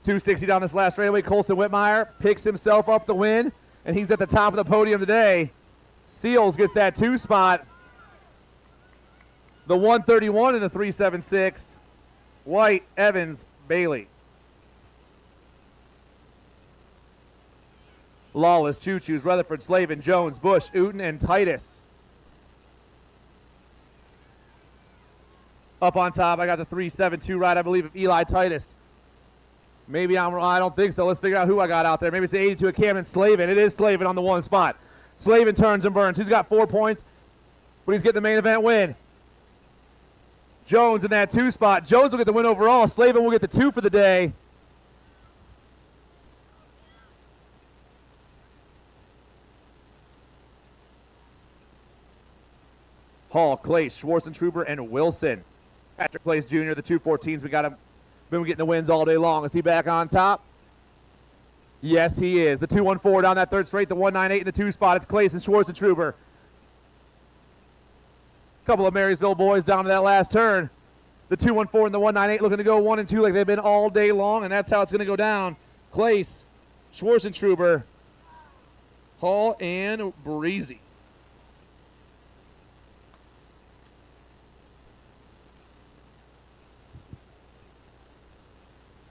[SPEAKER 2] 260 down this last straightaway. Colson Whitmire picks himself up the win, and he's at the top of the podium today. Seals gets that 2 spot. The 131 and the 376. White, Evans, Bailey. Lawless, Choo-Choos, Rutherford, Slavin, Jones, Bush, Uten, and Titus. Up on top, I got the 372 ride, I believe, of Eli Titus. Maybe I'm wrong. I don't think so. Let's figure out who I got out there. Maybe it's the 82 of Camden Slavin. It is Slavin on the 1 spot. Slavin turns and burns. He's got 4 points, but he's getting the main event win. Jones in that 2 spot. Jones will get the win overall. Slavin will get the 2 for the day. Hall, Clay, Schwartzentruber, and Wilson. Patrick Clays Jr., the 214s. We got him. Been getting the wins all day long. Is he back on top? Yes, he is. The 214 down that 3rd straight. The 198 in the 2 spot. It's Clays and Schwartzentruber. Couple of Marysville boys down to that last turn. The 214 and the 198 looking to go 1 and 2 like they've been all day long, and that's how it's going to go down. Clays, Schwartzentruber, Hall, and Breezy.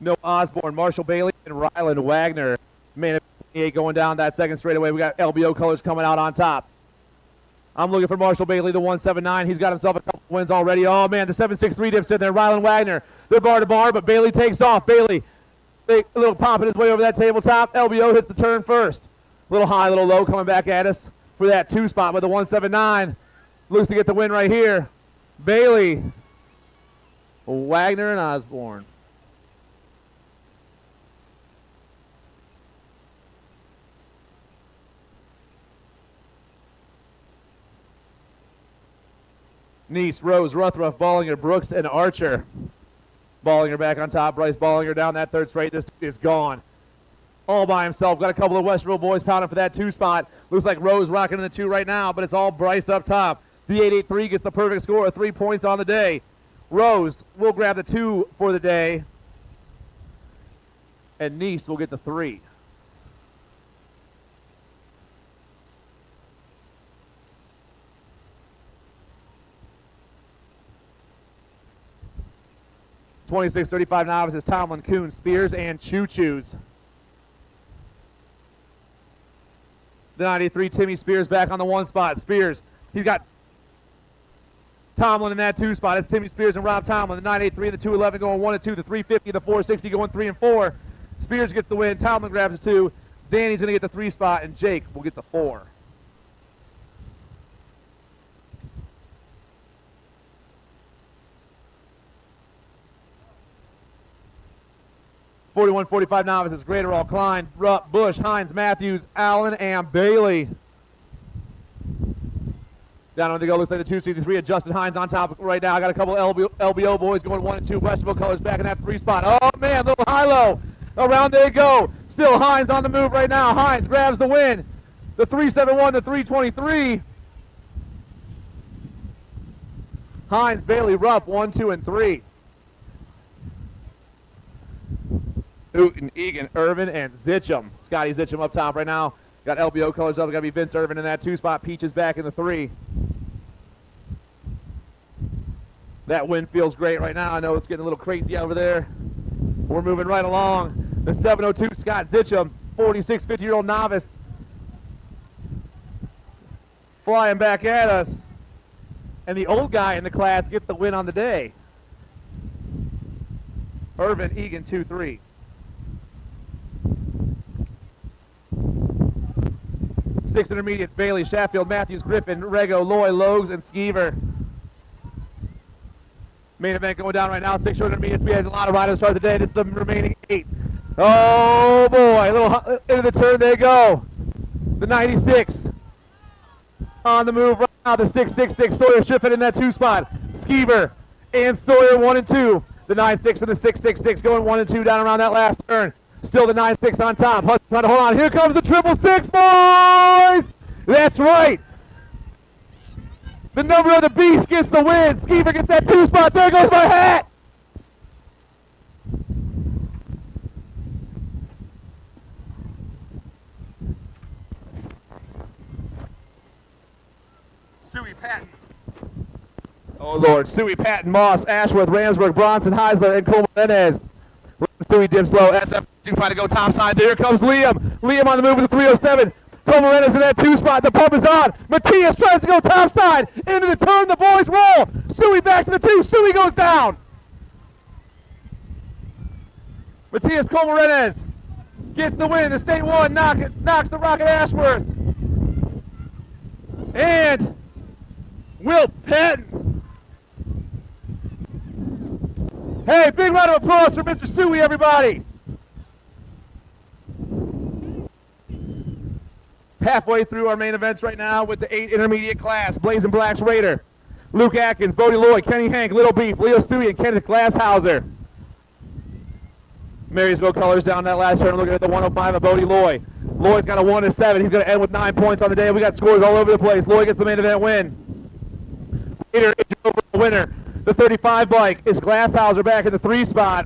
[SPEAKER 2] No Osborne, Marshall Bailey, and Ryland Wagner. Man, 28 going down that 2nd straightaway. We got LBO colors coming out on top. I'm looking for Marshall Bailey, the 179. He's got himself a couple wins already. Oh, man, the 763 dips in there. Ryland Wagner, they're bar to bar, but Bailey takes off. Bailey, a little popping his way over that tabletop. LBO hits the turn first. Little high, little low coming back at us for that 2 spot with the 179. Looks to get the win right here. Bailey, Wagner, and Osborne. Neese, Rose, Ruthruff, Ballinger, Brooks, and Archer. Ballinger back on top. Bryce Ballinger down that 3rd straight. This is gone. All by himself. Got a couple of Westerville boys pounding for that 2 spot. Looks like Rose rocking in the 2 right now, but it's all Bryce up top. The 883 gets the perfect score of 3 points on the day. Rose will grab the 2 for the day. And Neese will get the 3. .26-35 novices, Tomlin, Kuhn, Spears, and Choo-Choos. The 93, Timmy Spears back on the 1 spot. Spears, he's got Tomlin in that 2 spot. It's Timmy Spears and Rob Tomlin. The 983 and the 211 going 1 and 2. The 350 and the 460 going 3 and 4. Spears gets the win. Tomlin grabs the 2. Danny's going to get the 3 spot, and Jake will get the 4. 41-45 novices, Graterol, Klein, Rupp, Bush, Hines, Matthews, Allen, and Bailey. Down on the go, looks like the 263 of Justin Hines on top right now. I got a couple LBO boys going 1 and 2. Westerville colors back in that 3 spot. Oh, man, little high-low. Around they go. Still Hines on the move right now. Hines grabs the win. The 371 to 323. Hines, Bailey, Rupp, 1, 2, and 3. Hooten, Egan, Irvin, and Zitcham. Scotty Zitcham up top right now. Got LBO colors up. Got to be Vince Irvin in that 2 spot. Peaches back in the 3. That wind feels great right now. I know it's getting a little crazy over there. We're moving right along. The 702, Scott Zitcham, 46, 50-year-old novice. Flying back at us. And the old guy in the class gets the win on the day. Irvin, Egan, 2-3. Six intermediates, Bailey, Sheffield, Matthews, Griffin, Rego, Loy, Logues, and Skeever. Main event going down right now. 6 short intermediates. We had a lot of riders start the day. This is the remaining 8. Oh boy, a little into the turn they go. The 96 on the move right now. The 666 Sawyer shifted in that 2 spot. Skeever and Sawyer 1 and 2. The 96 and the 666 going 1 and 2 down around that last turn. Still the 96 on top. Hudson trying to hold on. Here comes the 666, boys! That's right. The number of the beast gets the win. Skeever gets that 2 spot. There goes my hat. Suey Patton. Oh Lord. Suey Patton, Moss, Ashworth, Ramsburg, Bronson, Heisler, and Cole Menendez. Suey dips low. SF trying to go top side. There comes Liam. Liam on the move with the 307. Cole Menendez in that 2 spot. The pump is on. Matias tries to go top side. Into the turn. The boys roll. Suey back to the 2. Suey goes down. Matias Cole Menendez gets the win. The state 1 knocks the Rocket Ashworth. And Will Patton. Hey, big round of applause for Mr. Suey, everybody. Halfway through our main events right now with the 8 intermediate class. Blazing Blacks Raider, Luke Atkins, Bodie Lloyd, Kenny Hank, Little Beef, Leo Suey, and Kenneth Glasshauser. Marysville colors down that last turn. Looking at the 105 of Bodie Lloyd. Lloyd's got a 1 and 7. He's going to end with 9 points on the day. We got scores all over the place. Lloyd gets the main event win. Raider over the winner. The 35 bike is Glasshauser back in the 3 spot.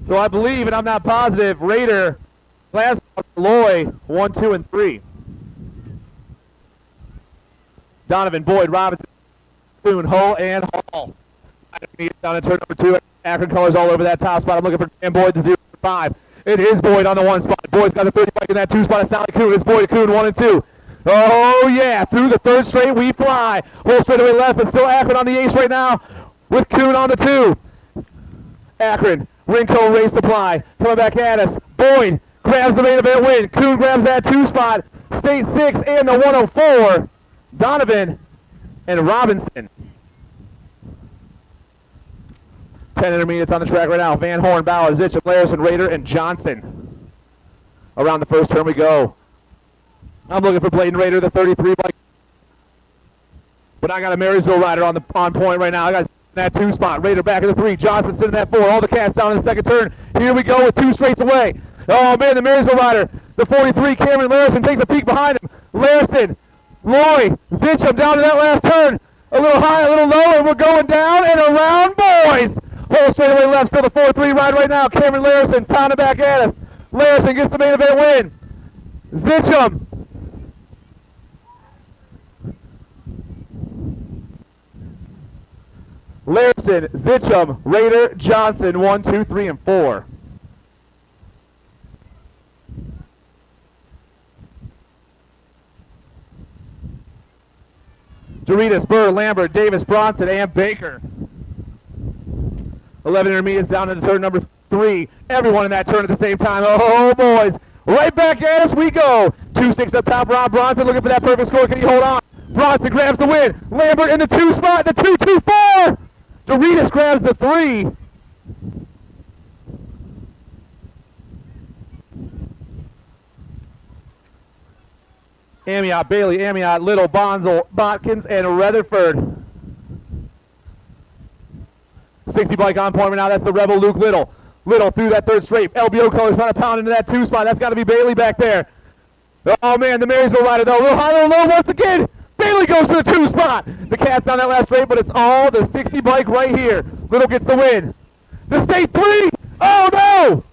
[SPEAKER 2] So I believe, and I'm not positive, Raider, Glasshauser, Loy, 1, 2, and 3. Donovan, Boyd, Robinson, Boone, Hull, and Hall. Down in turn number 2. Akron colors all over that top spot. I'm looking for Dan Boyd, the 0-5. It is Boyd on the 1 spot. Boyd's got the 30 bike in that 2 spot of Sally Kuhn. It's Boyd Kuhn, 1 and 2. Oh yeah, through the 3rd straight we fly. Whole straightaway left, but still Akron on the ace right now with Kuhn on the 2. Akron, Rinco Race Supply coming back at us. Boyd grabs the main event win. Kuhn grabs that 2 spot. State 6 and the 104. Donovan and Robinson. 10 intermediates on the track right now. Van Horn, Bauer, Zitcham, Larison, Raider, and Johnson. Around the 1st turn we go. I'm looking for Bladen Raider, the 33 bike. But I got a Marysville rider on point right now. I got that 2 spot. Raider back in the 3. Johnson sitting at 4. All the cats down in the 2nd turn. Here we go with 2 straights away. Oh man, the Marysville rider, the 43, Cameron Larison, takes a peek behind him. Larison, Loy, Zitcham down to that last turn. A little high, a little low, and we're going down and around, boys. Whole straightaway left, still the 4-3 ride right now. Cameron Larison pounding back at us. Larison gets the main event win. Zitcham. Larison, Zitcham, Raider, Johnson, 1, 2, 3, and 4. Doritas, Burr, Lambert, Davis, Bronson, and Baker. 11 intermediates down into turn number 3. Everyone in that turn at the same time. Oh, boys. Right back at us we go. 2-6 up top. Rob Bronson looking for that perfect score. Can he hold on? Bronson grabs the win. Lambert in the 2 spot. The 2-2-4. Doritas grabs the 3. Amiot, Bailey, Amiot, Little, Bonzel, Botkins, and Rutherford. 60 bike on point right now. That's the Rebel Luke Little. Little through that third straight. LBO colors trying to pound into that 2 spot. That's got to be Bailey back there. Oh, man, the Marysville rider, though. A little high, a little low once again. Bailey goes to the 2 spot. The cat's on that last straight, but it's all the 60 bike right here. Little gets the win. The state 3. Oh, no.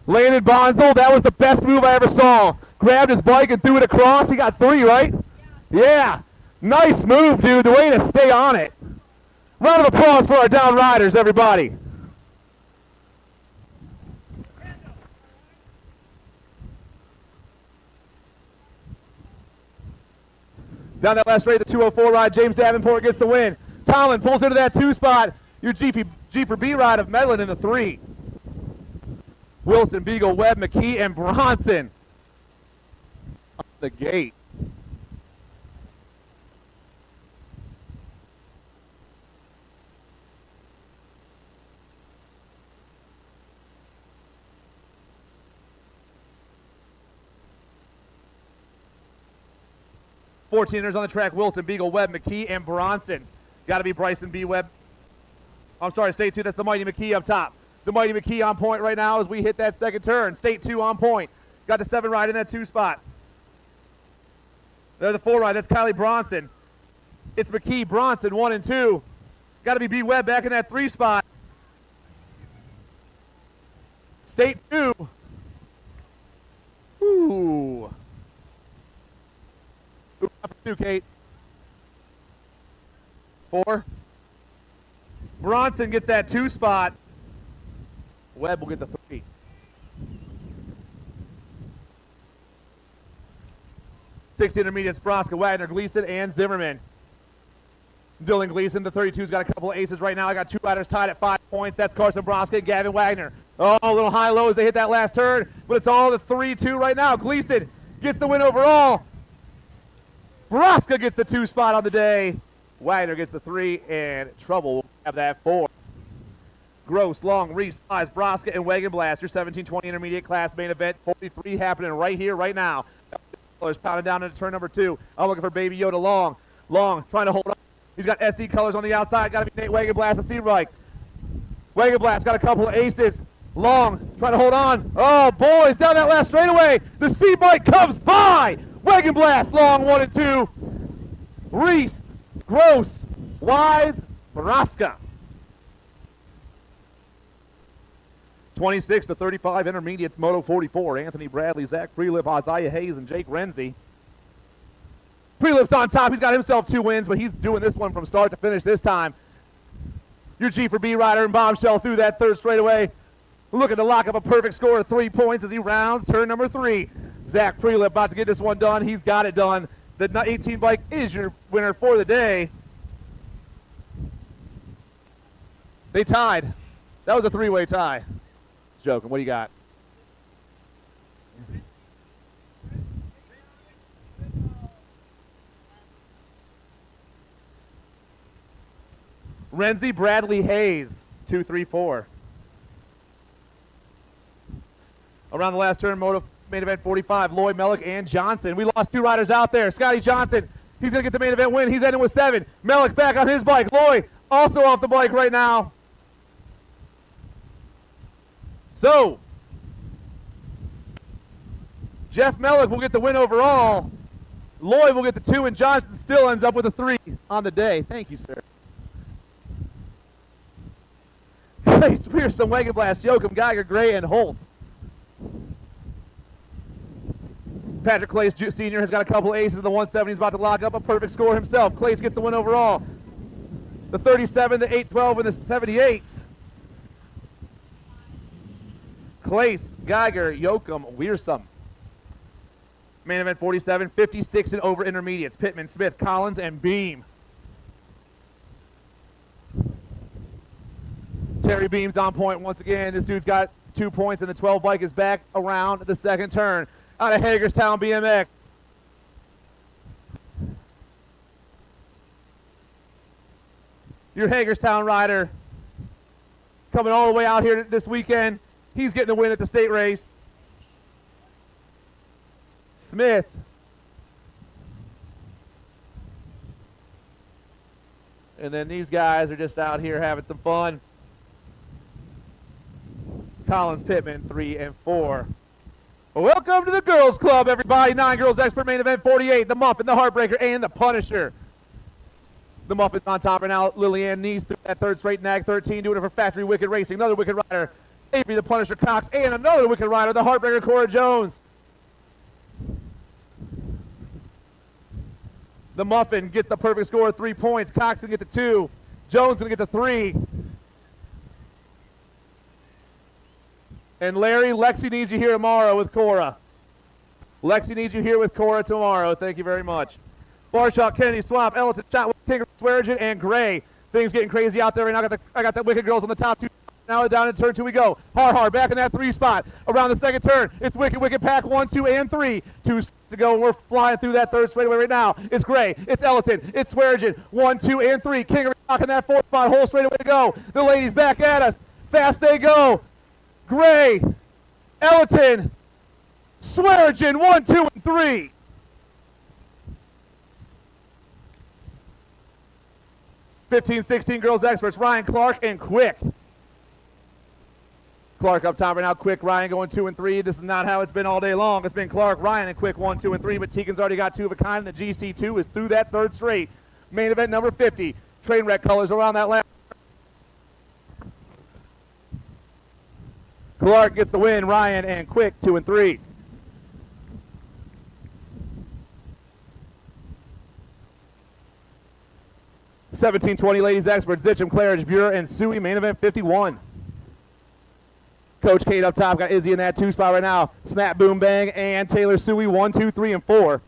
[SPEAKER 2] Landon Bonzel, that was the best move I ever saw. Grabbed his bike and threw it across. He got 3, right? Yeah. Nice move, dude. The way to stay on it. Round of applause for our down riders, everybody. Down that last straight, the 204 ride, James Davenport gets the win. Tomlin pulls into that 2 spot. Your G for B ride of Medlin in the 3. Wilson, Beagle, Webb, McKee, and Bronson. Up the gate. ers on the track, Wilson, Beagle, Webb, McKee, and Bronson. Got to be Bryson B. Webb. I'm sorry, State 2, that's the Mighty McKee up top. The Mighty McKee on point right now as we hit that second turn. State 2 on point. Got the 7 ride in that 2 spot. There the 4 ride, that's Kylie Bronson. It's McKee, Bronson, 1 and 2. Got to be B. Webb back in that 3 spot. State 2. Ooh. 2, Kate. 4. Bronson gets that 2 spot. Webb will get the 3. Six intermediates, Broska, Wagner, Gleason, and Zimmerman. Dylan Gleason, the 32's got a couple of aces right now. I got 2 riders tied at 5 points. That's Carson Broska and Gavin Wagner. Oh, a little high-low as they hit that last turn, but it's all the 3-2 right now. Gleason gets the win overall. Broska gets the 2 spot on the day. Wagner gets the 3, and Trouble will have that 4. Gross, Long, Reese, Spies, Broska, and Wagon Blast. Your 1720 intermediate class main event. 43 happening right here, right now. Colors pounding down into turn number 2. I'm looking for Baby Yoda Long. Long trying to hold on. He's got SC colors on the outside. Got to be Nate Wagon Blast, the steam bike. Wagon Blast got a couple of aces. Long trying to hold on. Oh, boys, down that last straightaway. The C bike comes by. Wagon Blast, Long, 1 and 2. Reese, Gross, Wise, Broska. 26 to 35 intermediates, Moto 44. Anthony Bradley, Zach Prelip, Isaiah Hayes, and Jake Renzi. Prelip's on top. He's got himself 2 wins, but he's doing this one from start to finish this time. Your G for B rider and Bombshell through that 3rd straightaway. Looking to lock up a perfect score of 3 points as he rounds turn number 3. Zach Prelip about to get this one done. He's got it done. The 18 bike is your winner for the day. They tied. That was a 3-way tie. Just joking. What do you got? Renzi, Bradley, Hayes, 2, 3, 4. Around the last turn, Moto main event 45, Lloyd, Mellick, and Johnson. We lost 2 riders out there. Scotty Johnson, he's going to get the main event win. He's ending with 7. Mellick back on his bike. Lloyd also off the bike right now. So, Jeff Mellick will get the win overall. Lloyd will get the 2, and Johnson still ends up with a 3 on the day. Thank you, sir. Spears, Wagon Blast, Yoakum, Geiger, Gray, and Holt. Patrick Clace Sr. has got a couple aces in the 170. He's about to lock up a perfect score himself. Clace gets the win overall. The 37, the 812, and the 78. Clace, Geiger, Yoakum, Wearsome. Main event 47, 56 and over intermediates. Pittman, Smith, Collins, and Beam. Terry Beam's on point once again. This dude's got 2 points, and the 12 bike is back around the 2nd turn. Out of Hagerstown BMX. Your Hagerstown rider coming all the way out here this weekend. He's getting the win at the state race. Smith. And then these guys are just out here having some fun. Collins, Pittman, 3 and 4. Welcome to the Girls Club, everybody. 9 girls expert main event 48. The Muffin, the Heartbreaker, and the Punisher. The Muffin's on top right now. Lillian Neese through that third straight nag 13, doing it for Factory Wicked Racing. Another Wicked Rider, Avery the Punisher Cox, and another Wicked Rider, the Heartbreaker Cora Jones. The Muffin gets the perfect score of 3 points. Cox gonna get the 2. Jones gonna get the 3. And Larry, Lexi needs you here tomorrow with Cora. Lexi needs you here with Cora tomorrow. Thank you very much. Barshaw, Kennedy, Swamp, Ellington, Shot, King, Swearingen, and Gray. Things getting crazy out there right now. I got the Wicked Girls on the top 2. Now down in turn 2 we go. Har back in that 3 spot. Around the second turn, it's Wicked Pack 1, 2, and 3. 2 to go, and we're flying through that third straightaway right now. It's Gray, it's Ellington, it's Swearingen. 1, 2, and 3. King in that 4th spot. Whole straightaway to go. The ladies back at us. Fast they go. Gray, Ellington, Swearingen, 1, 2, and 3. (15-16) girls experts, Ryan Clark and Quick. Clark up top right now, Quick, Ryan going 2 and 3. This is not how it's been all day long. It's been Clark, Ryan, and Quick 1, 2, and 3, but Tegan's already got 2 of a kind, and the GC2 is through that third straight. Main event number 50. Train wreck colors around that last. Clark gets the win, Ryan and Quick 2 and 3. (17-20) ladies experts, Zitcham, Claridge, Buer, and Suey, main event 51. Coach Kate up top, got Izzy in that 2 spot right now. Snap, Boom, Bang, and Taylor Suey, 1, 2, 3, and 4.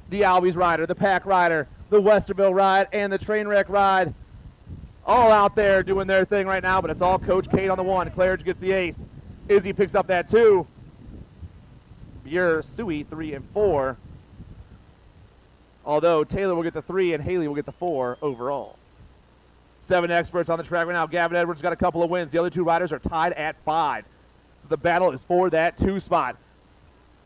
[SPEAKER 2] The Albies rider, the Pack rider, the Westerville ride, and the Trainwreck ride. All out there doing their thing right now, but it's all Coach Kate on the 1. Claridge gets the ace. Izzy picks up that 2. Buer, Suey, 3 and 4. Although Taylor will get the 3 and Haley will get the 4 overall. 7 experts on the track right now. Gavin Edwards got a couple of wins. The other 2 riders are tied at 5. So the battle is for that 2 spot.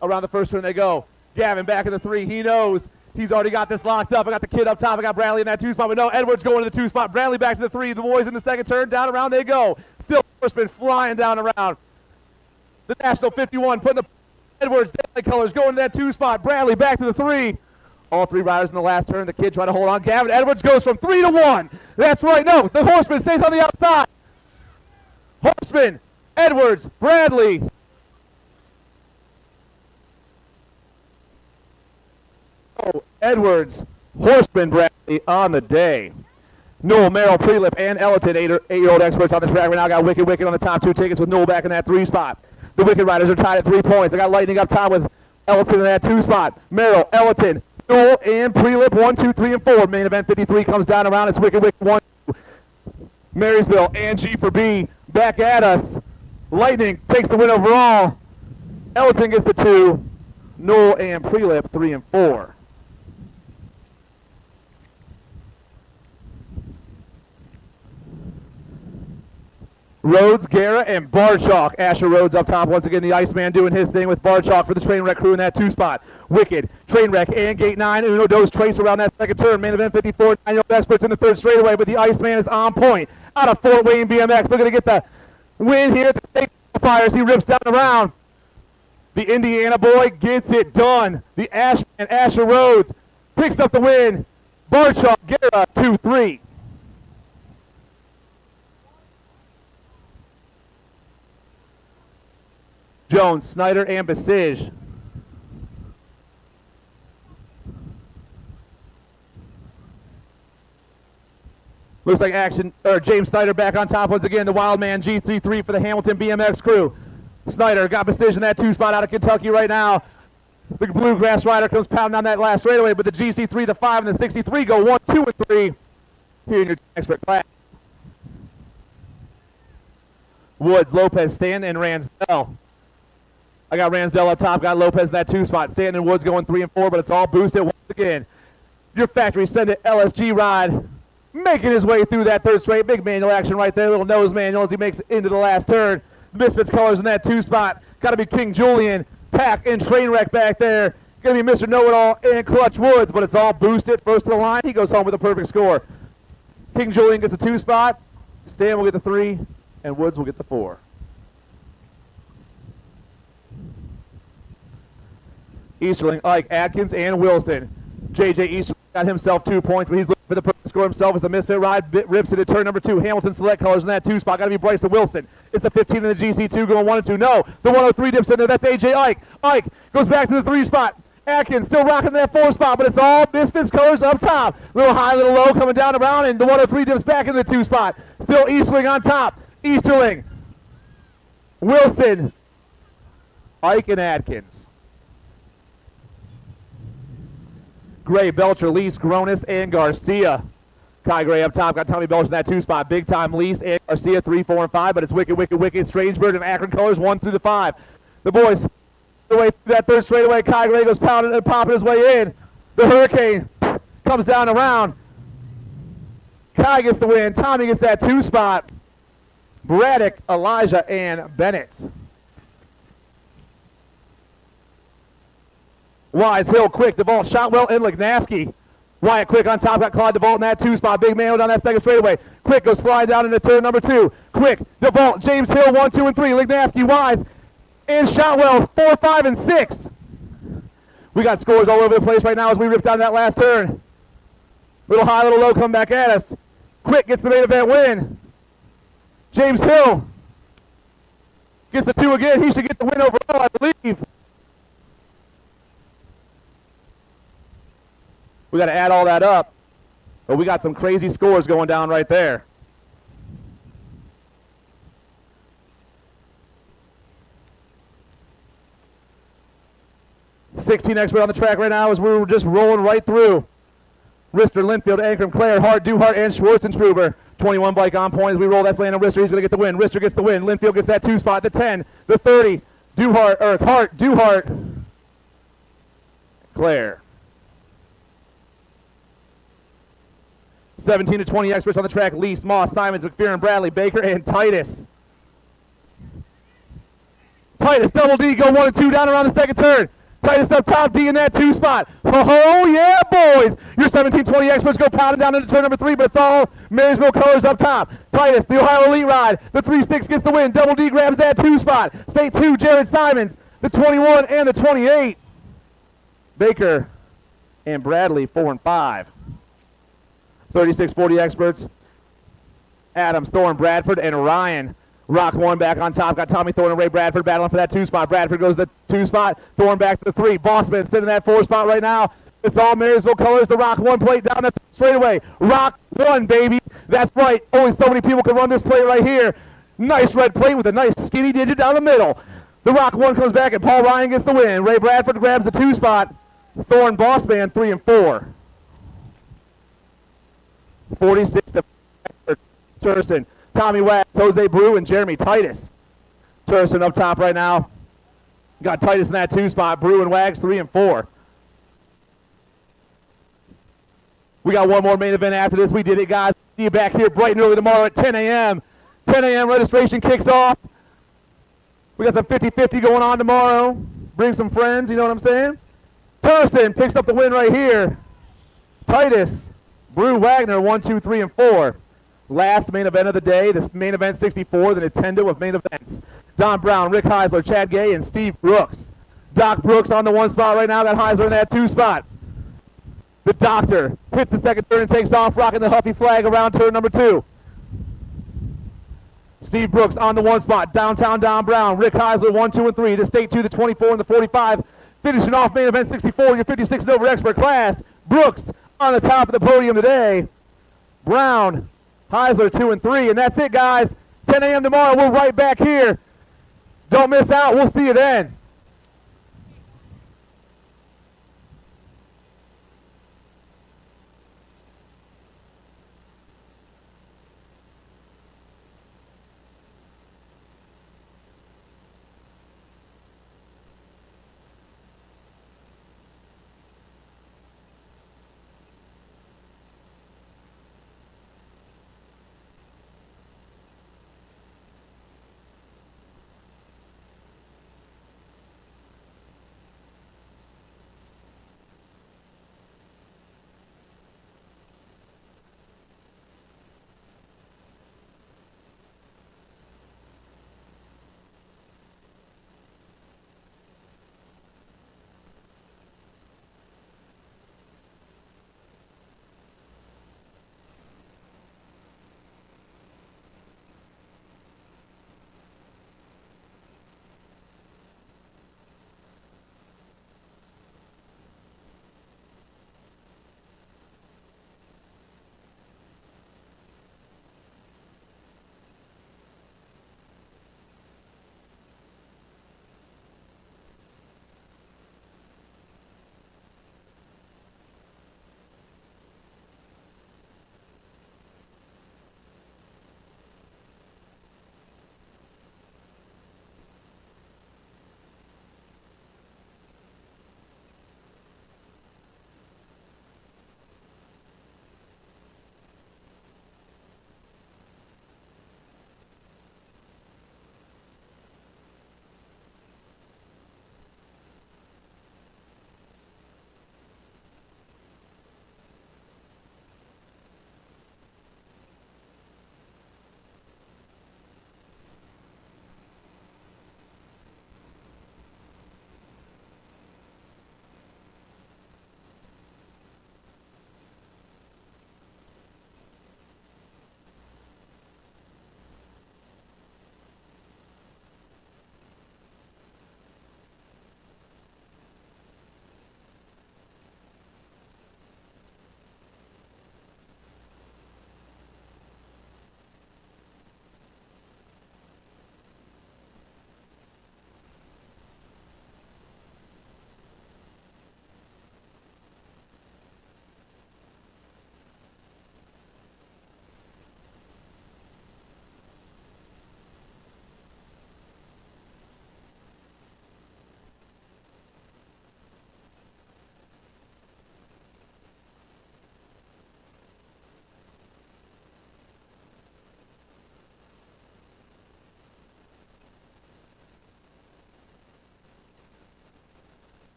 [SPEAKER 2] Around the first turn they go. Gavin back in the 3. He knows he's already got this locked up. I got the kid up top. I got Bradley in that 2 spot. But no, Edwards going to the 2 spot. Bradley back to the 3. The boys in the second turn. Down around they go. Still Horseman flying down around. The National 51 putting the Edwards deadly colors going to that 2 spot. Bradley back to the 3. All 3 riders in the last turn. The kid trying to hold on. Gavin Edwards goes from 3 to 1. That's right. No, the Horseman stays on the outside. Horseman, Edwards, Bradley. Oh, Edwards, Horseman, Bradley on the day. Newell, Merrill, Prelip, and Ellington, 8-year-old experts on the track right now. Got Wicked on the top 2 tickets with Newell back in that 3 spot. The Wicked riders are tied at 3 points. I got Lightning up top with Ellington in that 2 spot. Merrill, Ellington, Newell, and Prelip, 1, 2, 3, and 4. Main event 53 comes down around. It's Wicked 1, 2. Marysville and G for B back at us. Lightning takes the win overall. Ellington gets the 2. Newell and Prelip, 3 and 4. Rhodes, Guerra, and Barchalk. Asher Rhodes up top. Once again, the Iceman doing his thing with Barchalk for the Trainwreck crew in that 2 spot. Wicked, Trainwreck, and Gate 9. Uno Dos Trace around that second turn. Main event 54. 9-year-old experts in the 3rd straightaway, but the Iceman is on point. Out of Fort Wayne BMX. Looking to get the win here at the state qualifiers. He rips down around. The Indiana boy gets it done. The Ashman, Asher Rhodes, picks up the win. Barchalk, Guerra, 2-3. Jones, Snyder, and Basige. Looks like James Snyder back on top once again. The Wild Man GC3 for the Hamilton BMX crew. Snyder got Basige in that 2 spot out of Kentucky right now. The Bluegrass rider comes pounding on that last straightaway, but the GC3, the 5, and the 63 go 1, 2, and 3 here in your expert class. Woods, Lopez, Stanton, and Ransdell. I got Ransdell up top, got Lopez in that 2 spot. Stanton and Woods going 3 and 4, but it's all boosted once again. Your factory send it LSG ride, making his way through that 3rd straight. Big manual action right there, little nose manual as he makes it into the last turn. Misfits colors in that 2 spot. Got to be King Julian, Pack, and Trainwreck back there. Going to be Mr. Know-It-All and Clutch Woods, but it's all boosted. First to the line, he goes home with a perfect score. King Julian gets the 2 spot, Stan will get the 3, and Woods will get the 4. Easterling, Ike, Atkins, and Wilson. J.J. Easterling got himself 2 points, but he's looking for the perfect score himself as the misfit ride rips into turn number 2. Hamilton select colors in that 2 spot. Got to be Bryson Wilson. It's the 15 in the GC2 going 1 and 2. No, the 103 dips in there. That's A.J. Ike. Ike goes back to the 3 spot. Atkins still rocking that 4 spot, but it's all misfits colors up top. Little high, little low coming down around, and the 103 dips back in the 2 spot. Still Easterling on top. Easterling, Wilson, Ike, and Atkins. Gray, Belcher, Lease, Gronis, and Garcia. Kai Gray up top, got Tommy Belcher in that 2 spot. Big time Lease and Garcia, 3, 4, and 5, but it's Wicked, Wicked, Wicked, Strangebird, and Akron colors 1 through the 5. The boys, the way through that 3rd straightaway, Kai Gray goes pounding and popping his way in. The Hurricane comes down around. Kai gets the win. Tommy gets that 2 spot. Braddock, Elijah, and Bennett. Wise, Hill, Quick, DeVault, Shotwell, and Lignaski. Wyatt Quick on top, got Claude DeVault in that 2 spot. Big man down that 2nd straightaway. Quick goes flying down into turn number 2. Quick, DeVault, James Hill, 1, 2, and 3. Lignaski, Wise, and Shotwell, 4, 5, and 6. We got scores all over the place right now as we rip down that last turn. Little high, little low come back at us. Quick gets the main event win. James Hill gets the 2 again. He should get the win overall, I believe. We got to add all that up, but we got some crazy scores going down right there. $16 expert on the track right now as we're just rolling right through. Rister, Linfield, Ankrum, Clare, Hart, Duhart, and Schwartzentruber. 21 bike on point as we roll. That's Landon Rister. He's going to get the win. Rister gets the win. Linfield gets that 2 spot. The 10, the 30. Hart, Duhart, Clare. 17 to 20 experts on the track. Lease, Moss, Simons, McPherson, Bradley, Baker, and Titus. Titus, double D, go 1 and 2 down around the 2nd turn. Titus up top, D in that 2 spot. Oh, yeah, boys. Your 17-20 experts go pounding down into turn number 3, but it's all Marysville colors up top. Titus, the Ohio Elite Ride. The 3-6 gets the win. Double D grabs that 2 spot. State 2, Jared Simons. The 21 and the 28. Baker and Bradley, 4 and 5. 36-40 experts. Adams, Thorne, Bradford, and Ryan. Rock 1 back on top. Got Tommy Thorne and Ray Bradford battling for that 2 spot. Bradford goes to the 2 spot. Thorne back to the 3. Bossman sitting in that 4 spot right now. It's all Marysville colors. The Rock 1 plate down the straightaway. Rock 1, baby. That's right. Only so many people can run this plate right here. Nice red plate with a nice skinny digit down the middle. The Rock 1 comes back and Paul Ryan gets the win. Ray Bradford grabs the 2 spot. Thorne, Bossman, 3 and 4. 46 to Turson, Tommy Wax, Jose Brew, and Jeremy Titus. Turson up top right now. Got Titus in that 2 spot. Brew and Wags 3 and 4. We got one more main event after this. We did it, guys. See you back here bright and early tomorrow at 10 a.m. 10 a.m. registration kicks off. We got some 50-50 going on tomorrow. Bring some friends, you know what I'm saying? Turson picks up the win right here. Titus, Brew, Wagner, 1, 2, 3, and 4. Last main event of the day, this main event 64, the Nintendo of main events. Don Brown, Rick Heisler, Chad Gay, and Steve Brooks. Doc Brooks on the 1 spot right now. Got Heisler in that 2 spot. The Doctor hits the 2nd turn and takes off, rocking the Huffy flag around turn number 2. Steve Brooks on the 1 spot. Downtown Don Brown, Rick Heisler, 1, 2, and 3. The State 2, the 24, and the 45. Finishing off main event 64, your 56 and over expert class. Brooks on the top of the podium today. Brown, Heisler 2 and 3, and that's it, guys. 10 a.m. tomorrow. We're right back here. Don't miss out. We'll see you then.